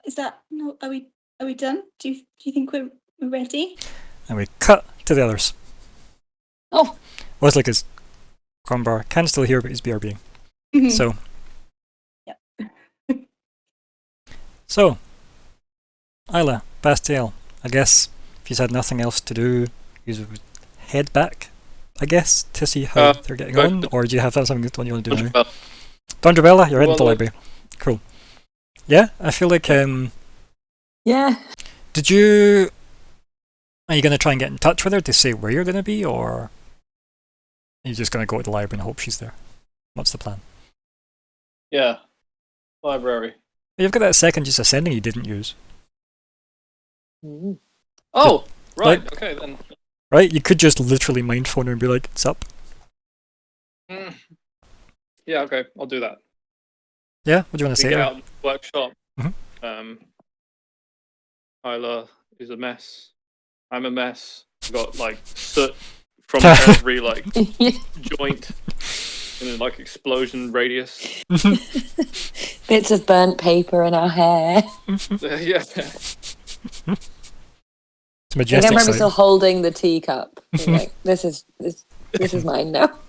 Is that no? Are we done? Do you think we're ready? And we cut to the others. Oh. Westlake is Crombar can still hear, but he's BRBing. So. Yep. So. Isla, Bastiel, I guess if you had nothing else to do, you would head back, I guess, to see how they're getting on, or do you have something you want to do now? Dondrabella, you're heading to the library. Cool. Yeah, I feel like, Yeah. did you... Are you going to try and get in touch with her to say where you're going to be, or are you just going to go to the library and hope she's there? What's the plan? Yeah. Library. You've got that second just ascending you didn't use. Oh, right. Like- Okay, then. Right? You could just literally mind phone her and be like, it's up. Yeah, okay. I'll do that. Yeah? What do you want to We say? get to her? out of the workshop. Mhm. Isla is a mess. I'm a mess. I've got, like, soot from every, like, joint in a, like, explosion radius. Bits of burnt paper in our hair. Yeah. It's I majestic remember sight. still holding the teacup. Like, this is mine now.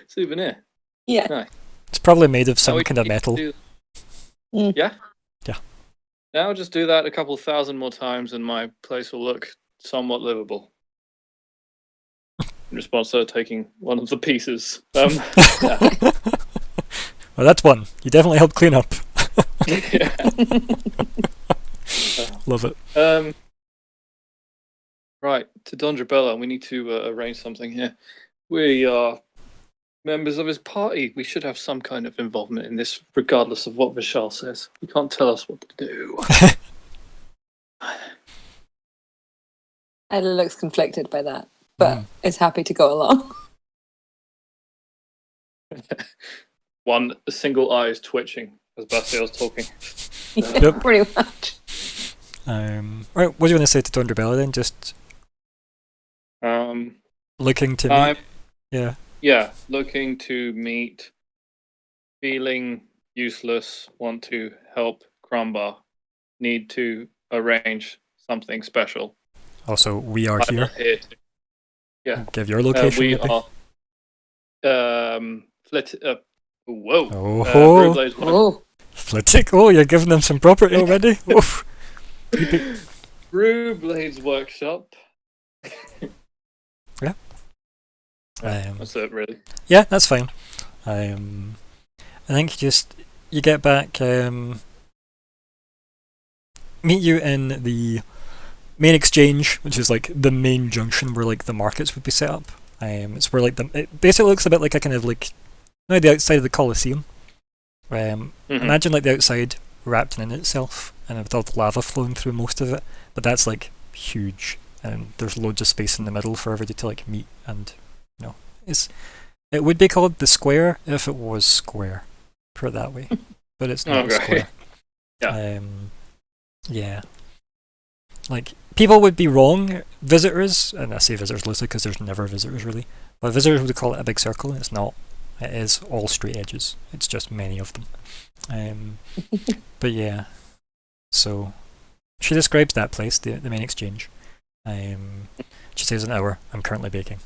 Souvenir. Yeah. It's probably made of Now some we kind of need to metal. Mm. Yeah? Yeah. Now just do that a couple thousand more times and my place will look somewhat livable. In response to taking one of the pieces. Yeah. Well, that's one. You definitely helped clean up. Yeah. Love it. Right, to Dondrabella, we need to arrange something here. We are members of his party. We should have some kind of involvement in this, regardless of what Vishal says. He can't tell us what to do. Ella looks conflicted by that, but is happy to go along. One single eye is twitching as Bastiel's talking. Yep. Pretty much. Right, what do you want to say to Dondrabella then? Just looking to meet? Yeah. Yeah, looking to meet, feeling useless, want to help Crombar, need to arrange something special. Also, we are here. Yeah. Give your location. We maybe. are whoa. Oh, Brewblade's Oh. Flitwick. Oh, you're giving them some property already. Oof. Brewblade's workshop. Yeah. That's it, really. Yeah, that's fine. I think you get back. Meet you in the main exchange, which is like the main junction where like the markets would be set up. It's where like it basically looks a bit like a kind of like the outside of the Colosseum. Imagine like the outside wrapped in itself, and with all the lava flowing through most of it. But that's like huge, and there's loads of space in the middle for everybody to like meet. And it would be called the square if it was square, put it that way. But it's not square. Yeah. Yeah. Like people would be wrong. Visitors, and I say visitors loosely because there's never visitors really. But visitors would call it a big circle, and it's not. It is all straight edges. It's just many of them. But yeah. So she describes that place, the main exchange. She says an hour. I'm currently baking.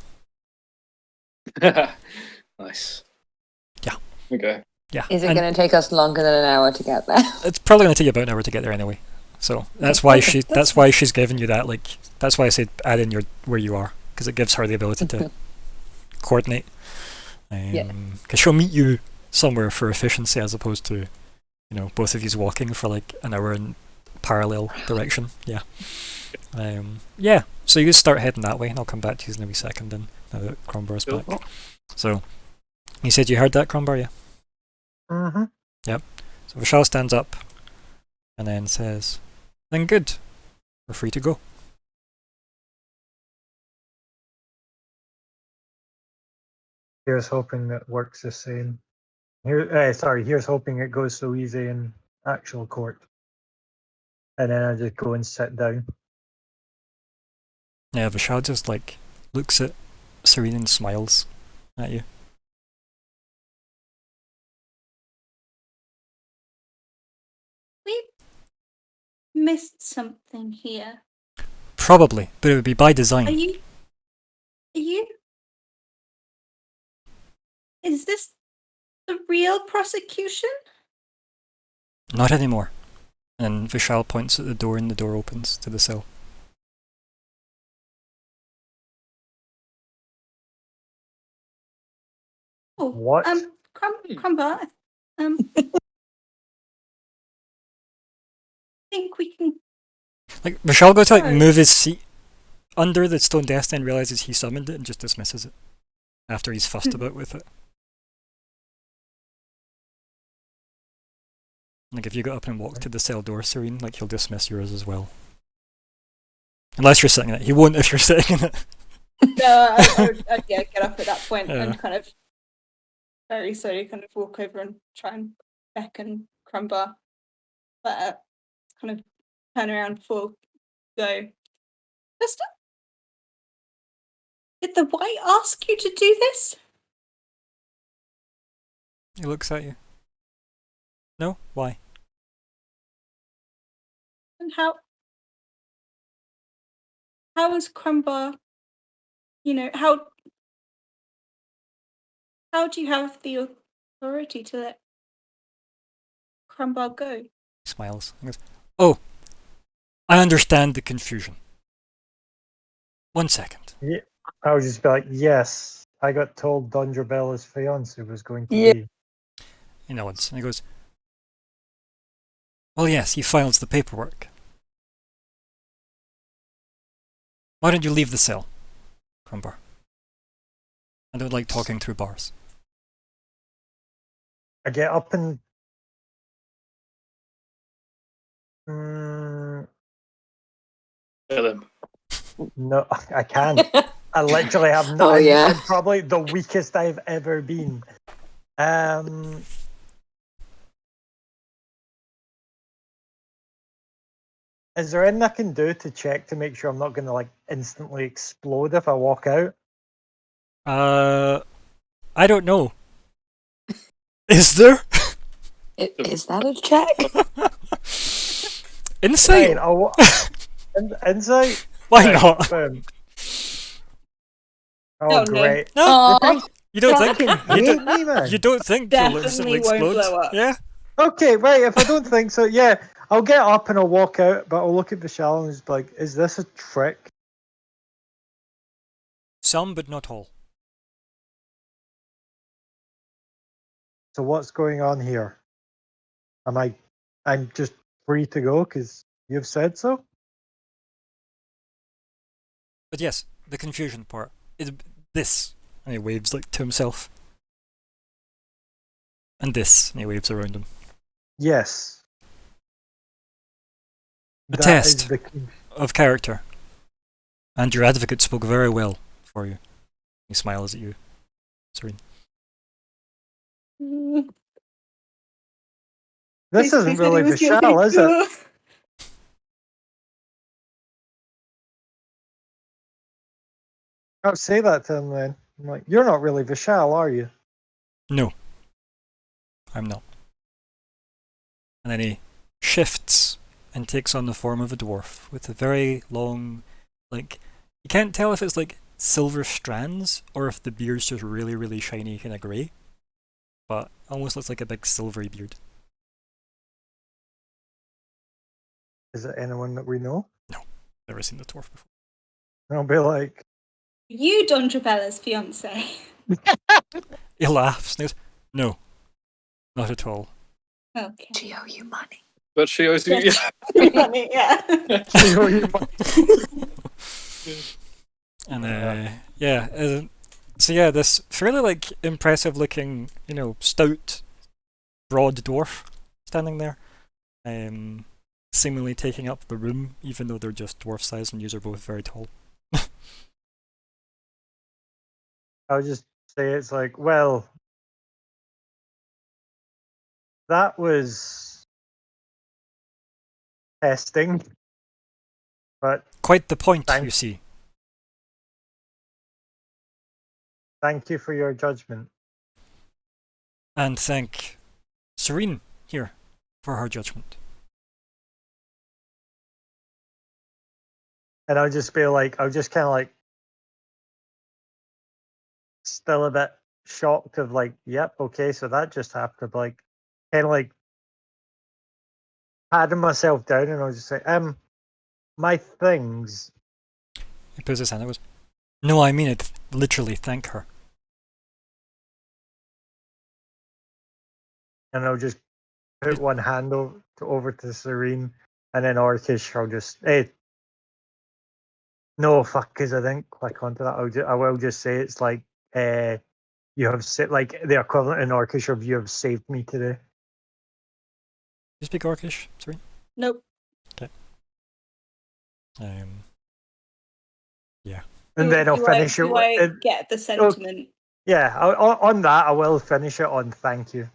Nice. Yeah. Okay. Yeah. Is it going to take us longer than an hour to get there? It's probably going to take you about an hour to get there anyway. So that's why that's why she's given you that. Like that's why I said add in where you are, because it gives her the ability to coordinate. Because she'll meet you somewhere for efficiency as opposed to, both of you walking for like an hour and parallel direction. Yeah. Yeah. So you just start heading that way, and I'll come back to you in a wee second. Then now that Crombar's Cool. back. So you said you heard that, Crombar, yeah? Mm-hmm. Yep. So Vishal stands up and then says, "Then good. We're free to go." Here's hoping it works the same. Here's hoping it goes so easy in actual court. And then I just go and sit down. Yeah, Vishal just like looks at Serene and smiles at you. We missed something here. Probably, but it would be by design. Are you? Is this the real prosecution? Not anymore. And Vishal points at the door, and the door opens to the cell. Oh, What? Crumbar, I think we can. Like Vishal goes to like Oh. move his seat under the stone desk, and realizes he summoned it, and just dismisses it after he's fussed about with it. Like if you got up and walked to the cell door, Serene, like he'll dismiss yours as well. Unless you're sitting in it. He won't if you're sitting in it. No, I'd get up at that point Yeah. and kind of very slowly kind of walk over and try and beckon Crumbar, but kind of turn around before go. Mister, did the White ask you to do this? He looks at you. No? Why? And how is Crumbar? How do you have the authority to let Crumbar go? He smiles and goes, "Oh, I understand the confusion. 1 second." Yeah. I would just be like, yes, I got told Don Bella's fiance was going to Yeah. be. He nods and he goes, "Well, yes, he files the paperwork. Why don't you leave the cell, Crumbar? I don't like talking through bars." I get up and Kill him. no, I can't. I literally have no. Oh, yeah. I'm probably the weakest I've ever been. Is there anything I can do to check to make sure I'm not going to like instantly explode if I walk out? I don't know. Is there? Is that a check? Insight? Fine, insight? Why Right, not? boom. Oh, Oh, no. great. No, Aw. you don't Fucking think hate me, man. you don't think you'll Definitely instantly won't explode? blow up. Yeah. Okay, right. If I don't think so, yeah, I'll get up and I'll walk out, but I'll look at Vishal and just be like, is this a trick? Some, but not all. So what's going on here? I'm just free to go because you've said so? But yes, the confusion part is this, and he waves like to himself, and this, and he waves around him. Yes. A That is test the of character, and your advocate spoke very well for you. He smiles at you, Serene. This isn't really Vishal, is it? I'll say that to him then. I'm like, you're not really Vishal, are you? No, I'm not. And then he shifts and takes on the form of a dwarf with a very long, like, you can't tell if it's like silver strands or if the beard's just really, really shiny, kind of grey, but almost looks like a big silvery beard. Is it anyone that we know? Never seen the dwarf before. And I'll be like, You, Don Drabella's fiance. He laughs and he goes, "No, not at all." Okay. Do you owe you money? But she always Yes. Money, yeah. You know, you And yeah, so yeah, this fairly like impressive looking, stout, broad dwarf standing there, seemingly taking up the room, even though they're just dwarf size and you are both very tall. I'll just say it's like, well, that was testing, but Quite the point, Thank- you see. thank you for your judgment. And thank Serene here for her judgment. And I'll just be like, I'll just kind of like, still a bit shocked of like, yep, okay, so that just happened. Like, kind of like patting myself down, and I'll just say, my things. He puts his hand out. No, I mean it. Literally, thank her. And I'll just put one hand over to Serene, and then Orcish, I'll just, hey, no, fuck, because I didn't click onto that. I will just say it's like, you have like the equivalent in Orcish of you have saved me today. You speak Orcish, Serene? Nope. Yeah. And then I'll finish it. You won't with- get the sentiment. yeah, on that, I will finish it on thank you.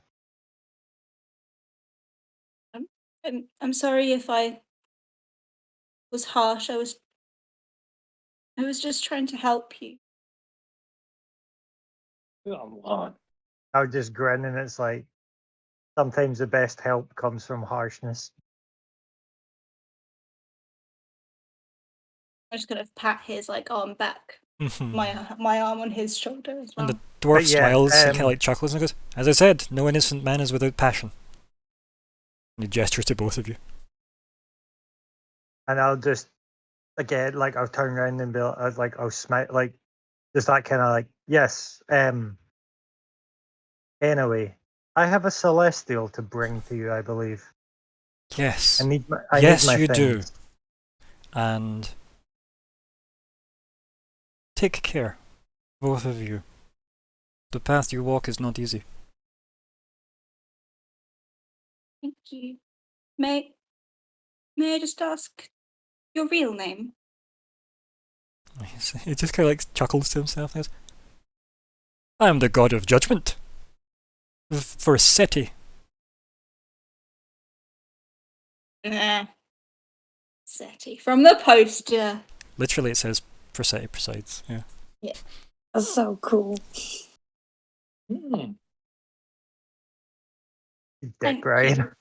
I'm sorry if I was harsh. I was just trying to help you. Come on. I'll just grin, and it's like, sometimes the best help comes from harshness. I'm just gonna pat his like arm back, Mhm. my arm on his shoulder as well. And the dwarf But yeah, smiles and kind of like chuckles and goes, "As I said, no innocent man is without passion." And he gestures to both of you. And I'll just, again, like, I'll turn around and be like, I'll smile, like, just that kind of like, yes, anyway, I have a celestial to bring to you, I believe. Yes. I need my Yes, you do. things. And take care, both of you. The path you walk is not easy. Thank you. May I just ask your real name? He just kind of like chuckles to himself and goes, I am the god of judgment. For Seti. Seti from the poster. Literally, it says for Seti presides. Yeah. That's so cool. Hmm. Dick, Thank right? you.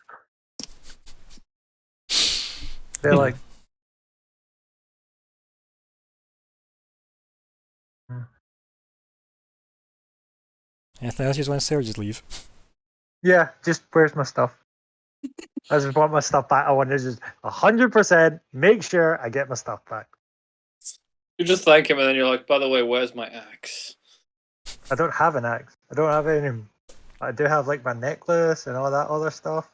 They're like, Anything else you want to say, or just leave? yeah, just where's my stuff? I just want my stuff back. I want to just 100% make sure I get my stuff back. You just thank him, and then you're like, by the way, where's my axe? I don't have an axe. I don't have any. I do have like my necklace and all that other stuff.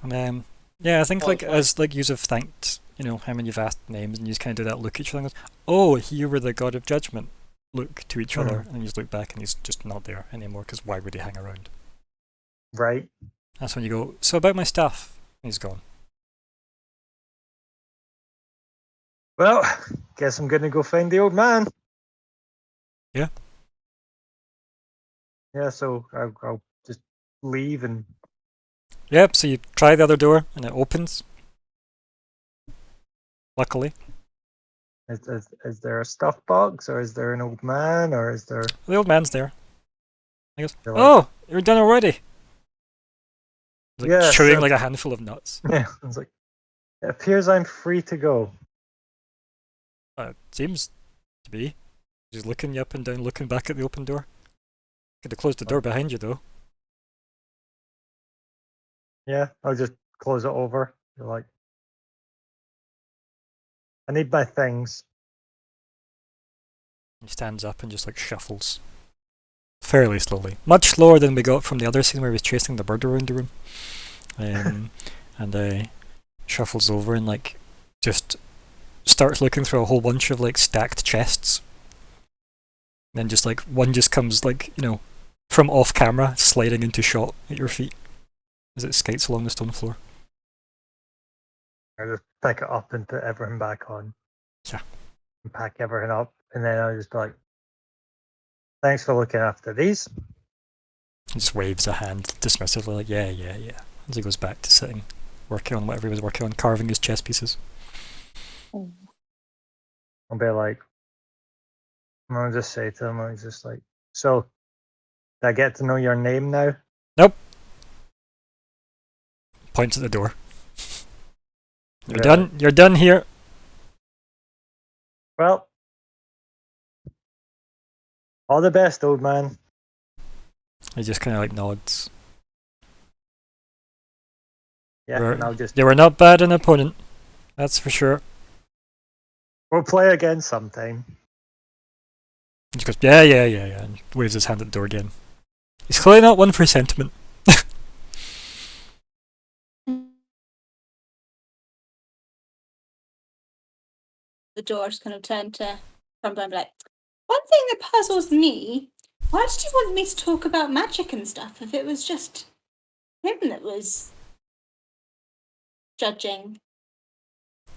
And yeah, I think Oh, like fine. as like you've thanked, how many you've asked names, and you just kind of do that look at each other and goes, oh, you were the god of judgment. Look to each other, and you just look back, and he's just not there anymore. Because why would he hang around? Right. That's when you go. So about my stuff, and he's gone. Well, guess I'm gonna go find the old man. Yeah. Yeah. So I'll just leave and. Yep. So you try the other door, and it opens. Luckily, Is there a stuff box, or is there an old man, or is there? the old man's there. He goes, You're like- "Oh, you're done already." He's like Yeah, chewing so- like a handful of nuts. Yeah. It's like, it appears I'm free to go. It seems to be. He's looking you up and down, looking back at the open door. Could have closed the door behind you though. Yeah. I'll just close it over. You're like, I need my things. He stands up and just like shuffles fairly slowly. Much slower than we got from the other scene where he was chasing the bird around the room. And shuffles over and like just starts looking through a whole bunch of like stacked chests. And then just like one just comes like, from off camera, sliding into shot at your feet as it skates along the stone floor. I just pick it up and put everything back on. Yeah. And pack everything up, and then I just be like, thanks for looking after these. He just waves a hand dismissively, like, yeah, as he goes back to sitting, working on whatever he was working on, carving his chess pieces. I'll be like, I'll just say to him, I was just like, so, did I get to know your name now? Nope. Points at the door. You're Really? done. You're done here. Well, all the best, old man. He just kind of like nods. Yeah, and I'll just, You were not bad an opponent, that's for sure. we'll play again sometime. He just goes, yeah, and waves his hand at the door again. He's clearly not one for sentiment. The door just kind of turned to Crumbo and be like, one thing that puzzles me, why did you want me to talk about magic and stuff if it was just him that was judging? I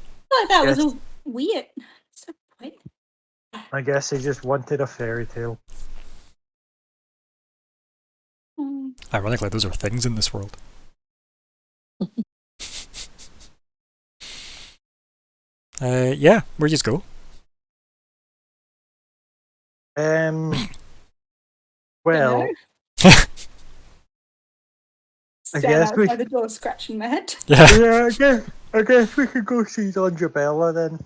thought that was Yes. all weird. So point. I guess he just wanted a fairy tale. Ironically, those are things in this world. Yeah, where'd you go? Well, know. I Stand guess we- outside the door, scratching my head. Yeah. yeah, I guess we could go see Donjabella then.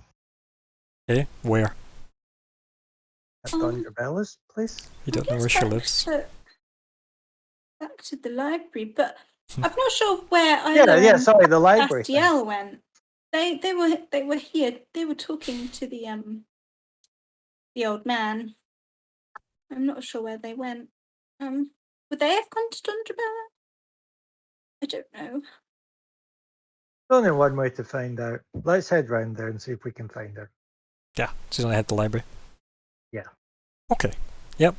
Okay, where? At Donjabella's place? You don't know where she lives. Back to the library, but I'm not sure where either. Yeah, sorry, the library thing. Bastiel went. They were here. They were talking to the old man. I'm not sure where they went. Would they have gone to Donjabella? I don't know. There's only one way to find out. Let's head round there and see if we can find her. Yeah, she's only at the library. Yeah. Okay. Yep.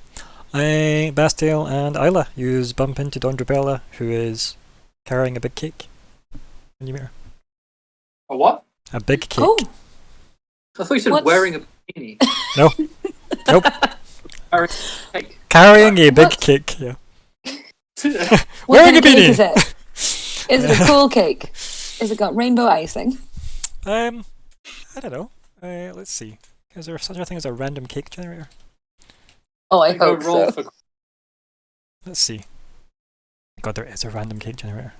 Bastiel and Isla, you bump into Donjabella, who is carrying a big cake when you meet her. A what? A big cake. Oh, I thought you said What's- wearing a bikini. No. Nope. Cake. Carrying a big What? cake, yeah. what Wearing kind a of cake beanie. is it? Is it a cool cake? Is it got rainbow icing? I don't know. Let's see. Is there such a thing as a random cake generator? Oh, I Go hope roll so. for Let's see. God, there is a random cake generator.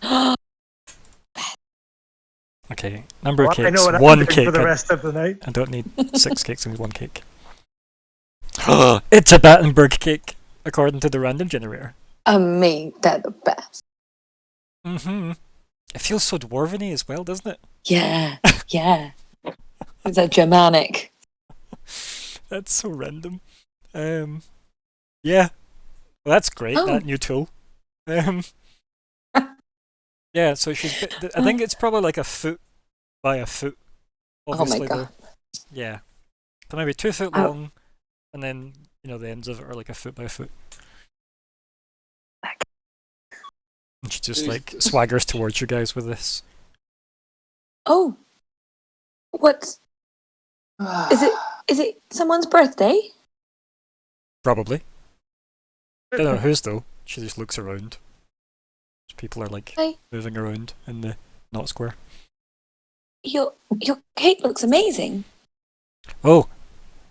Okay, number of Well, I cakes. know what I'm One doing cake. for the rest of the night. I don't need 6 cakes, I need 1 cake. It's a Battenberg cake, according to the random generator. They're the best. Mm-hmm. It feels so dwarven-y as well, doesn't it? Yeah. It's a Germanic. That's so random. Yeah. Well, that's great, Oh. that new tool. Yeah, so she's... I think it's probably like a foot by a foot. Obviously, Oh my god. though. Yeah. So maybe 2 foot Oh. long, and then, the ends of it are like a foot by foot. And she just, like, swaggers towards you guys with this. Oh. What's is it someone's birthday? Probably. Don't know whose, though. She just looks around. People are, like, Hi. moving around in the not square. Your cake looks amazing. Oh,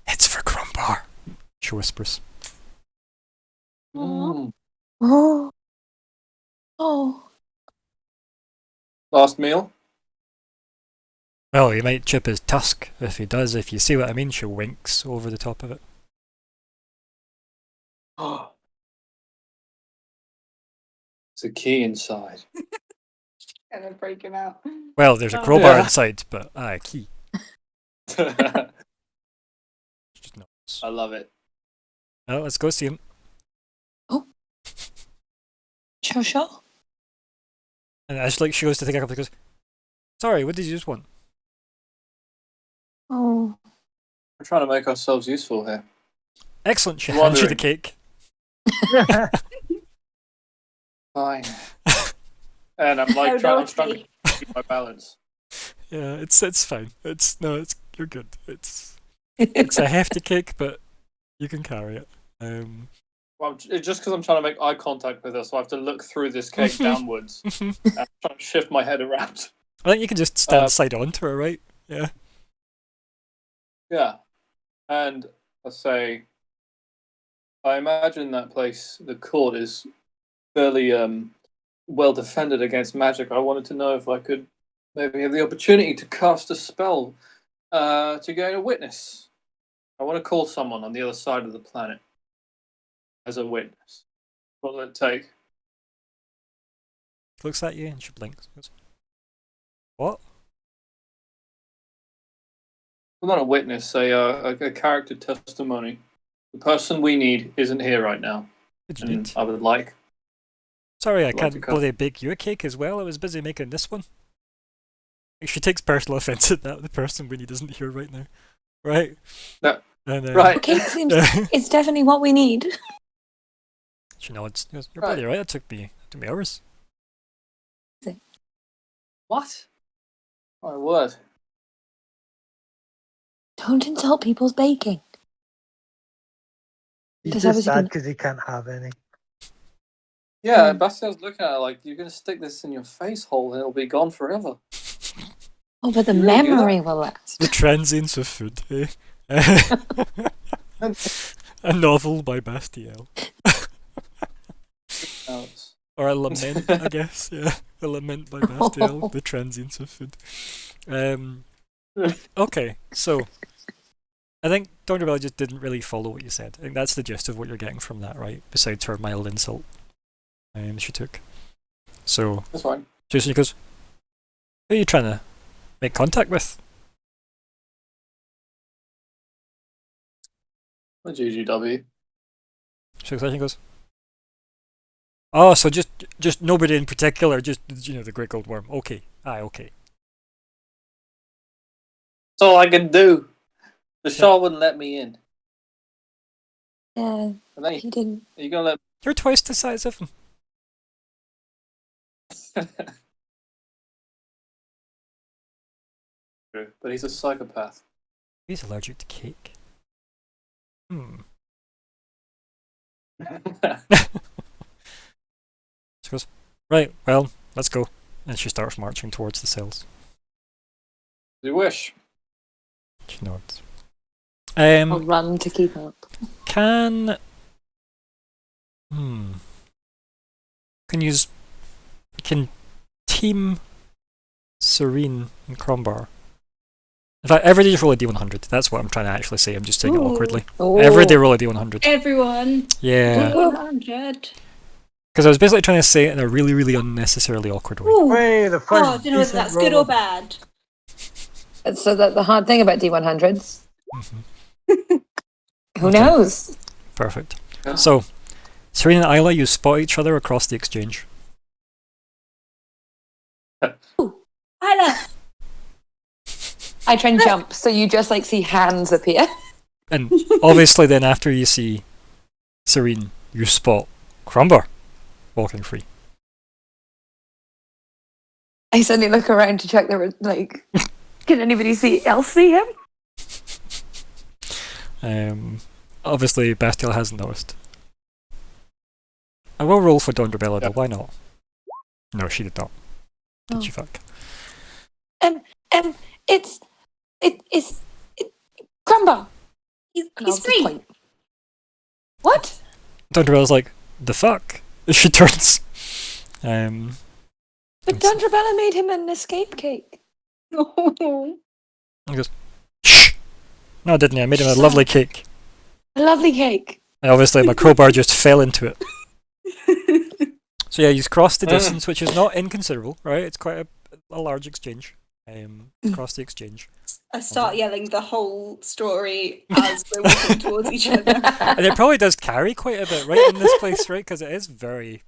it's for Crumbar, she whispers. Mm. Oh. Oh. Last meal. Well, he might chip his tusk if he does. If you see what I mean, she winks over the top of it. It's a key inside. And then break him out. Well, there's a Oh. crowbar Yeah. inside, but a key. I Just nods. love it. Well, let's go see him. Sure. And as she goes to take a couple, she goes, "Sorry, what did you just want?" Oh. We're trying to make ourselves useful here. Excellent. She hands you the cake. Fine. And I'm like, I'm struggling to keep my balance. Yeah, it's fine. You're good. It's a hefty cake, but you can carry it. Well, it's just because I'm trying to make eye contact with her, so I have to look through this cake downwards. And I'm trying to shift my head around. I think you can just stand side on to her, right? Yeah. Yeah. And I say, I imagine that place, the court, is fairly well defended against magic. I wanted to know if I could maybe have the opportunity to cast a spell to gain a witness. I want to call someone on the other side of the planet as a witness. What will it take? Looks at you and she blinks. Goes, what? Well, not a witness, a character testimony. The person we need isn't here right now. What did you need? I would like. Sorry, I I'd like can't to cut. bloody bake you a cake as well. I was busy making this one. She takes personal offence at that. The person we need isn't here right now. Right? No. And, Right. Okay, it's definitely what we need. She nods. She goes, "You're bloody right. It took me hours." What? My word. Don't insult people's baking. He's Does just obviously sad been- because he can't have any. Yeah, Bastian's looking at her like, you're going to stick this in your face hole and it'll be gone forever. Oh, but the You really do memory will last. The transience of food, eh? A novel by Bastiel. Or a lament, I guess, yeah. A lament by Bastiel, The Transience of Food. Okay, so I think Dornabella just didn't really follow what you said. I think that's the gist of what you're getting from that, right? Besides her mild insult she took. So That's fine. Jason goes, who are you trying to make contact with? The GGW. She goes, oh, so just nobody in particular, just, the Great Gold Worm. Okay. Okay. That's all I can do. The Shaw wouldn't let me in. Yeah, And then he didn't. are you going to let You're twice the size of him. True, but he's a psychopath. He's allergic to cake. She goes, right, well, let's go. And she starts marching towards the cells. You wish. She nods. I'll run to keep up. Can Team Serene and Crombar. In fact, everybody just roll a D100. That's what I'm trying to actually say. I'm just saying it awkwardly. Everybody roll a D100. Everyone. Yeah. 100. Because I was basically trying to say it in a really, really unnecessarily awkward way. Ooh. Wait, the first Oh, I don't know whether that's good or bad. So the hard thing about D100s, Mm-hmm. who knows? Perfect. Yeah. So, Serene and Isla, you spot each other across the exchange. Isla! I try and jump, so you just see hands appear. And obviously then after you see Serene, you spot Crombar walking free. I suddenly look around to check can anybody else see him? Obviously Bastiel hasn't noticed. I will roll for Dondrabella though, why not? No, she did not. Did you fuck? It's Crumbar. He's free. What? Dondrabella's like, the fuck? She turns. But Dondrabella made him an escape cake. He goes, shh! No, didn't I? I made him a lovely cake. A lovely cake. And obviously my crowbar just fell into it. So yeah, you've crossed the distance, which is not inconsiderable, right? It's quite a large exchange. Across the exchange. I start yelling the whole story as we're walking towards each other. And it probably does carry quite a bit, right, in this place, right? Because it is very,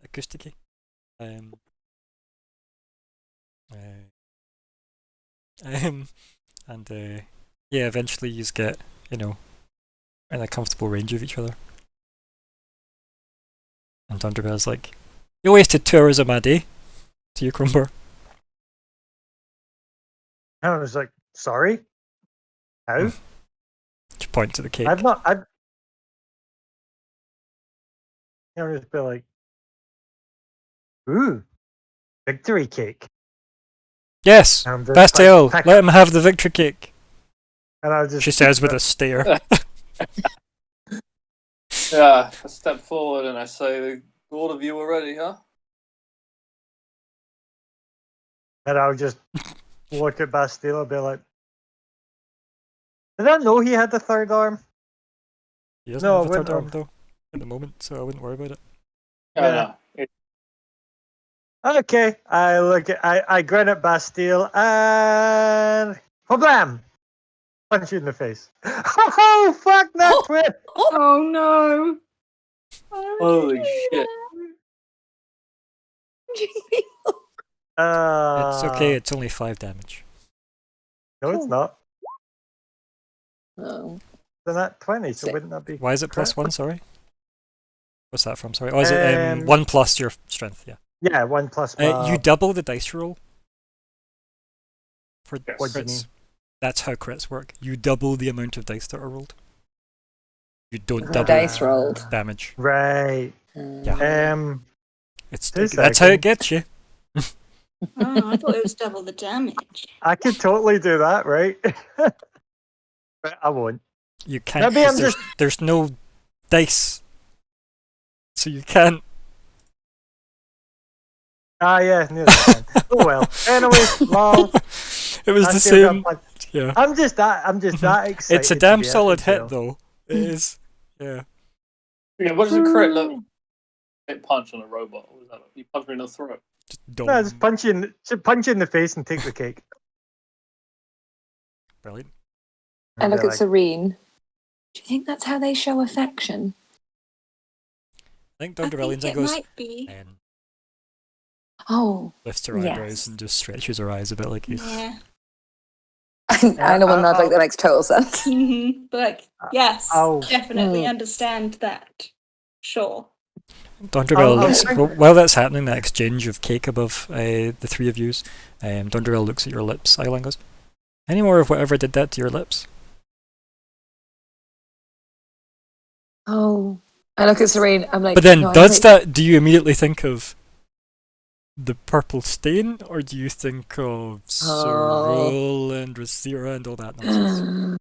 acoustic. Um, uh, and yeah, eventually you get, you know, in a comfortable range of each other. And Thunderbear's like, you wasted 2 hours of my day to you, Crumber. And I was like, sorry? How? To point to the cake. I've not. I've. I was just be like, ooh, victory cake. Yes, And I'm just Bastille, like, let him have the victory cake. And I was just. She says with a stare. Yeah, I step forward and I say, all of you are ready, huh? And I would just look at Bastille and be like, did I know he had the third arm? He doesn't No, have I a third wouldn't arm have. though, at the moment, so I wouldn't worry about it. Yeah. Okay, I grin at Bastille and blam! Punch you in the face. Oh fuck that twin! Oh no. Holy shit. It's okay, it's only 5 damage. No, it's not. Oh. Then that 20, so Sick. wouldn't that be? Why is it plus correct? 1, sorry? What's that from, sorry? Oh, is it 1 1 plus your strength, yeah. Yeah, 1 plus my. You double the dice roll for Yes. What do you crits. mean? That's how crits work. You double the amount of dice that are rolled. You don't The double dice rolled. damage. Right. Yeah. That's how it gets you. Oh, I thought it was double the damage. I could totally do that, right? But I won't. You can't. Maybe 'Cause I'm just. there's no dice, so you can't. Ah, yeah, nearly can. Oh well. Anyway, lol. It was I the still got same. punch. Yeah. I'm just that excited. It's a to damn be at solid the hit, jail. though. It is. Yeah. Yeah, what does a crit look like? Hit punch on a robot. What does that look? You punch me in the throat. Just No, just punch you in the face and take the cake. Brilliant. I look They're at Serene. Do you think that's how they show affection? I think I Dr. think Brilliant's it goes might be. and Oh, lifts her eyebrows yes. and just stretches her eyes a bit like he's. Yeah. I know will nod like that makes total sense. But like, yes, I'll- definitely Mm. understand that. Sure. Dr. I'll- Bell I'll looks think- while that's happening, that exchange of cake above the 3 of yous. Dr. Bell looks at your lips. Eileen goes, "Any more of whatever did that to your lips?" Oh, I look at Serene. I'm like, But then, no, do you immediately think of the purple stain, or do you think of Cyril and Rasira and all that nonsense?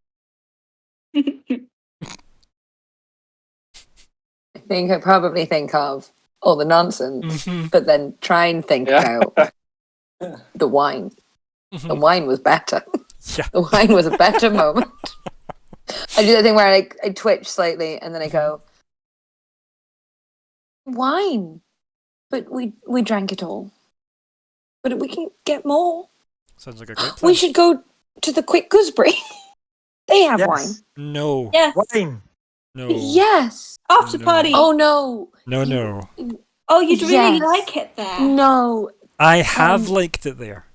I probably think of all the nonsense, Mhm. but then try and think about the wine. The Mhm. wine was better. Yeah. The wine was a better moment. I do that thing where I twitch slightly and then I go, wine. But we drank it all. But we can get more. Sounds like a great plan. We should go to the Quick Gooseberry. They have wine. Yes. No. Yes. Wine. No. Yes. After No. party. Oh no. No. Oh, you'd really Yes. like it there. No. I have liked it there,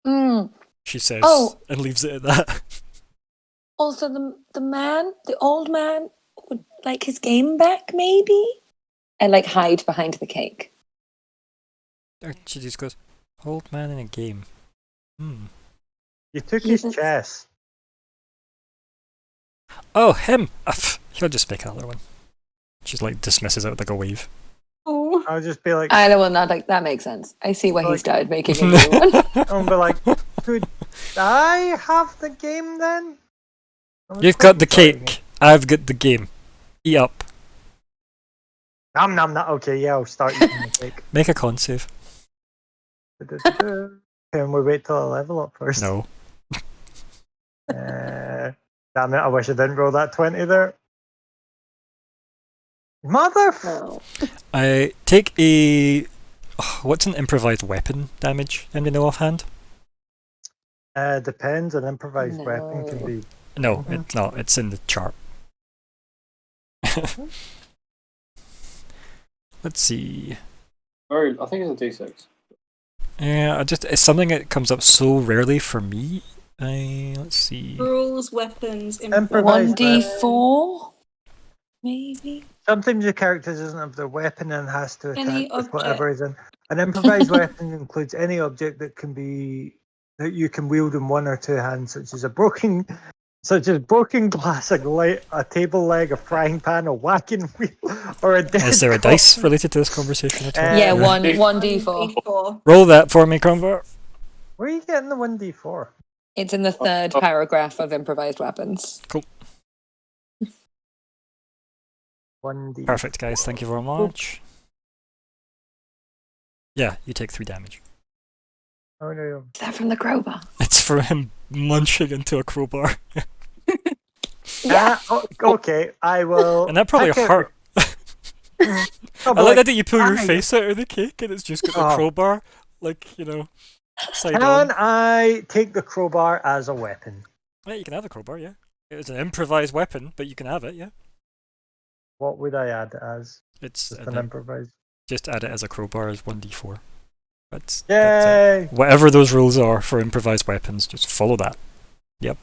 Mm. she says, Oh. and leaves it at that. Also, the old man, would like his game back, maybe? And like hide behind the cake. She just goes, "Old man in a game." You took Yeah, his that's- chess. Oh, him. He'll just make another one. She's like dismisses it with like a wave. Oh. I'll just be like, I will not like that makes sense. I see why he Like- started making a new one. I'll be like, could I have the game then? I was You've quite got the enjoying cake. I've got the game. Eat up. it. Nom nom nom. Okay, yeah, I'll start eating the cake. Make a con save. Can we wait till I level up first? No. Damn it, I wish I didn't roll that 20 there. Mother. No. I take a. What's an improvised weapon damage? Anybody know offhand? Depends. An improvised weapon can No. be. No, Mhm. it's not. It's in the chart. Let's see. I think it's a D6. Yeah, it's something that comes up so rarely for me. Let's see. Rules, weapons, Improvise 1d4, maybe? Sometimes your character doesn't have their weapon and has to Any attack with object. whatever is in. An improvised weapon includes any object that you can wield in one or two hands, such as broken glass, a table leg, a frying pan, a whacking wheel, or a dead Is there a corpse. dice related to this conversation at all? Yeah, Um, 1d4. D4. Roll that for me, Crombar. Where are you getting the 1d4? It's in the third paragraph of improvised weapons. Cool. 1d. Perfect, guys. Thank you very much. Yeah, you take 3 damage. Oh no. Is that from the crowbar? It's from him munching into a crowbar. Yeah. Okay, I will. And that probably pick out hurt. the- I'll be I like that you pull your "Aye, face out of the cake and it's just got the Oh. crowbar, like, side Can on. I take the crowbar as a weapon? Yeah, you can have the crowbar, yeah. It's an improvised weapon, but you can have it, yeah. What would I add as? It's Just an improvised. just add it as a crowbar as 1d4. That's it. Yay! Whatever those rules are for improvised weapons, just follow that. Yep.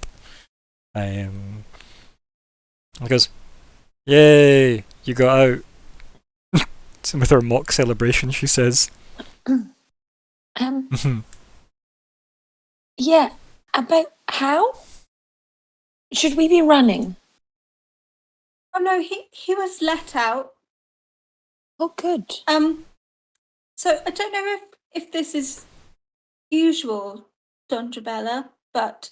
Because, yay, you got out. With her mock celebration, she says. Yeah, about how? Should we be running? Oh no, he was let out. Oh, good. So I don't know if this is usual, Donjabella, but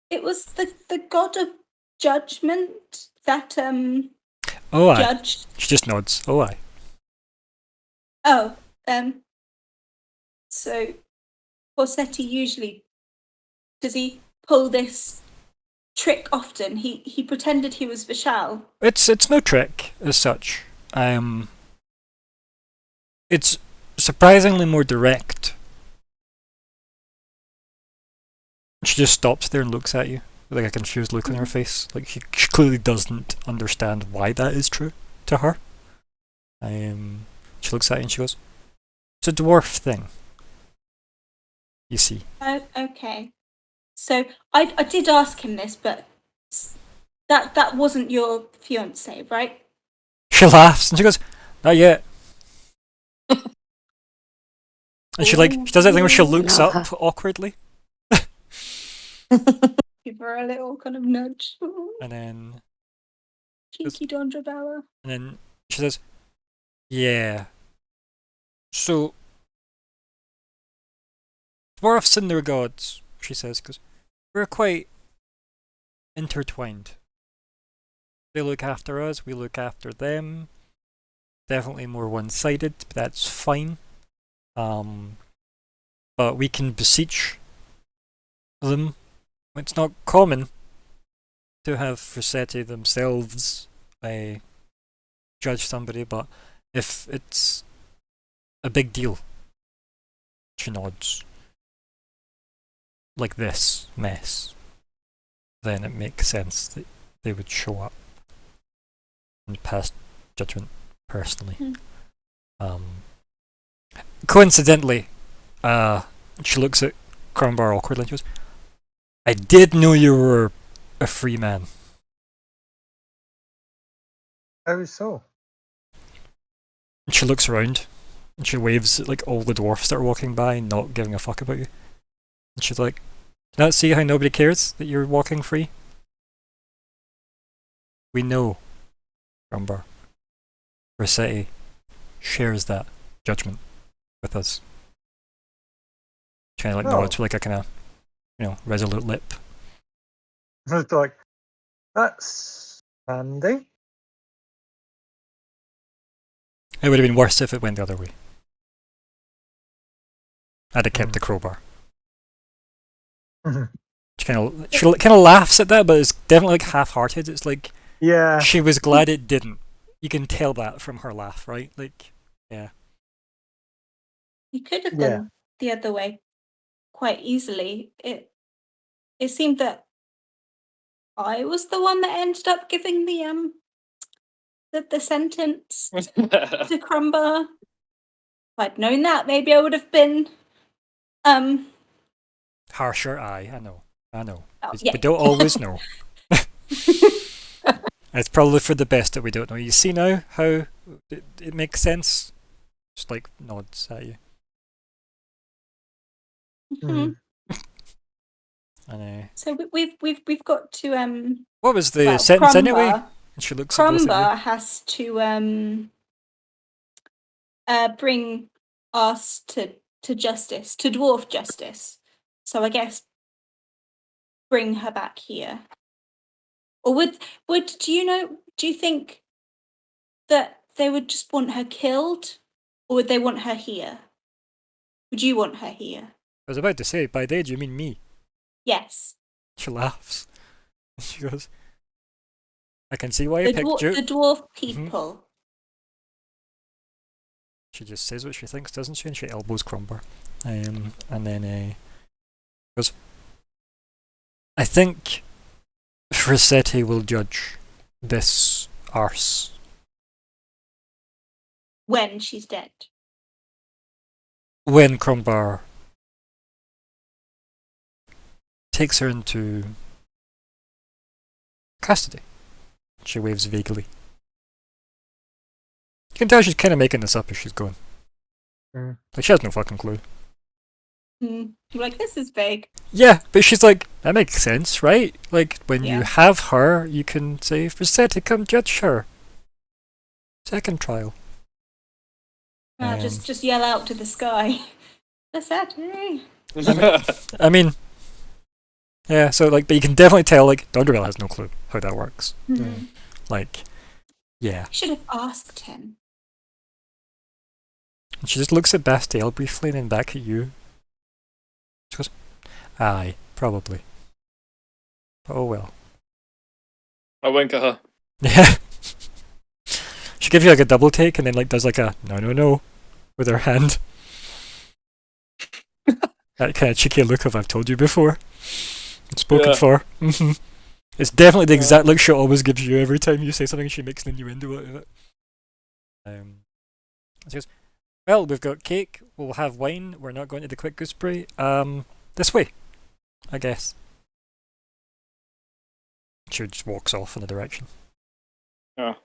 it was the god of judgment that Oh, aye. judged. She just nods. Oh, aye. Oh, so Corsetti usually, does he pull this trick often? He pretended he was Vishal. It's no trick as such. It's surprisingly more direct. She just stops there and looks at you with like a confused look on her face. Like she clearly doesn't understand why that is true to her. She looks at you and she goes, "It's a dwarf thing. You see." Okay. So I did ask him this, but that wasn't your fiance, right? She laughs and she goes, "Not yet." And she does that thing where she looks Love up awkwardly, Give her a little kind of nudge. and then Cheeky Donjabella. she says, "Yeah. So dwarfs and their gods," she says, because we're quite intertwined. They look after us, we look after them. Definitely more one-sided, but that's fine. But we can beseech them. It's not common to have Rossetti themselves judge somebody, but if it's a big deal, she nods, like this mess, then it makes sense that they would show up and pass judgment personally. Coincidentally, she looks at Crombar awkwardly and she goes, "I did know you were a free man." How so? And she looks around and she waves at like all the dwarfs that are walking by, not giving a fuck about you. And she's like, "Do you not see how nobody cares that you're walking free? We know, Crombar. Rossetti shares that judgment with us." She kind of like nods with like a kind of, resolute lip. It's like, that's handy. It would have been worse if it went the other way. I'd have kept the crowbar. She kind of laughs at that, but it's definitely like half-hearted. It's like Yeah. she was glad it didn't. You can tell that from her laugh, right? Like, yeah. You could have Yeah. gone the other way quite easily. It seemed that I was the one that ended up giving the the sentence to Crumbar. If I'd known that, maybe I would have been Harsher, aye, I know. oh, We yeah. don't always know. It's probably for the best that we don't know. You see now how it makes sense? Just like nods at you. Mhm. And So we've got to what was the well, sentence Crumbar, anyway? And she looks at both of you. Crumbar has to bring us to justice, to dwarf justice. So I guess bring her back here. Or would do you think that they would just want her killed, or would they want her here? Would you want her here? I was about to say, by they do you mean me? Yes. She laughs. She goes, I can see why I The picked you. dwarf people. She just says what she thinks, doesn't she? And she elbows Crumbar. And then goes, I think Frisetti will judge this arse. When she's dead. When Crumbar takes her into custody. She waves vaguely. You can tell she's kind of making this up as she's going. Mm. Like, she has no fucking clue. You're like, this is vague. Yeah, but she's like, that makes sense, right? Like, when you Yeah. have her, you can say, Frisetti, come judge her. Second trial. Just yell out to the sky. Frisetti. I mean, yeah, so, like, but you can definitely tell, like, Donderell has no clue how that works. Like, yeah. Should have asked him. And she just looks at Bastiel briefly and then back at you. She goes, aye, probably. But oh well. I wink at her. Yeah. She gives you like a double take and then like does like a no with her hand. That kind of cheeky look of I've told you before. It's spoken for. It's definitely the exact look she always gives you every time you say something. She makes an innuendo out of it. She goes, well, we've got cake, we'll have wine, we're not going to the quick gooseberry. This way, I guess. She just walks off in a direction. I'm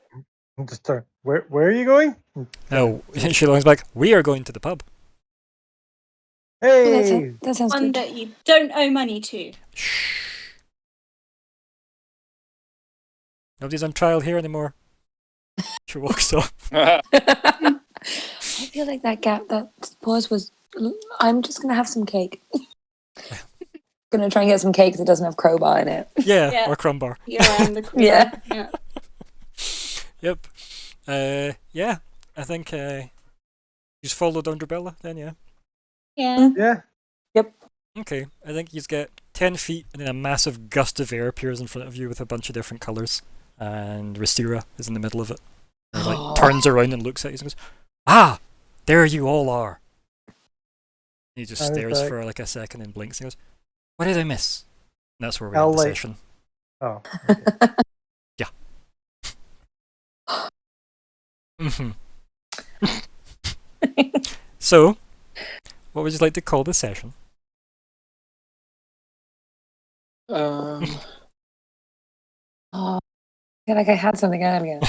just where are you going? No, she looks back, we are going to the pub. Hey! That sounds One good. that you don't owe money to. Shh. Nobody's on trial here anymore. She walks off. I feel like that pause was. I'm just gonna have some cake. Gonna try and get some cake that doesn't have crowbar in it. Yeah, or Crumbar. Around the corner. Yeah. Yep. Yeah, I think you just followed Underbella then, yeah? Yeah. Yeah. Okay, I think you get 10 feet and then a massive gust of air appears in front of you with a bunch of different colours. And Restira is in the middle of it. And like turns around and looks at you and goes, ah! There you all are! He just stares for like a second and blinks and goes, what did I miss? And that's where we end the session. Oh. Yeah. So, what would you like to call the session? Oh, I feel like I had something earlier.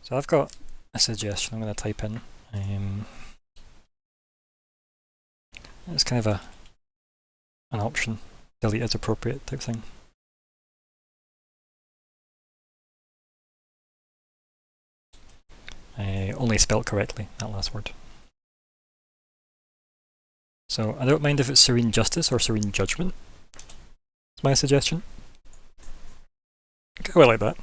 So I've got a suggestion I'm going to type in. It's kind of an option, delete as appropriate type thing. Only spelt correctly, that last word. So I don't mind if it's Serene Justice or Serene Judgment. That's my suggestion. Go like that.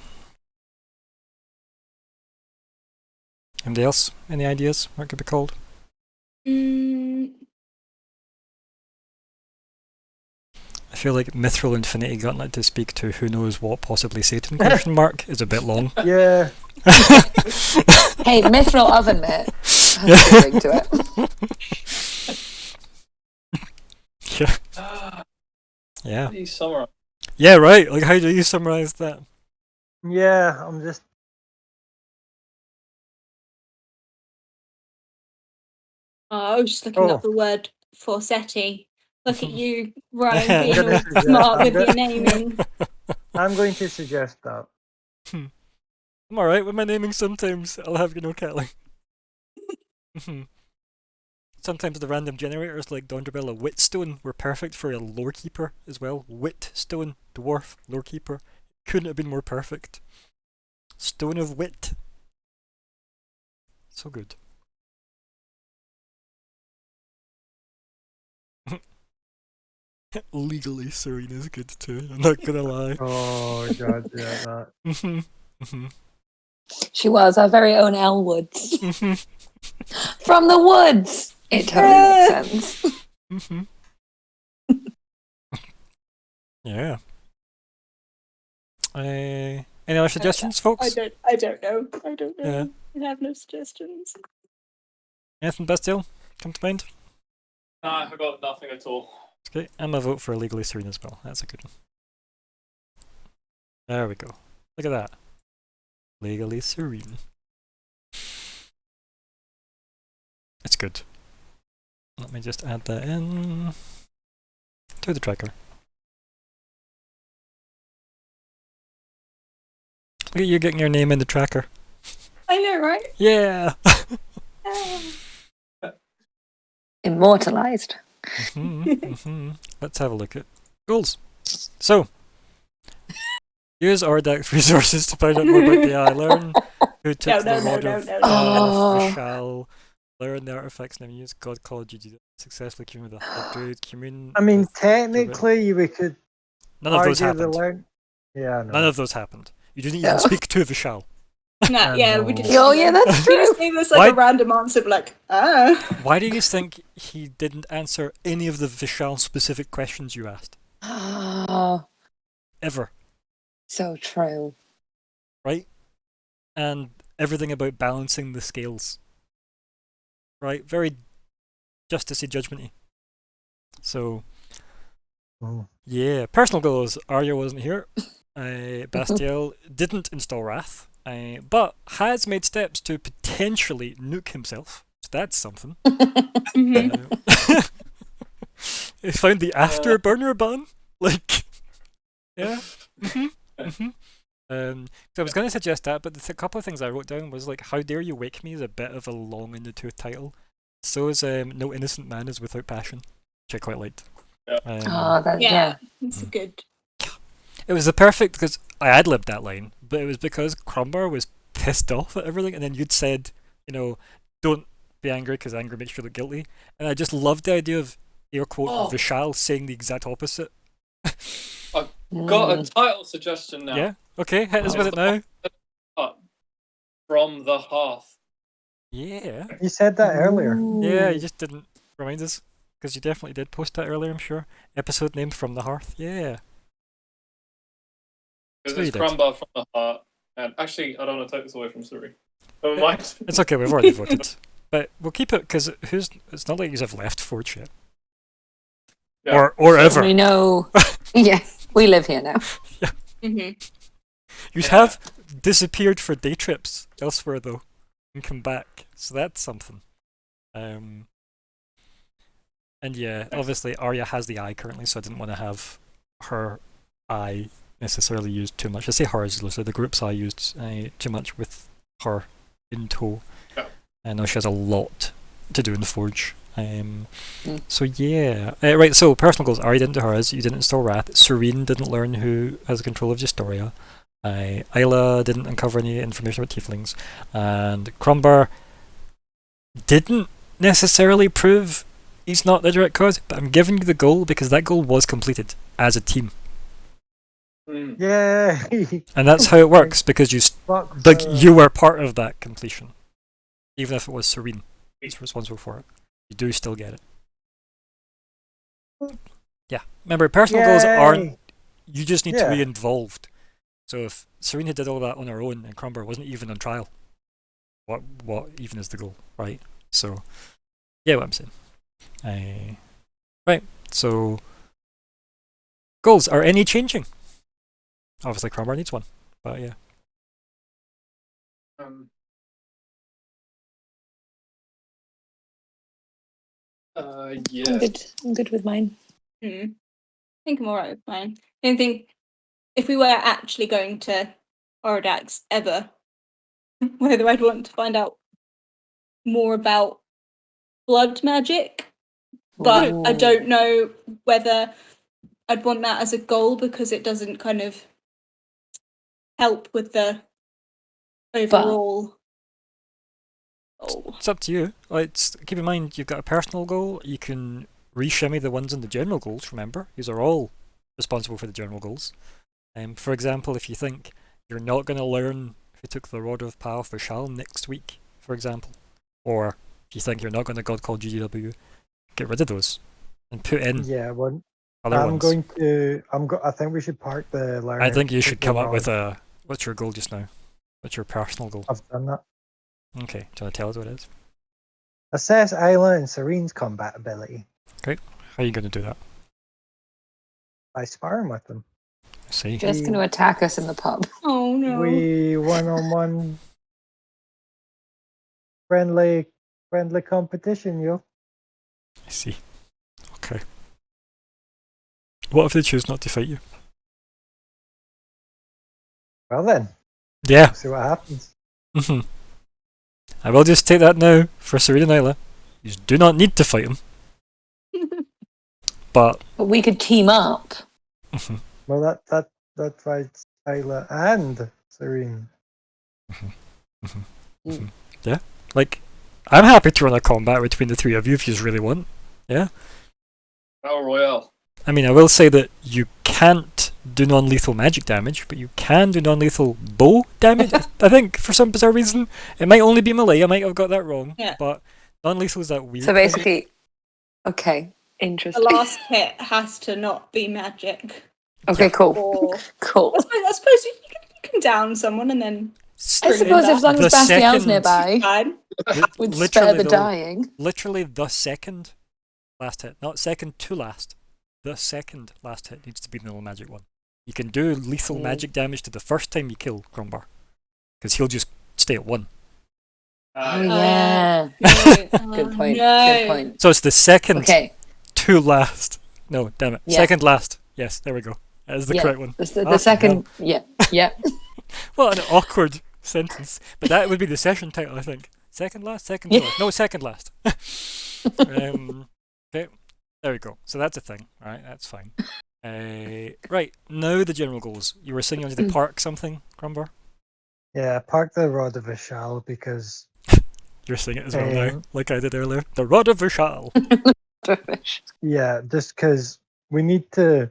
Anybody else? Any ideas what it could be called? I feel like Mithril Infinity Gauntlet to speak to who knows what possibly Satan question mark is a bit long. Yeah. Hey, Mithril Oven Mitt. big to it. Yeah. How Yeah. do you summarize? Yeah, right. Like, how do you summarize that? Yeah, I'm just. I was just looking Oh. up the word Forsetti. Look at you, Ryan, I'm being gonna all suggest- smart I'm with go- your naming. I'm going to suggest that. I'm alright with my naming sometimes. I'll have, Catling. Sometimes the random generators like Dondrabella Witstone were perfect for a lorekeeper as well. Witstone, dwarf, lorekeeper. Couldn't have been more perfect. Stone of Wit. So good. Legally, Serene is good too. I'm not gonna lie. Oh god, yeah, that. She was our very own Elle Woods. Mhm. From the woods! It totally makes sense. Yeah. Any other suggestions, folks? I don't know. I don't know. Yeah. I have no suggestions. Anything, Bastille? Come to mind? Nah, I got nothing at all. Okay, I'm gonna vote for Legally Serene as well. That's a good one. There we go. Look at that. Legally Serene. It's good. Let me just add that in to the tracker. Look at you getting your name in the tracker. I know, right? Yeah! Immortalized. Let's have a look at goals. So, use our deck resources to find out more about the AI. Learn who took the rod of Vishal. Learn the artifacts and use God Called you to successfully commune with a druid. Commune. I mean, with technically, we could none of those argue the happened. learn. Yeah, no. None of those happened. You didn't even speak to Vishal. Nah, yeah, we did. Oh, yeah, that's He just true. gave us like a Why- random answer of like, ah. Why do you think he didn't answer any of the Vishal specific questions you asked? Oh, Ever. so true. Right? And everything about balancing the scales. Right? Very justicey judgmenty. So, Oh. yeah. Personal goals. Arya wasn't here. Bastiel didn't install Wrath, but has made steps to potentially nuke himself. So that's something. He found the afterburner button. Like, yeah. So I was going to suggest that, but a couple of things I wrote down was like, "How dare you wake me" is a bit of a long in the tooth title. So is "No innocent man is without passion," which I quite liked. Yeah, it's good. It was the perfect because I ad-libbed that line, but it was because Crumbar was pissed off at everything, and then you'd said, don't be angry because anger makes you look guilty, and I just loved the idea of air quote Vishal saying the exact opposite. I've got a title suggestion now. Yeah. Okay. Hit us with it now. From the Hearth. Yeah. You said that earlier. Yeah. You just didn't remind us because you definitely did post that earlier. I'm sure. Episode named From the Hearth. Yeah. Because it's Crumbar from the Heart. And actually, I don't want to take this away from Serene. Never mind. It's okay. We've already voted, but we'll keep it because it's not like you have left Forge yet. Yeah. Or ever. We know. Yes, we live here now. Yeah. Mm-hmm. You have disappeared for day trips elsewhere though, and come back, so that's something. And yeah, obviously Arya has the eye currently, so I didn't want to have her eye necessarily used too much. I say her as loosely, the group's eye used too much with her in tow. Yeah. I know she has a lot to do in the Forge. So yeah, right. So personal goals. Arya didn't do hers. You didn't install Wrath. Serene didn't learn who has control of Justoria. Isla didn't uncover any information about tieflings, and Crumbar didn't necessarily prove he's not the direct cause. But I'm giving you the goal because that goal was completed as a team, Yeah. and that's how it works because you were part of that completion, even if it was Serene who's responsible for it. You do still get it. Yeah. Remember, personal goals aren't. You just need to be involved. So if Serena did all that on her own and Crumbar wasn't even on trial, what even is the goal, right? So, yeah, what I'm saying. Right, so goals, are any changing? Obviously, Crombar needs one, but yeah. Yeah. I'm good with mine. I think I'm alright with mine. I don't think if we were actually going to Orodax ever, whether I'd want to find out more about blood magic, but I Ooh. don't know whether I'd want that as a goal because it doesn't kind of help with the overall goal. It's up to you. Keep in mind, you've got a personal goal. You can re-shimmy the ones in the general goals, remember? These are all responsible for the general goals. For example, if you think you're not going to learn if you took the Rod of Power for Shal next week, for example, or if you think you're not going to God Call GDW, get rid of those and put in other ones. I think we should park the learn. I think you should come up with a. What's your goal just now? What's your personal goal? I've done that. Okay, do you want to tell us what it is? Assess Isla and Serene's compatibility. Great. How are you going to do that? By sparring with them. I see. Just going to attack us in the pub. Oh no. We one-on-one friendly competition, yo. I see. Okay. What if they choose not to fight you? Well then, Yeah. see what happens. I will just take that now for Serene and Isla. You do not need to fight them. But we could team up. Well, that fights Isla and Serene. Yeah, like I'm happy to run a combat between the three of you if you really want. Yeah. Battle Royale. I mean, I will say that you can't do non-lethal magic damage, but you can do non-lethal bow damage. I think for some bizarre reason it might only be melee. I might have got that wrong. Yeah. But non-lethal is that weird. So thing. basically, okay, The interesting. last hit has to not be magic. Okay, cool. Or Cool. I suppose you can down someone and then. I suppose as long The as Bastial's second- nearby, Fine. would spare the though, dying. literally the second last hit, not second to last. The second last hit needs to be the no magic one. You can do lethal magic damage to the first time you kill Crombar, because he'll just stay at 1. Oh yeah. No. Good point. No. Good point. So it's the second Okay. to last. No, damn it. Yeah. Second last. Yes, there we go. That is the correct one. The Fucking second. hell. Yeah. What an awkward sentence. But that would be the session title, I think. Second last, second to Yeah. last. No, second last. Okay, there we go. So that's a thing. Alright, that's fine. Right, now the general goals. You were saying you wanted to park something, Crombar? Yeah, park the Rod of Vishal because You're saying it as well now, like I did earlier. The Rod of Vishal. yeah, just because we need to,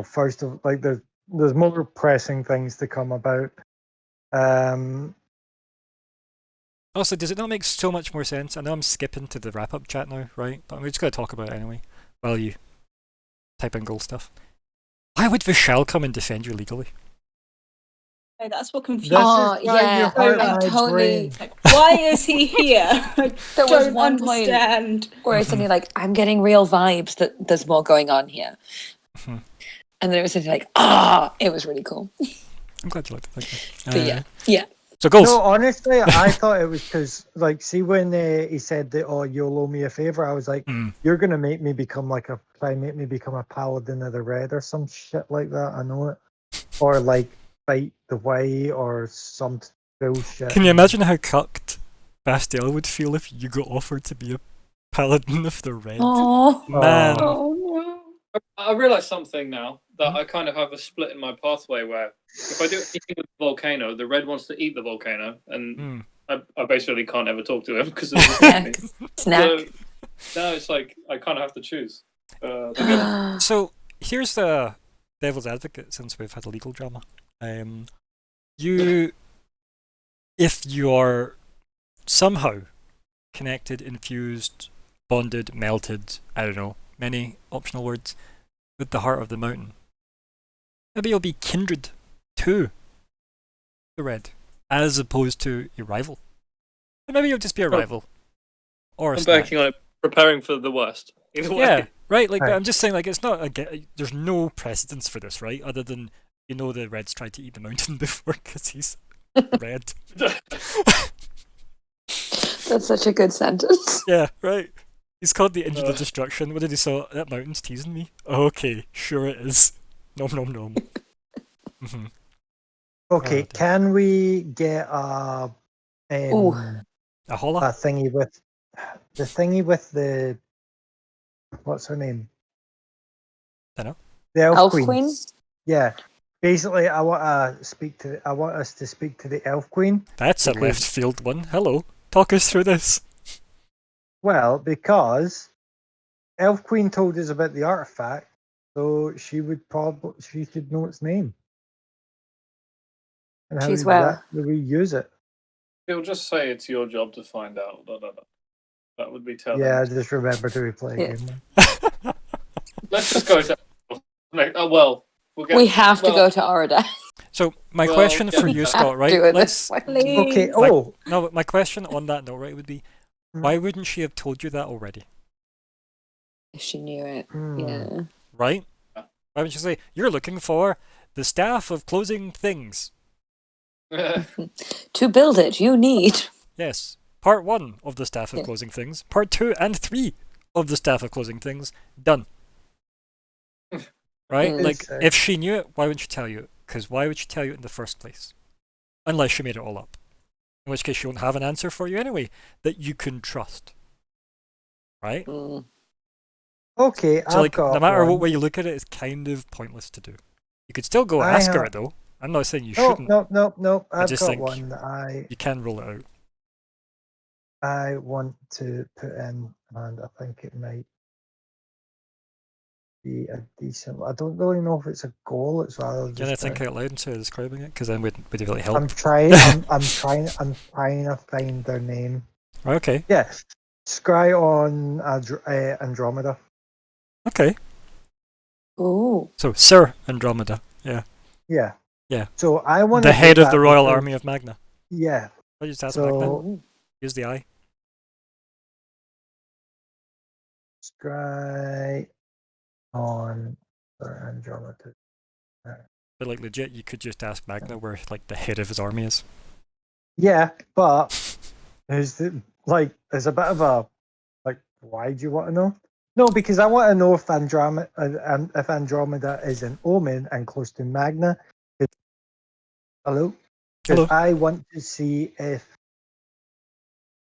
first of like there's more pressing things to come about. Also, does it not make so much more sense? I know I'm skipping to the wrap-up chat now, right? But I'm just going to talk about it anyway, while you type in goal stuff. Why would Vishal come and defend you legally? No, that's what confused This me. Oh is why yeah, you hurt I'm my totally. brain. Like, why is he here? I There was don't one point understand. where it's suddenly like, I'm getting real vibes that there's more going on here, Mhm. and then it was something like, it was really cool. I'm glad you liked it. Thank But you. yeah. So goals. No, honestly, I thought it was because, see, when he said that, "Oh, you'll owe me a favor," I was like, Mm. "You're gonna make me become make me become a paladin of the red or some shit like that." I know it, or like fight the way or some bullshit. Can you imagine how cucked Bastiel would feel if you got offered to be a paladin of the red? Oh. Man. Oh no. I realise something now that I kind of have a split in my pathway where if I do anything with the volcano, the red wants to eat the volcano, and I basically can't ever talk to him because of the Snack. So now it's like I kind of have to choose. So here's the devil's advocate, since we've had a legal drama. If you are somehow connected, infused, bonded, melted, I don't know, many optional words, with the heart of the mountain, maybe you'll be kindred to the red, as opposed to a rival. Maybe you'll just be a rival. Or a I'm snack. banking on it, preparing for the worst. Either way. Yeah, right. Like, but Right. I'm just saying, like, it's not. There's no precedence for this, right? Other than the Reds tried to eat the mountain before because he's red. That's such a good sentence. Yeah, right. He's called the Engine of Destruction. What did he say? That mountain's teasing me. Okay, sure it is. Nom nom nom. Mm-hmm. Okay, Oh, dear. can we get Ooh. A holla? a thingy with the what's her name? Dunno. The Elf, Elf Queen. Queen? Yeah. Basically, I want us to speak to the Elf Queen. That's a Because- left field one. Hello. Talk us through this. Well, because Elf Queen told us about the artifact, so she should know its name. And how She's well. exactly we use it. He'll just say it's your job to find out. That would be telling. Yeah, just remember to replay Yeah. game. Let's just go to. Well, we'll get. We have to well, go to Orida. So my Well, question for yeah. you, We Scott, have to right? do it Let's. this way. Okay. Please. Like- Oh, No, but my question on that note, right, would be, Hmm. why wouldn't she have told you that already? If she knew it. Hmm. Yeah. Right? Yeah. Why wouldn't she say, you're looking for the staff of closing things? To build it, you need. Yes. Part 1 of the staff of Yeah. closing things. Part 2 and 3 of the staff of closing things. Done. Right? Mm. Like, Yes, if she knew it, why wouldn't she tell you? Because why would she tell you in the first place? Unless she made it all up. In which case she won't have an answer for you anyway that you can trust. Right? Mm. okay. So, I've like, got no matter one. what way you look at it, it's kind of pointless to do. You could still go I ask her have- it, though. I'm not saying you No, shouldn't. no. I've just got think- one that You can roll it out. I want to put in, and I think it might be a decent. I don't really know if it's a goal. It's rather Can I just. think out loud instead of describing it? Because then would it really help? I'm trying. I'm trying to find their name. Okay. Yeah, Scry on Andromeda. Okay. Ooh. So, Sir Andromeda. Yeah. Yeah. Yeah. So I want The head of the Royal Army of Magna. Yeah. I just ask So Magna. Ooh. Use the eye. Scry on Andromeda. But, like, legit, you could just ask Magna where, like, the head of his army is. Yeah, but there's a bit of a why do you want to know? No, because I want to know if Andromeda is an omen and close to Magna. Hello? Hello. Because I want to see if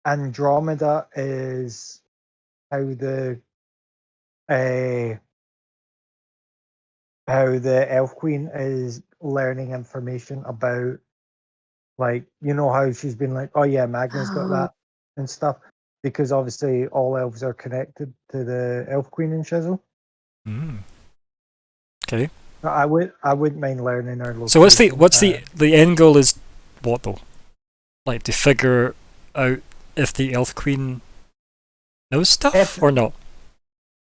Andromeda is how the Elf Queen is learning information about, like, you know how she's been like, oh yeah, Magna's got that and stuff, because obviously all elves are connected to the Elf Queen and Shizzle. Okay. I wouldn't mind learning her location. So what's the end goal is what though? Like to figure out if the Elf Queen knows stuff or not?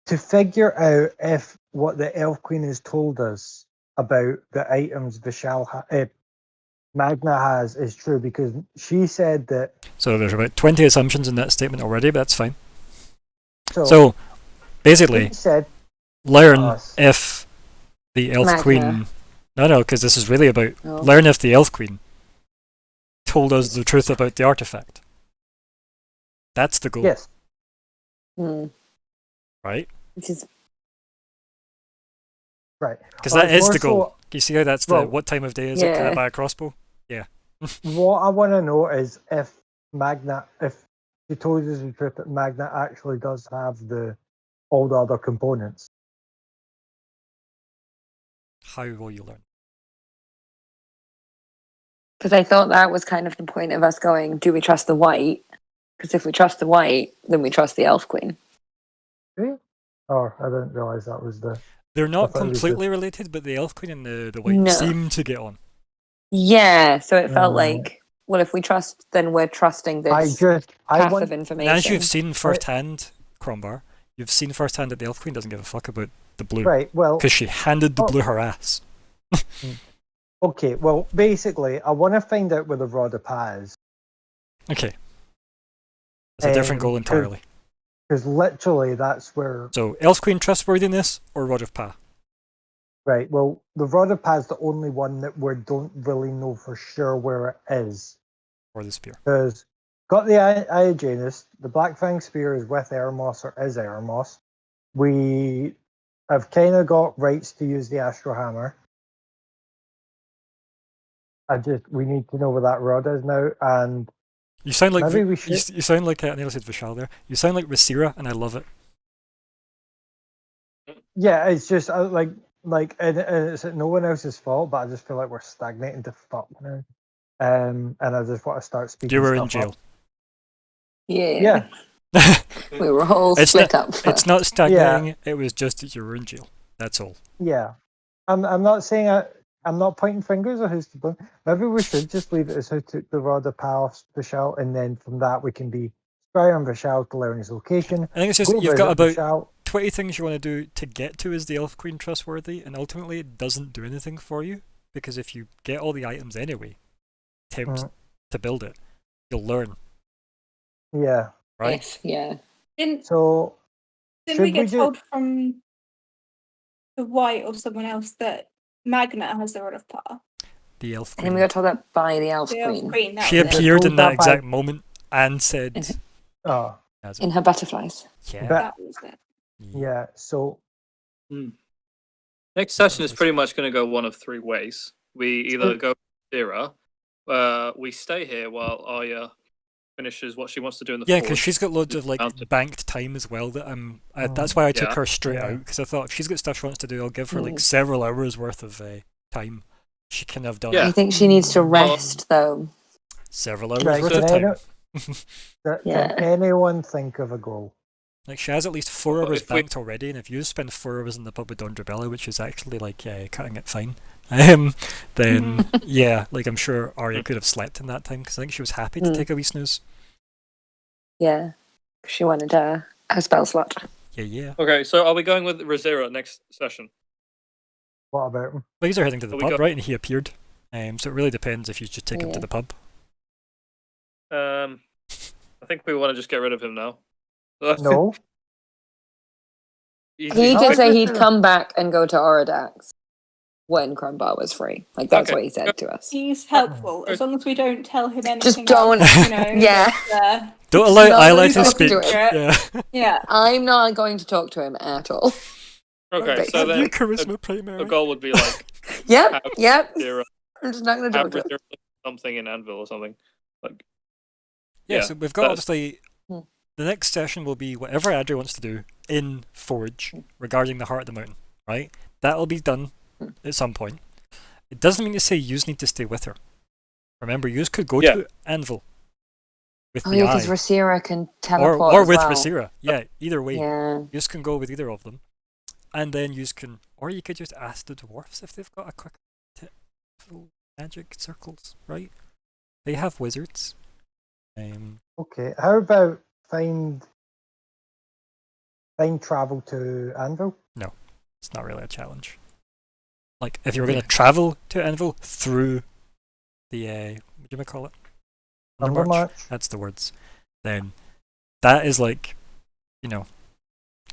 To figure out if what the Elf Queen has told us about the items Magna has is true, because she said that. So there's about 20 assumptions in that statement already, but that's fine. So, So basically, she said learn us. if the Elf Magna. Queen. No, because this is really about Oh. learn if the Elf Queen told us the truth about the artifact. That's the goal, yes, Mm. right? Which is right. Because Well, that is more the goal. so- You see how that's well, what time of day is it? Can I yeah. buy a crossbow? What I want to know is if she told us the truth that Magna actually does have all the other components. How will you learn? because I thought that was kind of the point of us going, do we trust the white? Because if we trust the white, then we trust the Elf Queen. Oh, I didn't realize that was the. They're not thought it was completely related, but the Elf Queen and the White No. seem to get on. Yeah, so it felt Right. like, well, if we trust, then we're trusting this I path want of And information. as you've seen firsthand, Crombar, you've seen firsthand that the Elf Queen doesn't give a fuck about the blue. right. Well, Because she handed the Oh. blue her ass. okay. Well, basically, I want to find out where the Rod of Pa is. Okay. It's a different goal entirely. Because literally that's where... So, Elf Queen trustworthiness or Rod of Pa? Right, well, the Rod of Pa is the only one that we don't really know for sure where it is. Or the spear? Because got the Eye of Janus, the Black Fang Spear is with Eremos or is Eremos. We have kind of got rights to use the Astro Hammer. We need to know where that rod is now, and You sound like maybe we should. you sound like I nearly said Vishal there. You sound like Rasira, and I love it. Yeah, it's just and it's no one else's fault, but I just feel like we're stagnating to fuck now. And I just want to start speaking. You were in stuff jail. up. Yeah. Yeah, We were all It's split not, up. It's not stagnating. It was just that you were in jail. That's all. yeah. I'm not saying I'm not pointing fingers or who's to blame. Maybe we should just leave it as who took the Rod of Pa off Vishal, and then from that we can be spy on Vishal to learn his location. I think it's just Go you've got visit about Vishal. 20 things you want to do to get to is the Elf Queen trustworthy, and ultimately it doesn't do anything for you, because if you get all the items anyway, attempt to build it, you'll learn, Yeah. right? If, yeah. So Didn't should we get do- told from the White or someone else that Magna has the Rod of Pa? The Elf And then we Queen. got told that by the Elf The Elf Queen Queen. That She was it. appeared told in that that by- exact moment and said, Oh, as it. in her butterflies. Yeah. But- That was it. yeah. So Next session is pretty much going to go one of three ways. We either go Zira, we stay here while Arya finishes what she wants to do in the Yeah, forge. because she's got loads of like Mountain. banked time as well. That's why I took Yeah. her straight Yeah. out, because I thought if she's got stuff she wants to do, I'll give her like Mm. several hours worth of time. She can have done Yeah. I think she needs to rest, though. several hours Right, worth so of then time. Yeah. can anyone think of a goal? Like she has at least 4 Well, hours if we- banked already, and if you spend 4 hours in the pub with Don Drabella, which is actually like cutting it fine, then yeah, like I'm sure Arya could have slept in that time, because I think she was happy to Mm. take a wee snooze. Yeah. She wanted a spell slot. Yeah. Okay, so are we going with Razira next session? What about him? Well, these are heading to the Well, we pub, got- right? And he appeared. So it really depends if you just take him to Yeah. the pub. I think we want to just get rid of him now. No. He I did like say this he'd too. come back and go to Oridax when Crumbar was free. Like, that's Okay. what he said to us. He's helpful as long as we don't tell him anything. Just don't- else, you know. Yeah. that, Don't It's allow not Isla really to talking speak. to him. Yeah. yeah. I'm not going to talk to him at all. Okay, so Your then charisma primary. the goal would be like Yep, Have yep. Razira, I'm just not going to have talk to him. Razira something in Anvil or something. Like, Yeah, yeah, so we've got that's- obviously Hmm. the next session will be whatever Adri wants to do in Forge regarding the Heart of the Mountain, right? That'll be done at some point. It doesn't mean to say you need to stay with her. Remember, you could go Yeah. to Anvil with Oh, the yeah, eye, because Rasira can teleport or as with well. Rasira. Yeah, either way, Yeah. you can go with either of them, and then you can, or you could just ask the dwarfs if they've got a quick magic circles, right? They have wizards. Okay. How about find travel to Anvil? It's not really a challenge. Like, if you were going to travel to Anvil through the, what do you call it? Undermarch? Undermarch? That's the words. Then that is like, going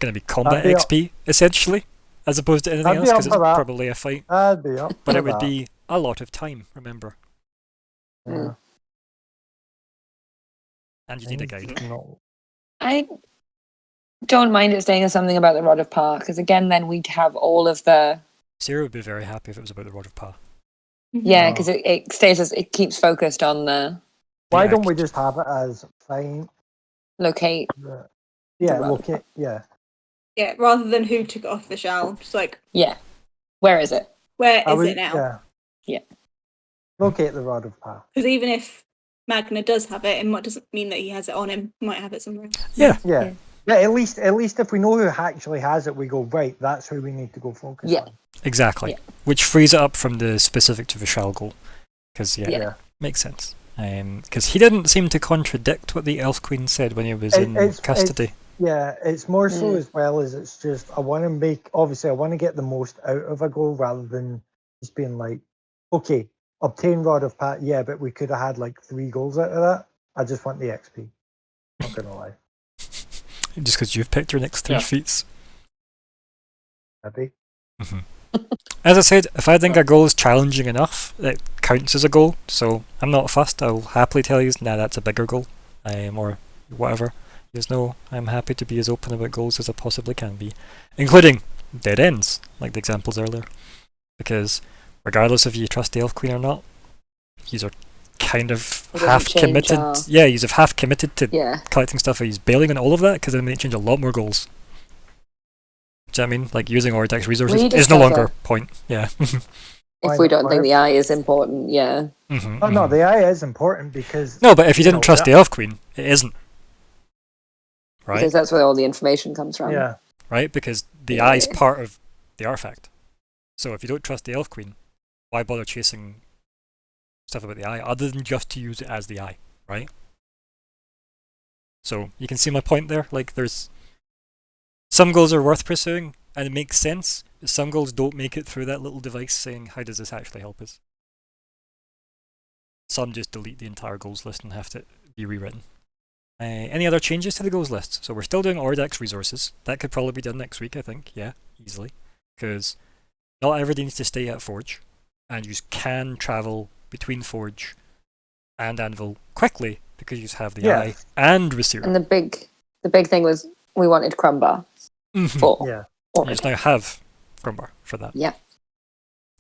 to be combat That'd be XP, essentially, as opposed to anything I'd be else, up because it's for that. probably a fight. I'd be up But for it would that. be a lot of time, remember. Yeah. And you need a guide. No. I don't mind it staying as something about the Rod of Pa, because again, then we'd have all of the... Sarah would be very happy if it was about the Rod of Pa. Yeah, Oh. because it stays as... It keeps focused on the Why Yeah, don't we just have it as find? locate. Yeah, Rod of locate. Yeah. Yeah. Rather than who took it off the shell, just like Yeah. Where is it? where I is would- it now? Yeah. Yeah. Locate the Rod of Pa. Because even if Magna does have it, doesn't mean that he has it on him. He might have it somewhere else. Yeah. Yeah. Yeah. Yeah, at least if we know who actually has it, we go, right, that's who we need to go focus Yeah. on. Exactly. Yeah. Which frees it up from the specific to Vishal goal. Because, Yeah. makes sense. Because he didn't seem to contradict what the Elf Queen said when he was in custody. Yeah, it's more so Mm. as well as it's just, I want to get the most out of a goal rather than just being like, okay, obtain Rod of Pat, yeah, but we could have had like 3 goals out of that. I just want the XP. Not gonna lie. Just because you've picked your next 3 Yeah. feats. Maybe. As I said, if I think a goal is challenging enough, it counts as a goal. So I'm not fussed. I'll happily tell you, nah, that's a bigger goal, or whatever. You know, I'm happy to be as open about goals as I possibly can be, including dead ends, like the examples earlier. Because regardless if you trust the Elf Queen or not, you are kind of It doesn't half change committed. our- Yeah, you have half committed to Yeah. collecting stuff. He's bailing on all of that because it may change a lot more goals. Do you know what I mean? Like using Ordex resources is no longer a point. Yeah. If we don't think the eye is important, yeah. Oh no, the eye is important because No, but if you didn't know, trust that- the Elf Queen, it isn't. Right? Because that's where all the information comes from. Yeah. Right? Because the Yeah. eye's part of the artifact. So if you don't trust the Elf Queen, why bother chasing stuff about the eye other than just to use it as the eye, right? So you can see my point there. Like there's some goals are worth pursuing and it makes sense, but some goals don't make it through that little device saying how does this actually help us. Some just delete the entire goals list and have to be rewritten. Any other changes to the goals list? So we're still doing Ordex resources. That could probably be done next week, I think. Yeah, easily. Because not everybody needs to stay at Forge. And you can travel between Forge and Anvil quickly because you have the eye and Receiver. And the big thing was we wanted Crumbar for Yeah. You just now have Crumbar for that. Yeah.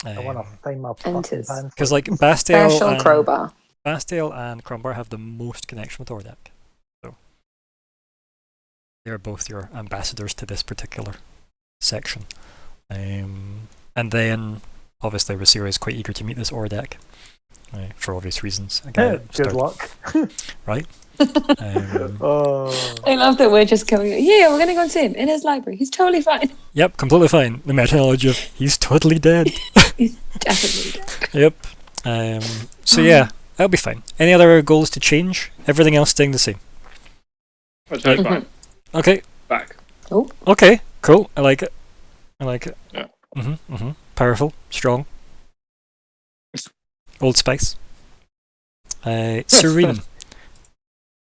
I want to find my and fucking his pants. Because like Bastial special and, crowbar. Bastial and Crumbar have the most connection with Ordeck. So they're both your ambassadors to this particular section. And then obviously Rasira is quite eager to meet this Ordeck. For obvious reasons. Again, Good luck. Right? Oh. I love that we're just going, yeah, we're going to go and see him in his library. He's totally fine. Yep, completely fine. The meta-knowledge of he's totally dead. He's definitely dead. Yep. So yeah, that'll be fine. Any other goals to change? Everything else staying the same. That's very fine. Okay. Back. Okay. Cool. I like it. Yeah. Powerful. Strong. Old Spice. Serene.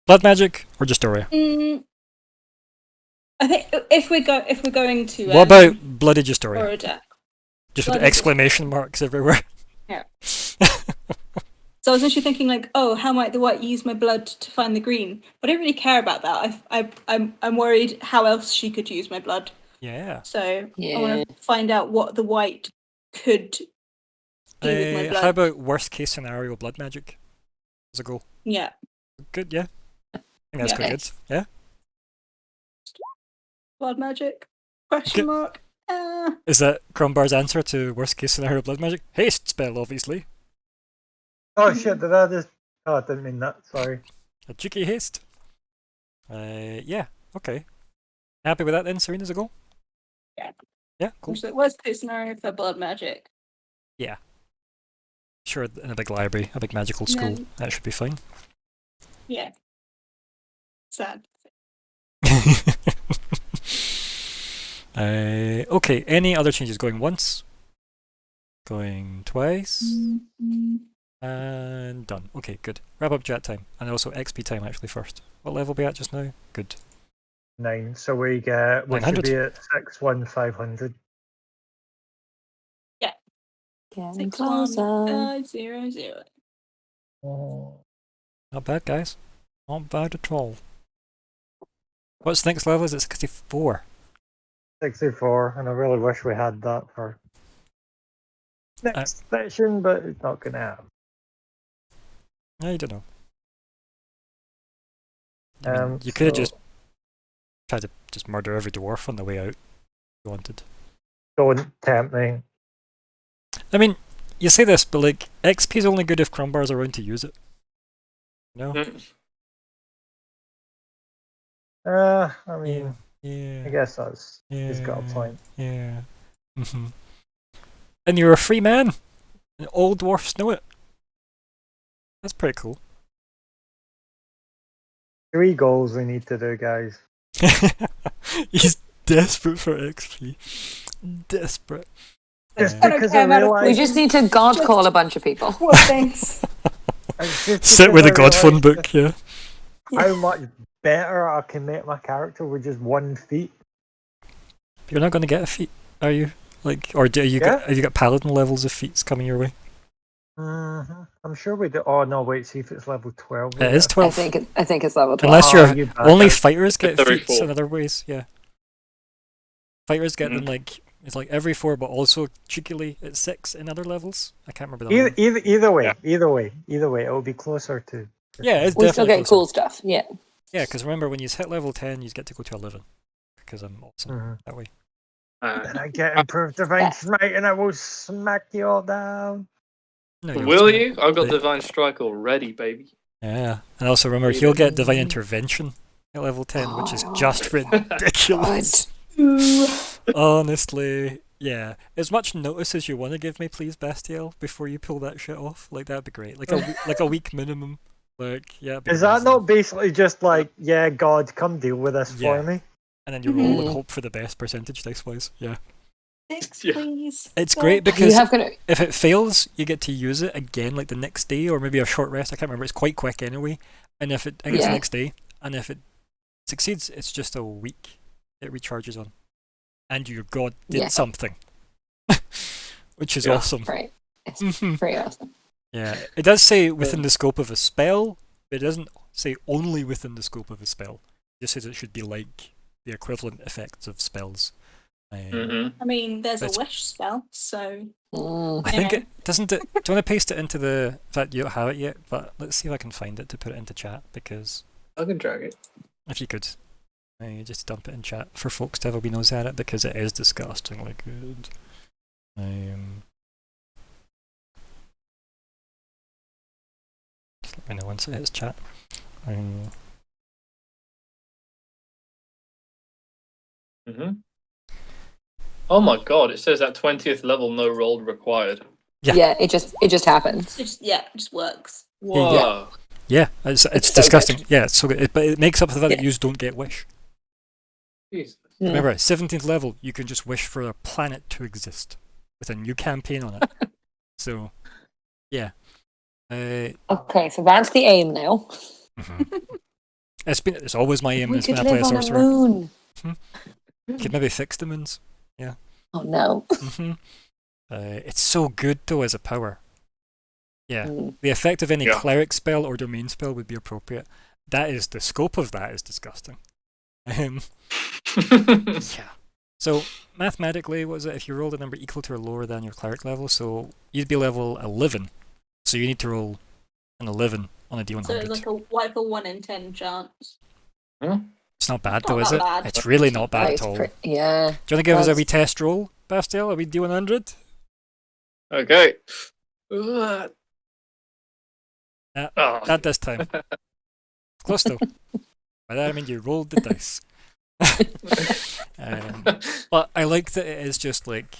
Blood magic or just Doria? I think if we're going to What about bloody just Doria? Order. Just with bloody exclamation marks everywhere. Yeah. So I was actually thinking, like, oh, how might the white use my blood to find the green? But I don't really care about that. I'm worried how else she could use my blood. Yeah. So I Yeah. want to find out what the white could do with my blood. How about worst case scenario blood magic as a goal? Yeah. Good, yeah. I think that's Yeah. quite good. Yeah. Blood magic? Question mark? Is that Crumbar's answer to worst case scenario blood magic? Haste spell, obviously. Oh shit! Did I just? Oh, I didn't mean that. Sorry. A cheeky haste. Yeah. Okay. Happy with that then, Serene, as a goal? Yeah. Yeah, cool. Which is the worst case scenario for blood magic. Sure, in a big library, a big magical school, then- that should be fine. Yeah. Sad. Okay, any other changes? Going once? Going twice? And done. Okay, good. Wrap up chat time. And also XP time actually first. What level are we at just now? Good. 9. So we should 900. be at 61500. Getting 61500. Oh. Not bad, guys. Not bad at all. What's the next level? Is it 64? 64, and I really wish we had that for next session, but it's not gonna happen. I don't know. I mean, you could have just tried to just murder every dwarf on the way out if you wanted. Don't tempt me. I mean, you say this, but like, XP is only good if Crumbar's around to use it. No? I mean, Yeah. I guess that's Yeah. he's got a point. Yeah. And you're a free man. And all dwarfs know it. That's pretty cool. 3 goals we need to do, guys. He's desperate for XP. Desperate. Just I don't because care I about it. We realised just need to God call a bunch of people. What things? Sit with a God phone book, yeah. how much better I can make my character with just 1 feat. You're not going to get a feat, are you? Like, or have you got paladin levels of feats coming your way? I'm sure we do. Oh no, wait. See if it's level 12. It is 12. I think it's level 12. Unless you only bastard. fighters get feats 34. in other ways. Yeah, fighters get them like it's like every 4, but also cheekily at 6 in other levels. I can't remember the other one. Either way, Yeah. either way, it will be closer to. Yeah, it's We still definitely get closer. cool stuff. Yeah. Yeah, because remember when you hit level 10, you get to go to 11 because I'm awesome Mhm. that way. And I get improved divine Yes. smite, and I will smack you all down. No, you'll Will smack- you? I've got But- Divine Strike already, baby. Yeah, and also remember he'll get divine intervention at level 10, which is just ridiculous. Honestly, yeah. As much notice as you want to give me, please, Bastiel, before you pull that shit off. Like that'd be great. Like a week minimum. Like yeah. it'd be Is that amazing. not basically just like, yeah, God, come deal with this Yeah. for me? And then you roll and Mhm. hope for the best percentage dice wise. Yeah. 6, Yeah. please. It's God. great You because have gonna. if it fails, you get to use it again like the next day or maybe a short rest. I can't remember. It's quite quick anyway. And if it, I think it's the Yeah. next day. And if it succeeds, it's just a week. It recharges on, and your god did Yeah. something, which is Yeah. awesome. Right. It's Mhm. pretty awesome. Yeah, it does say within the scope of a spell, but it doesn't say only within the scope of a spell. It just says it should be like the equivalent effects of spells. Mm-hmm. I mean, there's a It's- wish spell, so Mm. I think Yeah. it doesn't. Do you want to paste it into the? In fact, you don't have it yet, but let's see if I can find it to put it into chat because I can drag it. if you could, just dump it in chat for folks to have a wee nose at it because it is disgustingly good. Just let me know once it hits chat. Mm-hmm. Oh my god! It says at 20th level, no roll required. Yeah. Yeah. It just happens. it just works. Whoa! Yeah, it's It's so disgusting. Yeah, it's so good. But it makes up for the fact that Yeah. you don't get wish. Jesus. Mm. Remember, at 17th level, you can just wish for a planet to exist with a new campaign on it. So, yeah. Okay, so that's the aim now. It's always my aim We as could when I play live a on a sorcerer. moon. Could maybe fix the moons. Oh no. It's so good though as a power. Yeah. Mm. The effect of any Yeah. cleric spell or domain spell would be appropriate. That is the scope of that is disgusting. Yeah. So mathematically, what is it? If you rolled a number equal to or lower than your cleric level, so you'd be level 11. So you need to roll an 11 on a So D100. it's like a 1 in 10 chance. It's not bad Not though, is that it? bad. It's really not bad It's at all. yeah. Do you want to give us a That's- wee test roll, Bastiel? A wee D100? Okay. Ugh. Yeah, Oh. not this time. Close though. By that I mean you rolled the dice. But I like that it is just like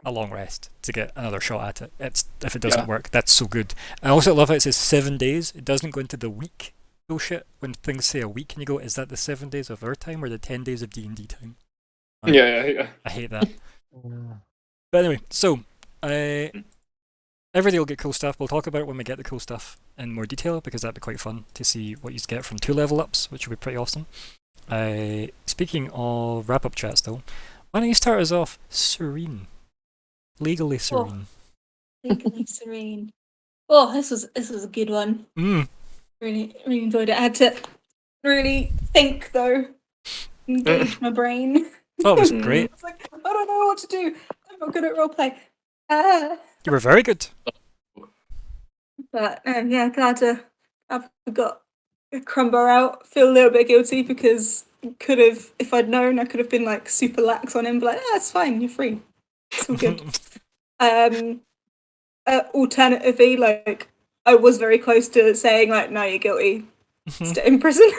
a long rest to get another shot at it. It's if it doesn't Yeah. work, that's so good. I also love how it says 7 days. It doesn't go into the week bullshit when things say a week and you go, is that the 7 days of our time or the 10 days of D&D time? Yeah. I hate that. Mm. But anyway, so every day will get cool stuff. We'll talk about it when we get the cool stuff in more detail because that'd be quite fun to see what you get from 2 level ups, which would be pretty awesome. Speaking of wrap up chats though, why don't you start us off, Serene? Legally Serene. Legally Serene. Oh, this was a good one. Really enjoyed it. I had to really think though, engage my brain. Oh, it was Mm. great. It's like I don't know what to do. I'm not good at roleplay. You were very good. But yeah, glad to have got a crumbar out. Feel a little bit guilty because could have, if I'd known, I could have been like super lax on him. But like, it's fine, you're free. It's all good. Alternatively, like I was very close to saying like, no, you're guilty. Stay in prison.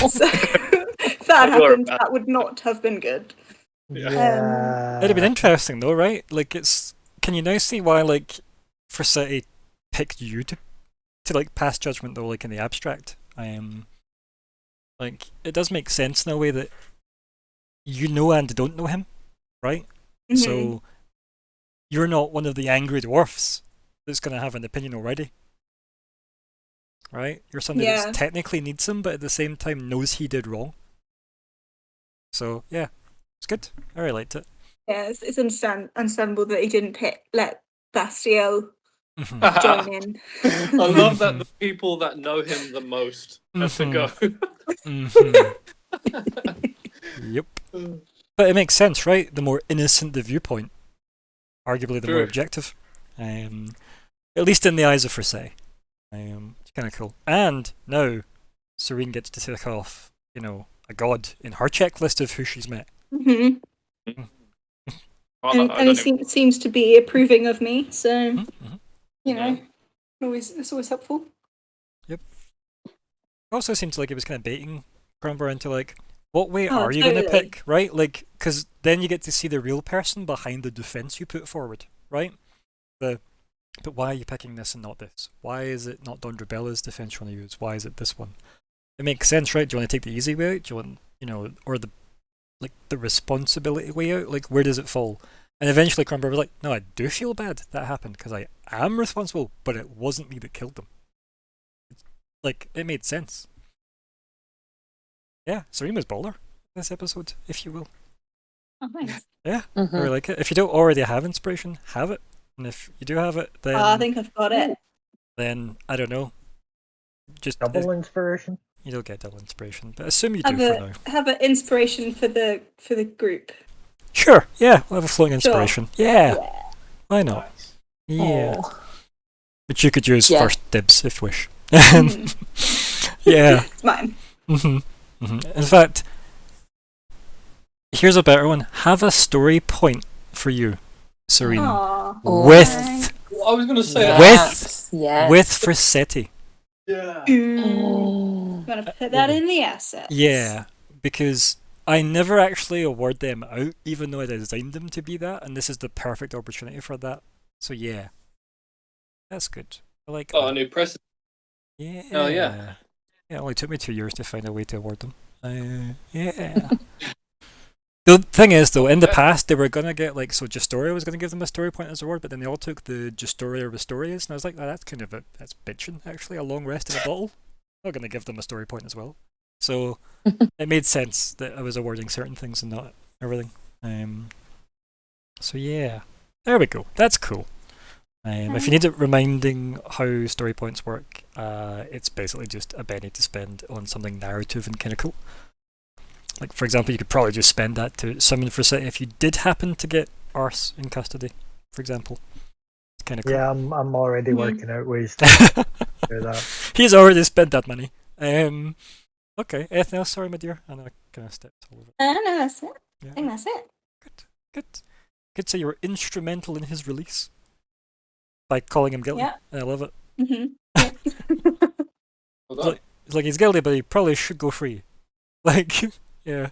So if that Don't worry happened, about that would not have been good. Yeah. It'd have been interesting though, right? Like it's. Can you now see why like City picked you to like pass judgment though, like in the abstract? Like it does make sense in a way that you know and don't know him, right? Mhm. So you're not one of the angry dwarfs that's going to have an opinion already. right? You're somebody Yeah. that technically needs him, but at the same time knows he did wrong. So yeah, it's good. I really liked it. Yeah, it's understandable that he didn't let Bastiel Mhm. join in. I love that the people that know him the most have to go. Mhm. Yep. But it makes sense, right? The more innocent the viewpoint, arguably the more True. objective. At least in the eyes of Forsay. It's kind of cool. And now Serene gets to tick off, a god in her checklist of who she's met. Hmm. I And don't he even- seems to be approving of me, so Mm-hmm. you know, Yeah. it's always helpful. Also seems like it was kind of baiting Cromber into like, what way Oh, are you going to totally. pick, right? Like, because then you get to see the real person behind the defense you put forward, right? But why are you picking this and not this? Why is it not Don Drabella's defense you want to use? Why is it this one? It makes sense, right? Do you want to take the easy way out? Do you want, or the responsibility way out? Like, where does it fall? And eventually Cromber was like, no, I do feel bad that happened because I am responsible, but it wasn't me that killed them. Like, it made sense. Yeah, Serene was baller this episode, if you will. Oh, thanks. Yeah, I Mhm. really like it. If you don't already have inspiration, have it. And if you do have it, then I think I've got it. I don't know. Just Double inspiration. you don't get double inspiration, but assume you do for now. Have an inspiration for the group. Sure, yeah, we'll have a floating Sure. inspiration. Yeah, why not? Nice. Yeah, Aw. but you could use Yeah. first dibs if you wish. Mhm. Yeah. It's mine. In fact, here's a better one. Have a story point for you, Serene, Aw. with Well, I was going to say Yes. Yes. with Frassetti. Yeah. I'm gonna put that in the assets. Yeah, because I never actually award them out, even though I designed them to be that, and this is the perfect opportunity for that. So yeah, that's good. I like Oh, a that. new precedent. Yeah. Oh, yeah. Yeah, it only took me 2 years to find a way to award them. Yeah. The thing is, though, in the past they were gonna get so Justoria was gonna give them a story point as a award, but then they all took the Justoria Restorias, and I was like, oh, that's kind of that's bitching actually. A long rest in a bottle. I'm not gonna give them a story point as well. So it made sense that I was awarding certain things and not everything. So yeah, there we go. That's cool. If you need it reminding how story points work, it's basically just a penny to spend on something narrative and kind of cool. Like, for example, you could probably just spend that to summon Frassetti if you did happen to get Arse in custody, for example. It's kind of cool. Yeah, I'm already Mhm. working out ways to do that. He's already spent that money. Okay, anything else? Sorry, my dear. I know I kind of stepped all over. No, that's it. Yeah. I think that's it. Good. Could say you were instrumental in his release by calling him guilty. Yeah. I love it. Mm-hmm. Well done. It's like he's guilty, but he probably should go free. Like, yeah,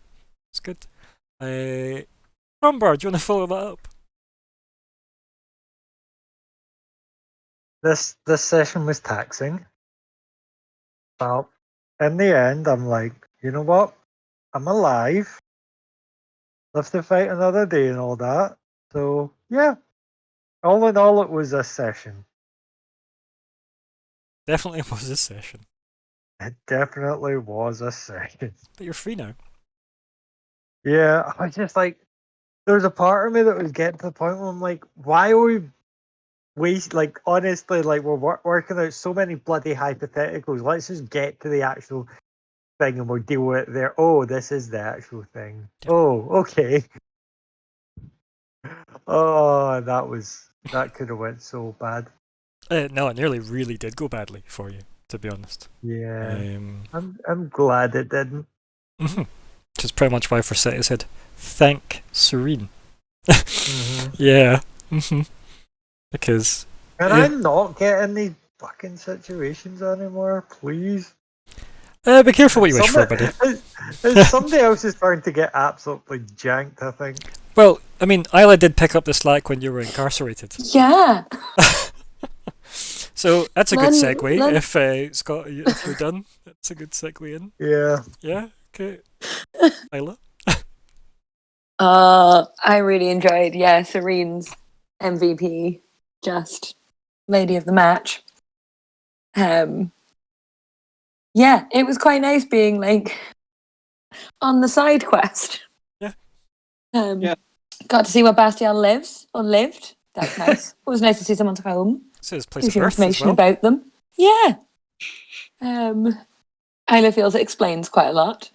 it's good. Rumbar, do you want to follow that up? This session was taxing. Well, in the end, I'm like, you know what? I'm alive. Live to fight another day and all that. So yeah, all in all, it was a session. Definitely was this session. It definitely was a session. But you're free now. Yeah, I was just like, there's a part of me that was getting to the point where I'm like, why are we honestly, like, we're working out so many bloody hypotheticals. Let's just get to the actual thing and we'll deal with it there. Oh, this is the actual thing. Yeah. Oh, okay. Oh, that could have went so bad. No, it nearly really did go badly for you, to be honest. Yeah, I'm glad it didn't. Which is pretty much why Frassetti said, thank Serene. Mhm. Yeah. Because Can Yeah. I not get in these fucking situations anymore, please? be careful what you wish for, buddy. It's somebody else's turn to get absolutely janked, I think. Well, I mean, Isla did pick up the slack when you were incarcerated. Yeah. So that's a good Len- segue. Len- If Scott, if you're done, that's a good segue in. Yeah. Yeah. Okay. Isla. I really enjoyed, Serene's MVP, just lady of the match. yeah, it was quite nice being like on the side quest. Yeah. Yeah. Got to see where Bastian lives or lived. That's nice. It was nice to see someone's home. So his place Gives of you birth as information well. about them. Yeah. Isla feels it explains quite a lot.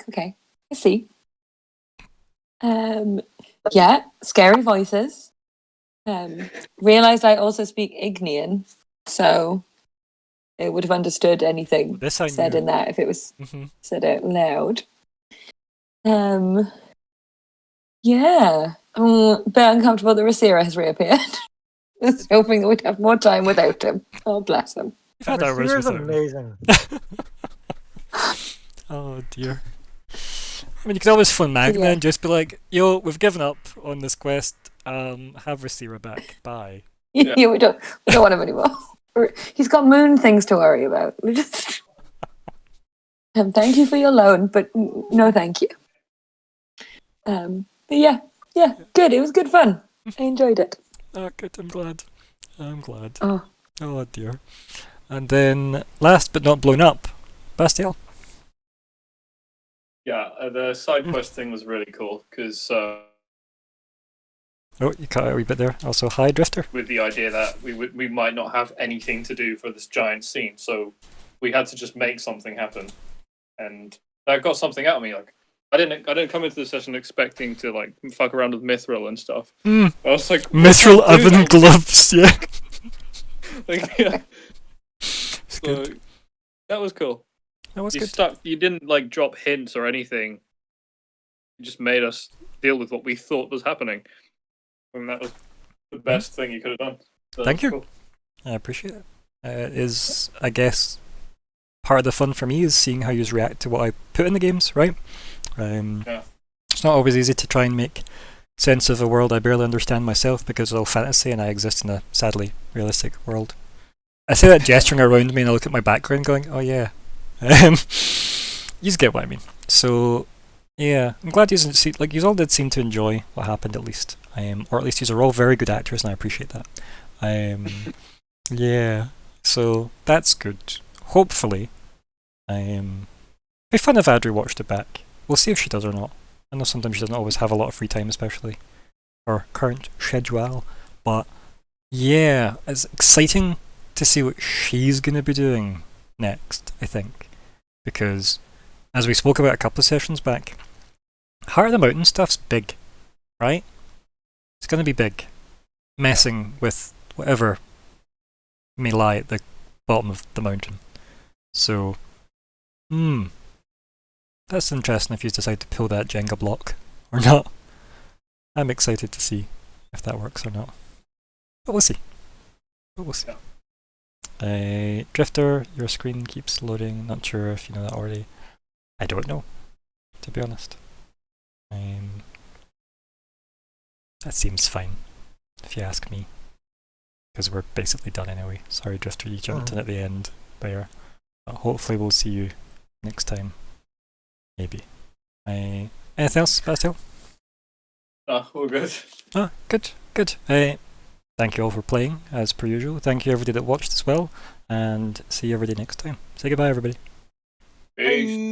Okay, I see. Yeah, scary voices. Realized I also speak Ignean, so it would have understood anything This I said knew. in that if it was Mm-hmm. said out loud. Yeah. I'm a bit uncomfortable that Rasira has reappeared. I was hoping that we'd have more time without him. Oh, bless him. You've had hours Sears without him. amazing. Oh dear. I mean, you could always phone Magna Yeah. and just be like, "Yo, we've given up on this quest. Have Rasira back. Bye." Yeah. Yeah, we don't want him anymore. He's got moon things to worry about. We just thank you for your loan, but no thank you. But yeah, good. It was good fun. I enjoyed it. Oh, good. I'm glad. I'm glad. Oh, Oh dear. And then, last but not blown up, Bastiel. Yeah, the side quest thing was really cool because Oh, you cut out a wee bit there. Also, hi, Drifter. with the idea that we might not have anything to do for this giant scene, so we had to just make something happen, and that got something out of me. Like I didn't come into the session expecting to like fuck around with Mithril and stuff. I was like, Mithril what can I do oven now? gloves. Yeah. Like, yeah. It's So good. that was cool. That was You good. You didn't like drop hints or anything. You just made us deal with what we thought was happening, and that was the best thing you could have done. So Thank that's you. cool. I appreciate it. Is, I guess, part of the fun for me is seeing how you react to what I put in the games, right? Yeah. It's not always easy to try and make sense of a world I barely understand myself because it's all fantasy and I exist in a sadly realistic world. I say that gesturing around me and I look at my background going, oh yeah. You just get what I mean. So, yeah, I'm glad you all did seem to enjoy what happened at least. Or at least you are all very good actors and I appreciate that. Yeah, so that's good. Hopefully, it'd be fun if Adri watched it back. We'll see if she does or not. I know sometimes she doesn't always have a lot of free time, especially for current schedule. But yeah, it's exciting to see what she's going to be doing next, I think. Because, as we spoke about a couple of sessions back, Heart of the Mountain stuff's big, right? It's going to be big. Messing with whatever may lie at the bottom of the mountain. So, that's interesting if you decide to pull that Jenga block or not. I'm excited to see if that works or not. But we'll see. Drifter, your screen keeps loading. Not sure if you know that already. I don't know, to be honest. That seems fine, if you ask me. Because we're basically done anyway. Sorry, Drifter, you jumped in at the end there. But hopefully we'll see you next time. Maybe. Anything else, Bastiel? All good. Good. Thank you all for playing, as per usual. Thank you everybody that watched as well. And see you everybody next time. Say goodbye, everybody. Peace.